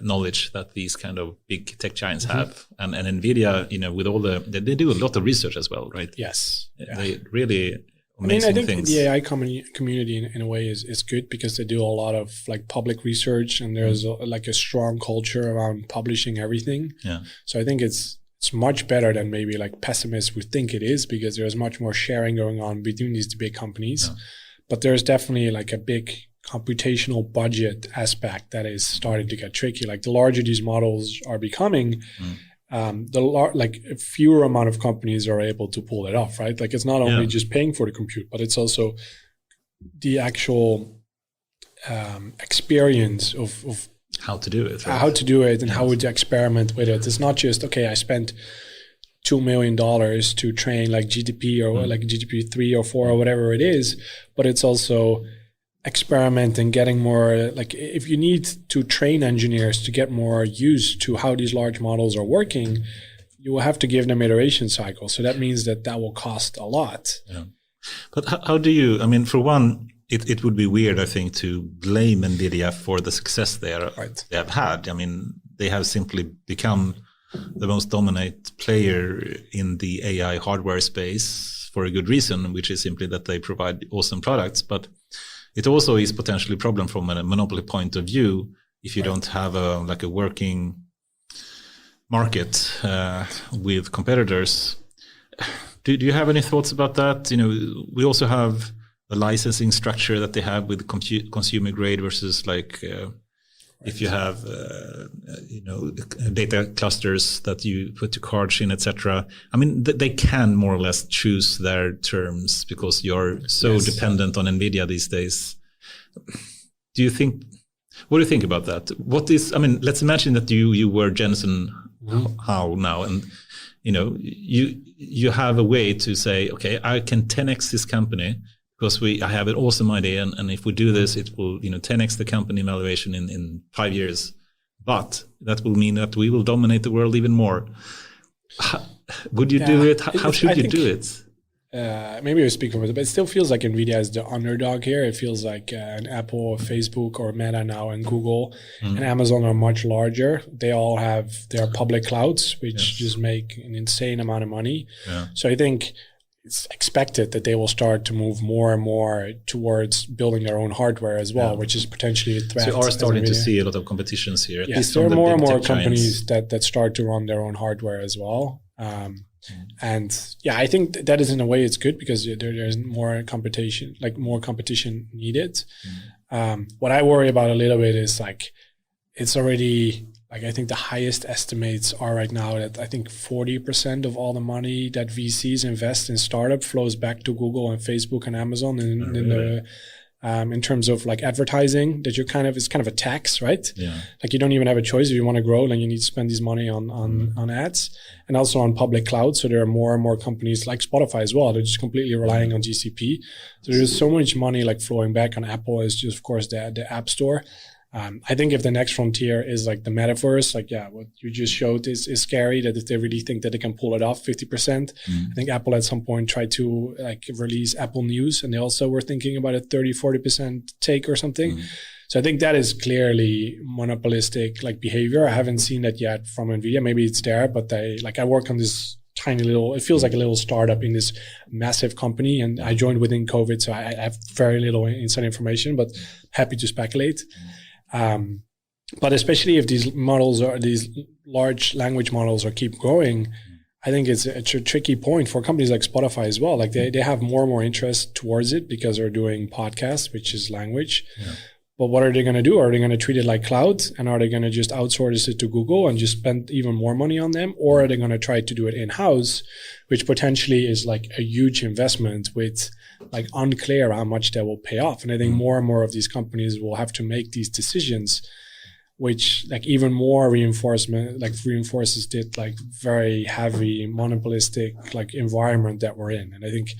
knowledge that these kind of big tech giants have. And NVIDIA, with all they do a lot of research as well, right? Yes. They really amazing things. I think the AI community in a way is good because they do a lot of like public research and there's like a strong culture around publishing everything. Yeah. So I think it's much better than maybe like pessimists would think it is because there's much more sharing going on between these big companies. Yeah. But there's definitely like a big computational budget aspect that is starting to get tricky. Like the larger these models are becoming, a fewer amount of companies are able to pull it off, right? Like it's not only just paying for the compute, but it's also the actual experience of how to do it, and how would you experiment with it. It's not just, okay, I spent $2 million to train like GTP or like GTP 3 or 4 or whatever it is, but it's also experimenting, getting more, like if you need to train engineers to get more used to how these large models are working, you will have to give them iteration cycles. So that means that will cost a lot. Yeah. But how do you, I mean, for one, it would be weird, I think, to blame NVIDIA for the success they have had. I mean, they have simply become the most dominant player in the AI hardware space for a good reason, which is simply that they provide awesome products. But it also is potentially a problem from a monopoly point of view if you don't have a working market with competitors. Do you have any thoughts about that? We also have the licensing structure that they have with consumer grade versus if you have data clusters that you put your cards in, etc. I mean, they can more or less choose their terms because you're so dependent on NVIDIA these days. What do you think about that? Let's imagine that you were Jensen Howe now, and you have a way to say, okay, I can 10x this company because I have an awesome idea, and if we do this, it will 10x the company valuation in 5 years. But that will mean that we will dominate the world even more. Would you do it? How should you do it? Maybe I speak for myself, but it still feels like NVIDIA is the underdog here. It feels like an Apple or Facebook or Meta now and Google and Amazon are much larger. They all have their public clouds, which just make an insane amount of money. Yeah. So I think it's expected that they will start to move more and more towards building their own hardware as well, which is potentially a threat. So you are starting to see a lot of competitions here. Yes, there are more and more companies that start to run their own hardware as well. And I think that is in a way it's good because there's more competition, more competition needed. What I worry about a little bit is it's already I think the highest estimates are right now that I think 40% of all the money that VCs invest in startup flows back to Google and Facebook and Amazon in terms of advertising, that it's kind of a tax, right? Yeah. You don't even have a choice if you want to grow, then you need to spend this money on ads and also on public cloud. So there are more and more companies like Spotify as well. They're just completely relying on GCP. So there's so much money flowing back on Apple is just, of course, the App Store. I think if the next frontier is the metaverse, what you just showed is scary, that if they really think that they can pull it off 50%, I think Apple at some point tried to release Apple News, and they also were thinking about a 30-40% take or something. So I think that is clearly monopolistic behavior. I haven't seen that yet from NVIDIA. Maybe it's there, but I work on this tiny little, it feels like a little startup in this massive company, and I joined within COVID, so I have very little inside information, but happy to speculate. But especially if these large language models keep growing, I think it's a tricky point for companies like Spotify as well. They have more and more interest towards it because they're doing podcasts, which is language. Yeah. But what are they going to do? Are they going to treat it like cloud? And are they going to just outsource it to Google and just spend even more money on them? Or are they going to try to do it in-house, which potentially is a huge investment with unclear how much that will pay off. And I think more and more of these companies will have to make these decisions, which even more reinforces the very heavy monopolistic environment that we're in. And I think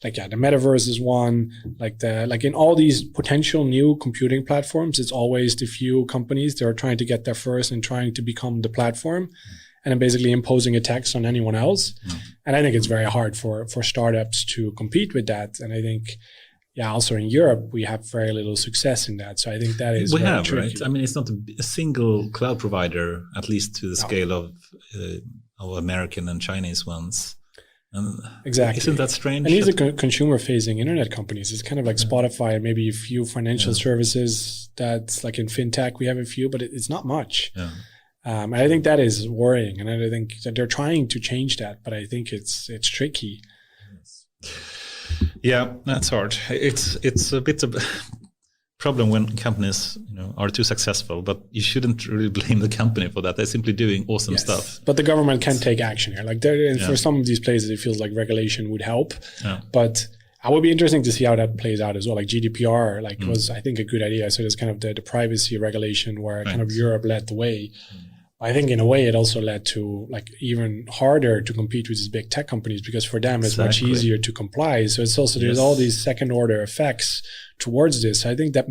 the metaverse is one, in all these potential new computing platforms, it's always the few companies that are trying to get there first and trying to become the platform. And then basically imposing a tax on anyone else. And I think it's very hard for startups to compete with that. And I think, also in Europe, we have very little success in that. So I think that is tricky. Right? I mean, it's not a single cloud provider, at least to the scale of American and Chinese ones. And exactly. Isn't that strange? And these are consumer-facing internet companies. It's kind of like Spotify, maybe a few financial services that's in fintech. We have a few, but it's not much. Yeah. And I think that is worrying, and I think that they're trying to change that, but I think it's tricky. Yeah, that's hard. It's a bit of a problem when companies are too successful, but you shouldn't really blame the company for that. They're simply doing awesome stuff. But the government can take action here. For some of these places, it feels like regulation would help. Yeah. But it would be interesting to see how that plays out as well. GDPR was, I think, a good idea. So there's kind of the privacy regulation where kind of Europe led the way. I think in a way it also led to even harder to compete with these big tech companies because for them it's much easier to comply. So it's also there's all these second order effects towards this. I think that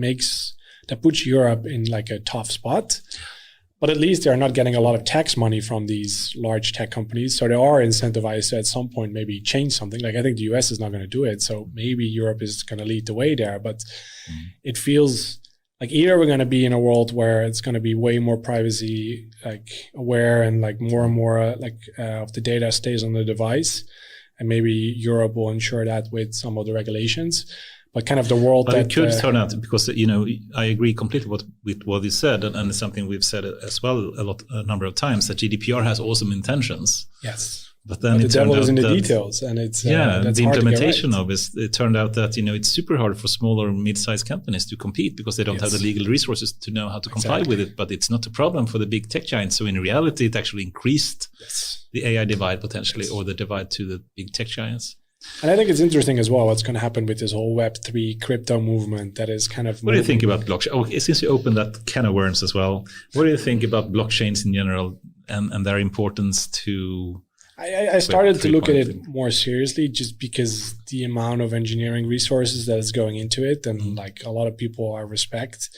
puts Europe in a tough spot. But at least they're not getting a lot of tax money from these large tech companies. So they are incentivized to at some point maybe change something. I think the US is not going to do it. So maybe Europe is going to lead the way there. But it feels either we're going to be in a world where it's going to be way more privacy aware and more of the data stays on the device, and maybe Europe will ensure that with some of the regulations. But kind of the world it could turn out, because I agree completely with what you said, and it's something we've said as well a number of times, that GDPR has awesome intentions. Yes. But then the devil is in the details, and it's the implementation of it turned out that it's super hard for small or mid-sized companies to compete because they don't have the legal resources to know how to comply with it. But it's not a problem for the big tech giants. So in reality, it actually increased the AI divide potentially, or the divide to the big tech giants. And I think it's interesting as well what's going to happen with this whole Web3 crypto movement that is kind of. What do you think about blockchain? Okay, since you opened that can of worms as well, what do you think about blockchains in general and their importance to I started to look at it more seriously just because the amount of engineering resources that is going into it, and like a lot of people I respect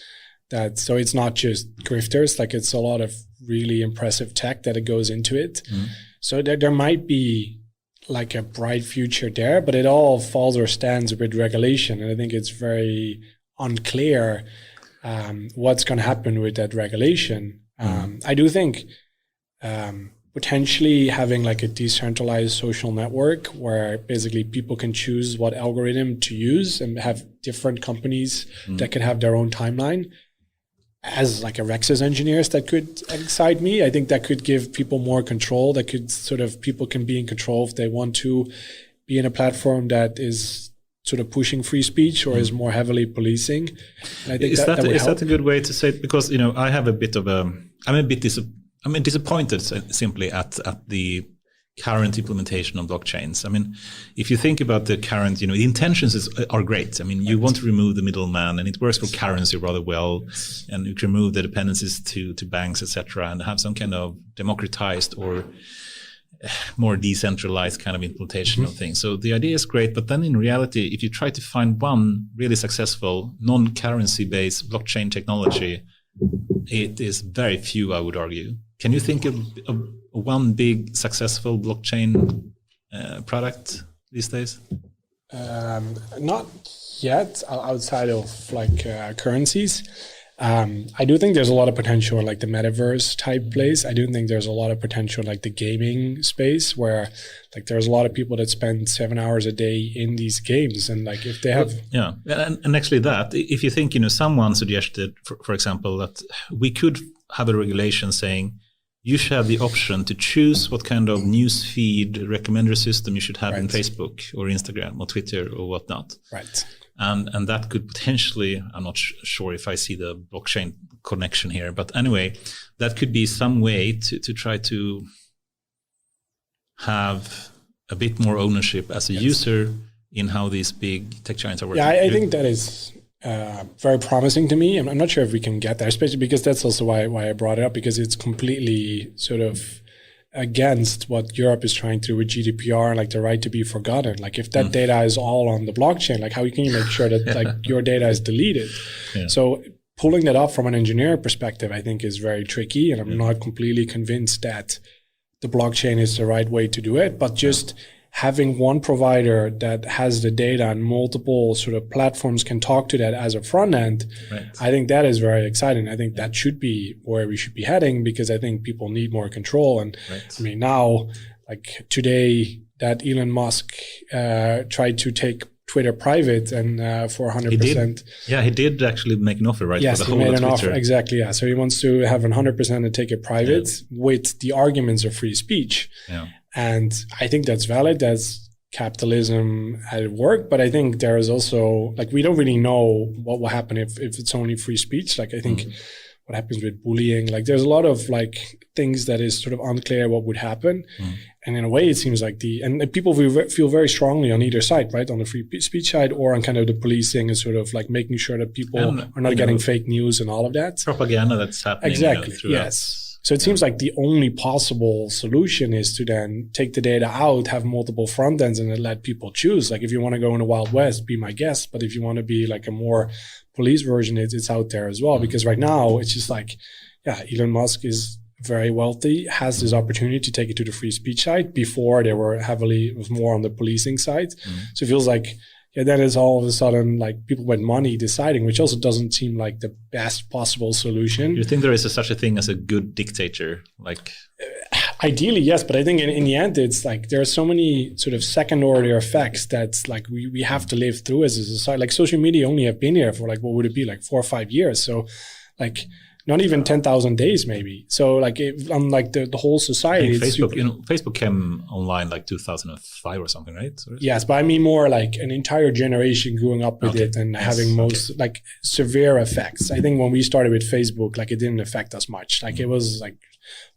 that. So it's not just grifters, like it's a lot of really impressive tech that it goes into it. So there might be like a bright future there, but it all falls or stands with regulation. And I think it's very unclear what's going to happen with that regulation. I do think potentially having like a decentralized social network where basically people can choose what algorithm to use and have different companies that could have their own timeline. As like a Rex's engineers, that could excite me. I think that could give people more control. That could sort of, people can be in control if they want to be in a platform that is sort of pushing free speech or is more heavily policing. And I think is that a good way to say it? Because, you know, I have a bit of I'm disappointed simply at the current implementation of blockchains. I mean, if you think about the current, the intentions are great. I mean, you want to remove the middleman, and it works for currency rather well, and you can remove the dependencies to banks, etc., and have some kind of democratized or more decentralized kind of implementation of things. So the idea is great, but then in reality, if you try to find one really successful non-currency based blockchain technology, it is very few, I would argue. Can you think of one big successful blockchain product these days? Not yet, outside of like currencies. I do think there's a lot of potential in like the metaverse type place. I do think there's a lot of potential in like the gaming space where like there's a lot of people that spend 7 hours a day in these games, and like if they have and actually that if you think someone suggested for example that we could have a regulation saying you should have the option to choose what kind of news feed recommender system you should have in Facebook or Instagram or Twitter or whatnot. Right. And that could potentially, I'm not sure if I see the blockchain connection here, but anyway, that could be some way to try to have a bit more ownership as a user in how these big tech giants are working. Yeah, I think that is very promising to me. I'm not sure if we can get there, especially because that's also why I brought it up, because it's completely sort of against what Europe is trying to do with GDPR and like the right to be forgotten. Like if that data is all on the blockchain, like how can you make sure that like your data is deleted? Yeah. So pulling that up from an engineer perspective, I think is very tricky. And I'm not completely convinced that the blockchain is the right way to do it, but just having one provider that has the data and multiple sort of platforms can talk to that as a front end, I think that is very exciting. I think that should be where we should be heading, because I think people need more control. And I mean, now, like today, that Elon Musk tried to take Twitter private and for 100%. He did actually make an offer, right? Yes, for the he whole made an Twitter. offer, exactly. Yeah, so he wants to have 100% and take it private with the arguments of free speech. Yeah. And I think that's valid. That's capitalism at work. But I think there is also, like, we don't really know what will happen if it's only free speech. Like, I think what happens with bullying, like, there's a lot of, like, things that is sort of unclear what would happen. And in a way, it seems like and people feel very strongly on either side, right? On the free speech side or on kind of the policing and sort of like making sure that people are not getting fake news and all of that. Propaganda that's happening. Exactly, throughout. yes. So it seems like the only possible solution is to then take the data out, have multiple front ends, and then let people choose. Like if you want to go in the Wild West, be my guest. But if you want to be like a more police version, it's out there as well. Because right now it's just like, Elon Musk is very wealthy, has this opportunity to take it to the free speech side. Before it was more on the policing side. So it feels like, then it's all of a sudden like people with money deciding, which also doesn't seem like the best possible solution. You think there is such a thing as a good dictator? Like, ideally, yes, but I think in the end, it's like there are so many sort of second order effects that's like we have to live through as a society. Like social media only have been here for like, what would it be, like 4 or 5 years? So like not even 10,000 days maybe. So like unlike the whole society. Facebook came online like 2005 or something, right? Yes, but I mean more like an entire generation growing up with it and having like severe effects. I think when we started with Facebook, like it didn't affect us much. Like it was like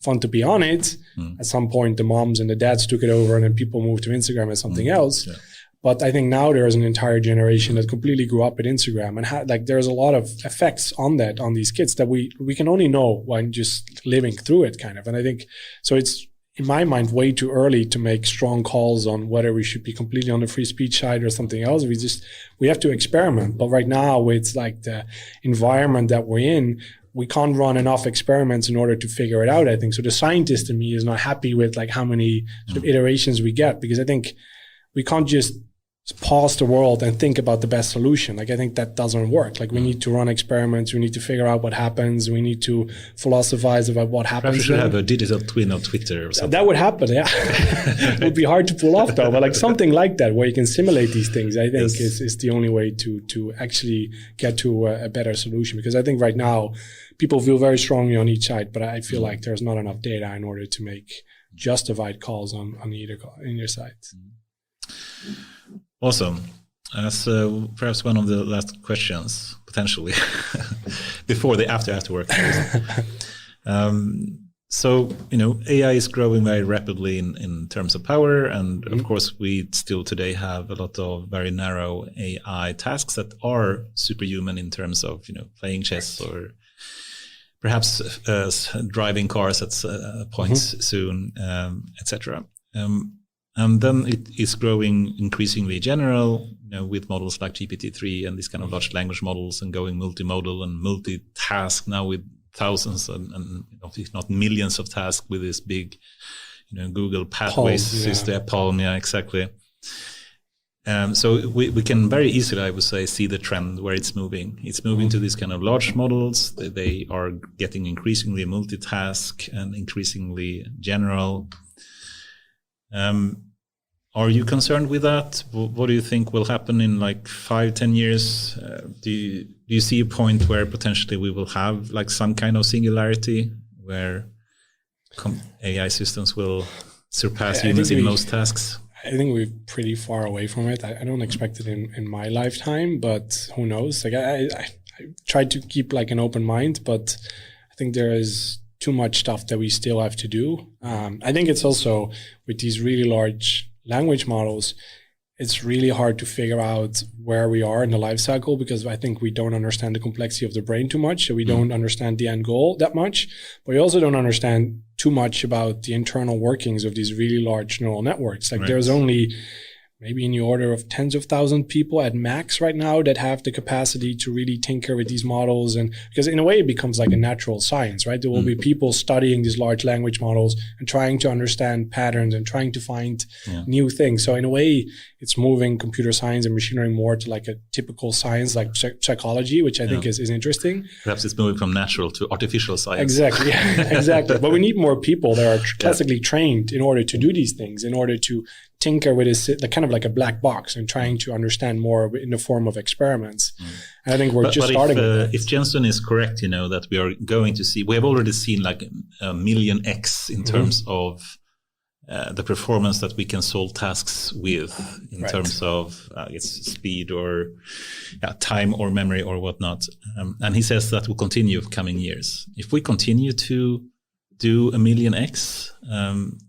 fun to be on it. At some point, the moms and the dads took it over and then people moved to Instagram as something else. Yeah. But I think now there is an entire generation that completely grew up with Instagram and like there's a lot of effects on these kids that we can only know when just living through it kind of. And I think, so it's in my mind, way too early to make strong calls on whether we should be completely on the free speech side or something else. We have to experiment. But right now, it's like the environment that we're in, we can't run enough experiments in order to figure it out, I think. So the scientist in me is not happy with like how many sort of iterations we get, because I think we can't just pause the world and think about the best solution. Like, I think that doesn't work. Like, we need to run experiments. We need to figure out what happens. We need to philosophize about what happens. Perhaps we should have a digital twin of Twitter or something. That would happen, yeah. It would be hard to pull off though, but like something like that where you can simulate these things, I think is the only way to actually get to a better solution. Because I think right now people feel very strongly on each side, but I feel like there's not enough data in order to make justified calls on either side. Awesome. As perhaps one of the last questions, potentially, before the after work. So, AI is growing very rapidly in terms of power. And of course, we still today have a lot of very narrow AI tasks that are superhuman in terms of, playing chess or perhaps driving cars at points soon, etc. And then it is growing increasingly general, with models like GPT-3 and these kind of large language models, and going multimodal and multitask now with thousands and if not millions of tasks with this big, Google Pathways system. Palm, yeah, exactly. So we can very easily, I would say, see the trend where it's moving. It's moving to these kind of large models. They are getting increasingly multitask and increasingly general. Are you concerned with that? What do you think will happen in like 5-10 years? Do you see a point where potentially we will have like some kind of singularity where AI systems will surpass humans in most tasks? I think we're pretty far away from it. I don't expect it in my lifetime, but who knows? Like I try to keep like an open mind, but I think there is too much stuff that we still have to do. I think it's also with these really large language models, it's really hard to figure out where we are in the life cycle, because I think we don't understand the complexity of the brain too much. So we don't understand the end goal that much, but we also don't understand too much about the internal workings of these really large neural networks. Like there's only maybe in the order of tens of thousands of people at max right now that have the capacity to really tinker with these models. And because in a way it becomes like a natural science, right? There will be people studying these large language models and trying to understand patterns and trying to find new things. So in a way, it's moving computer science and machine learning more to like a typical science, like psychology, which I think is interesting. Perhaps it's moving from natural to artificial science. Exactly. Yeah, exactly. But we need more people that are classically trained in order to do these things, in order to tinker with this, kind of like a black box, and trying to understand more in the form of experiments. And I think we're just starting with that. If Jensen is correct, that we are going to see, we have already seen like a million X in terms of the performance that we can solve tasks with in terms of speed or time or memory or whatnot. And he says that will continue coming years. If we continue to do a million X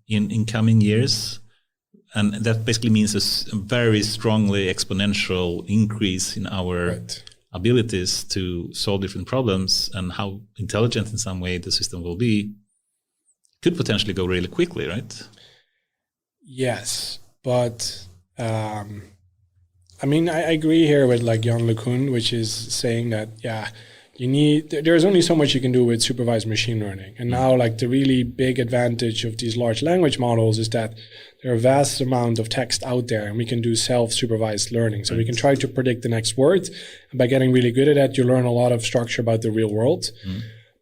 in coming years, and that basically means a very strongly exponential increase in our abilities to solve different problems, and how intelligent in some way the system will be, could potentially go really quickly, right? Yes, but I agree here with like Jan LeCun, which is saying that, there's only so much you can do with supervised machine learning. And now like the really big advantage of these large language models is that there are a vast amount of text out there, and we can do self-supervised learning. So we can try to predict the next word. And by getting really good at that, you learn a lot of structure about the real world.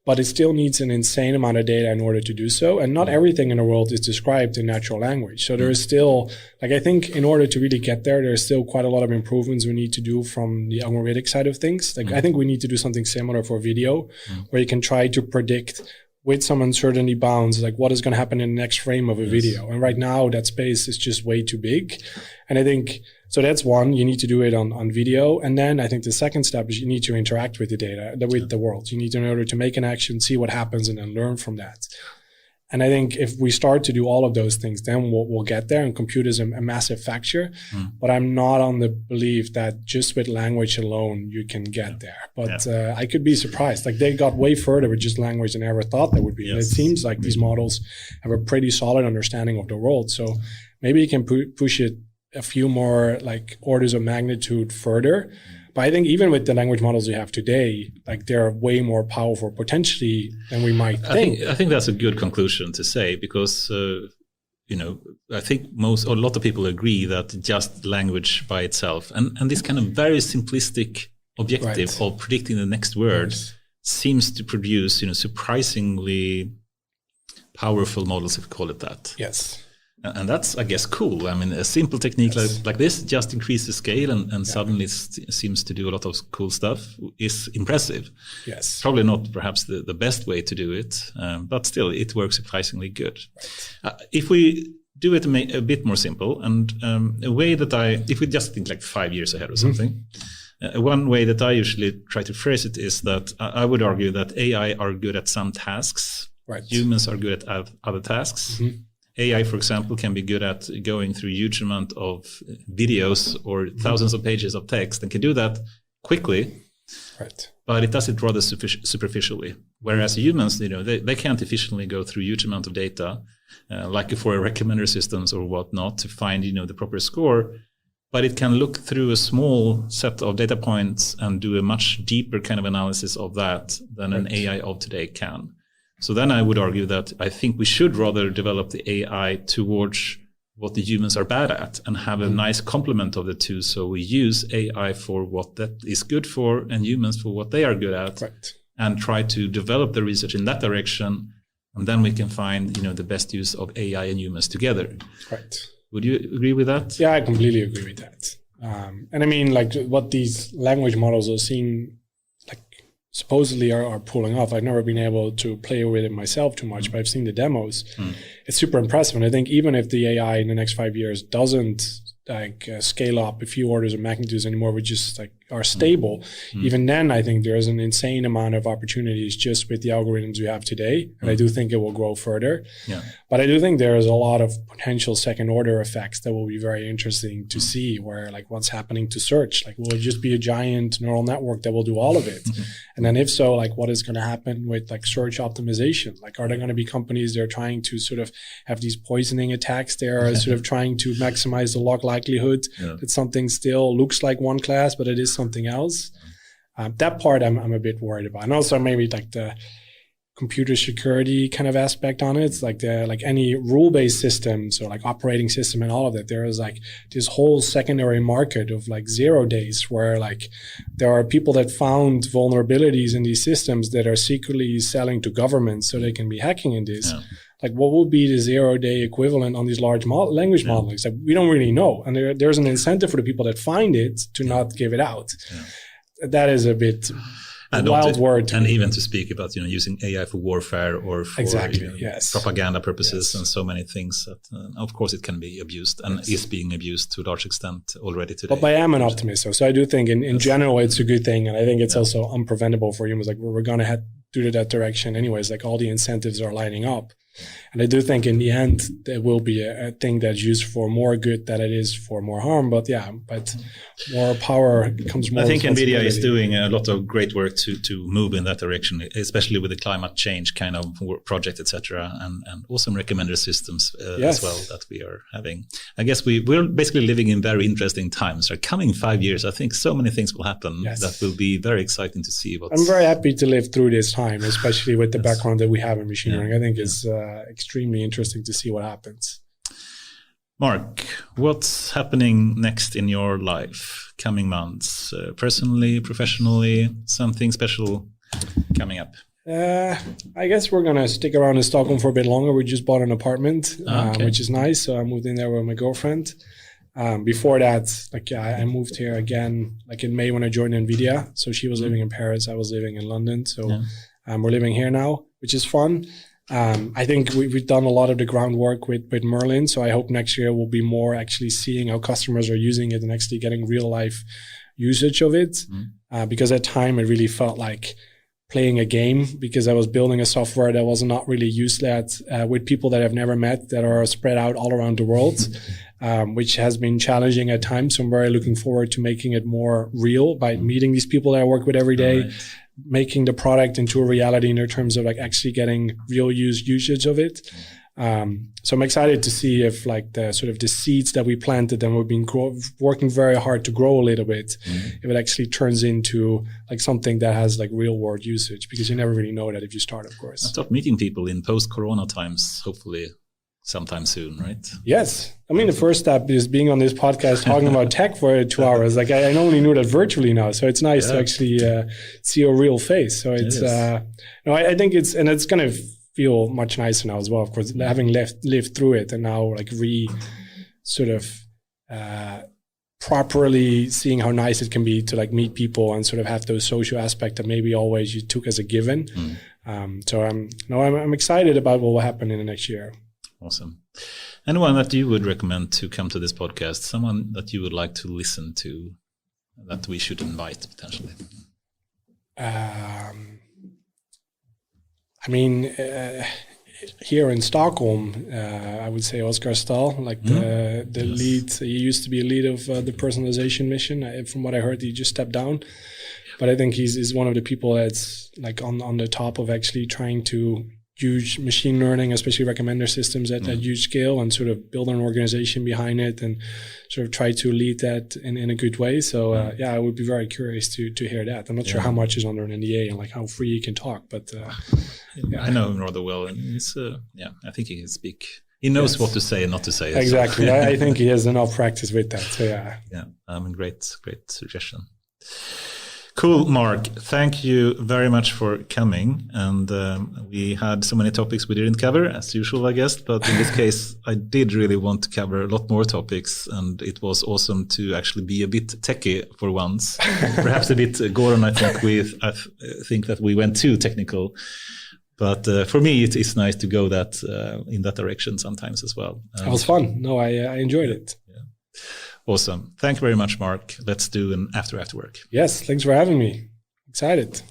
But it still needs an insane amount of data in order to do so. And not everything in the world is described in natural language. So there is still, I think in order to really get there, there's still quite a lot of improvements we need to do from the algorithmic side of things. I think we need to do something similar for video, where you can try to predict with some uncertainty bounds, like what is going to happen in the next frame of a video. And right now that space is just way too big. And I think, so that's one, you need to do it on video. And then I think the second step is you need to interact with the data, with the world. You need to, in order to make an action, see what happens and then learn from that. And I think if we start to do all of those things, then we'll get there. And compute is a massive factor. But I'm not on the belief that just with language alone, you can get there. But I could be surprised. Like they got way further with just language than I ever thought they would be. And it seems like these models have a pretty solid understanding of the world. So maybe you can push it a few more like orders of magnitude further. But I think even with the language models we have today, like they're way more powerful potentially than we might think. I think that's a good conclusion to say because, I think a lot of people agree that just language by itself and this kind of very simplistic objective of predicting the next word seems to produce, surprisingly powerful models, if we call it that. Yes. And that's, I guess, cool. I mean, a simple technique like this just increases scale and suddenly seems to do a lot of cool stuff is impressive. Yes. Probably not perhaps the best way to do it, but still it works surprisingly good. If we do it a bit more simple and a way that if we just think like 5 years ahead or something, one way that I usually try to phrase it is that I would argue that AI are good at some tasks. Right. Humans are good at other tasks. AI, for example, can be good at going through a huge amount of videos or thousands of pages of text and can do that quickly, but it does it rather superficially. Whereas humans, they can't efficiently go through a huge amount of data, like for recommender systems or whatnot, to find the proper score. But it can look through a small set of data points and do a much deeper kind of analysis of that than an AI of today can. So then I would argue that I think we should rather develop the AI towards what the humans are bad at and have a nice complement of the two. So we use AI for what that is good for and humans for what they are good at, and try to develop the research in that direction. And then we can find, the best use of AI and humans together. Would you agree with that? Yeah, I completely agree with that. And I mean, like what these language models are seeing, supposedly are pulling off. I've never been able to play with it myself too much, but I've seen the demos. It's super impressive. And I think even if the AI in the next 5 years doesn't scale up a few orders of magnitudes anymore, we just are stable. Even then, I think there is an insane amount of opportunities just with the algorithms we have today. And I do think it will grow further. But I do think there is a lot of potential second order effects that will be very interesting to see, where what's happening to search. Will it just be a giant neural network that will do all of it? And then if so, what is going to happen with search optimization? Are there going to be companies that are trying to sort of have these poisoning attacks? They are sort of trying to maximize the log likelihood that something still looks like one class, but it is something else. That part I'm a bit worried about. And also maybe the computer security kind of aspect on it. It's any rule-based system, so operating system and all of that, there is this whole secondary market of 0 days where there are people that found vulnerabilities in these systems that are secretly selling to governments so they can be hacking in this. What would be the 0-day equivalent on these large language models? We don't really know. And there's an incentive for the people that find it to not give it out. That is a bit wild word. And even to speak about, using AI for warfare or for propaganda purposes and so many things that, of course, it can be abused and is being abused to a large extent already today. But I am an optimist. So I do think in general, it's a good thing. And I think it's also unpreventable for humans. We're going to head to that direction anyways. All the incentives are lining up. And I do think in the end, there will be a thing that's used for more good than it is for more harm. But more power comes more. I think NVIDIA is doing a lot of great work to move in that direction, especially with the climate change kind of project, etc., and awesome recommender systems as well that we are having. I guess we're basically living in very interesting times. Coming 5 years, I think so many things will happen that will be very exciting to see. I'm very happy to live through this time, especially with the background that we have in machine learning. I think it's extremely interesting to see what happens. Marc, what's happening next in your life, coming months, personally, professionally, something special coming up? I guess we're going to stick around in Stockholm for a bit longer. We just bought an apartment, which is nice. So I moved in there with my girlfriend. Before that, I moved here again, in May when I joined NVIDIA. So she was living in Paris, I was living in London. So we're living here now, which is fun. I think we've done a lot of the groundwork with Merlin. So I hope next year we'll be more actually seeing how customers are using it and actually getting real life usage of it. Because at time it really felt like playing a game because I was building a software that was not really used yet with people that I've never met that are spread out all around the world, which has been challenging at times. So I'm very looking forward to making it more real by meeting these people that I work with every day, making the product into a reality in terms of like actually getting real usage of it. So I'm excited to see if like the sort of the seeds that we planted and we've been working very hard to grow a little bit, if it actually turns into like something that has like real world usage, because you never really know that if you start, of course. I'll start meeting people in post-corona times, hopefully sometime soon, right? Yes. I mean, the first step is being on this podcast talking about tech for 2 hours. Like I only knew that virtually now. So it's nice to actually see a real face. So it's, I think it's going to feel much nicer now as well, of course, having lived through it and now like properly seeing how nice it can be to like meet people and sort of have those social aspects that maybe always you took as a given. So I'm excited about what will happen in the next year. Awesome. Anyone that you would recommend to come to this podcast, someone that you would like to listen to that we should invite potentially? I mean, here in Stockholm, I would say Oscar Stahl, like the lead. He used to be a lead of the personalization mission. From what I heard, he just stepped down. But I think he's one of the people that's like on the top of actually trying to use machine learning, especially recommender systems at huge scale, and sort of build an organization behind it and sort of try to lead that in a good way. So I would be very curious to hear that. I'm not sure how much is under an NDA and like how free he can talk, but I know him rather well, and he's I think he can speak. He knows what to say and not to say. Exactly. So. I think he has enough practice with that. So Great suggestion. Cool, Marc. Thank you very much for coming. And we had so many topics we didn't cover, as usual, I guess. But in this case, I did really want to cover a lot more topics. And it was awesome to actually be a bit techie for once. Perhaps a bit, Goran, I think that we went too technical. But for me, it's nice to go in that direction sometimes as well. It was fun. No, I enjoyed it. Yeah. Awesome. Thank you very much, Marc. Let's do an after work. Yes, thanks for having me. Excited.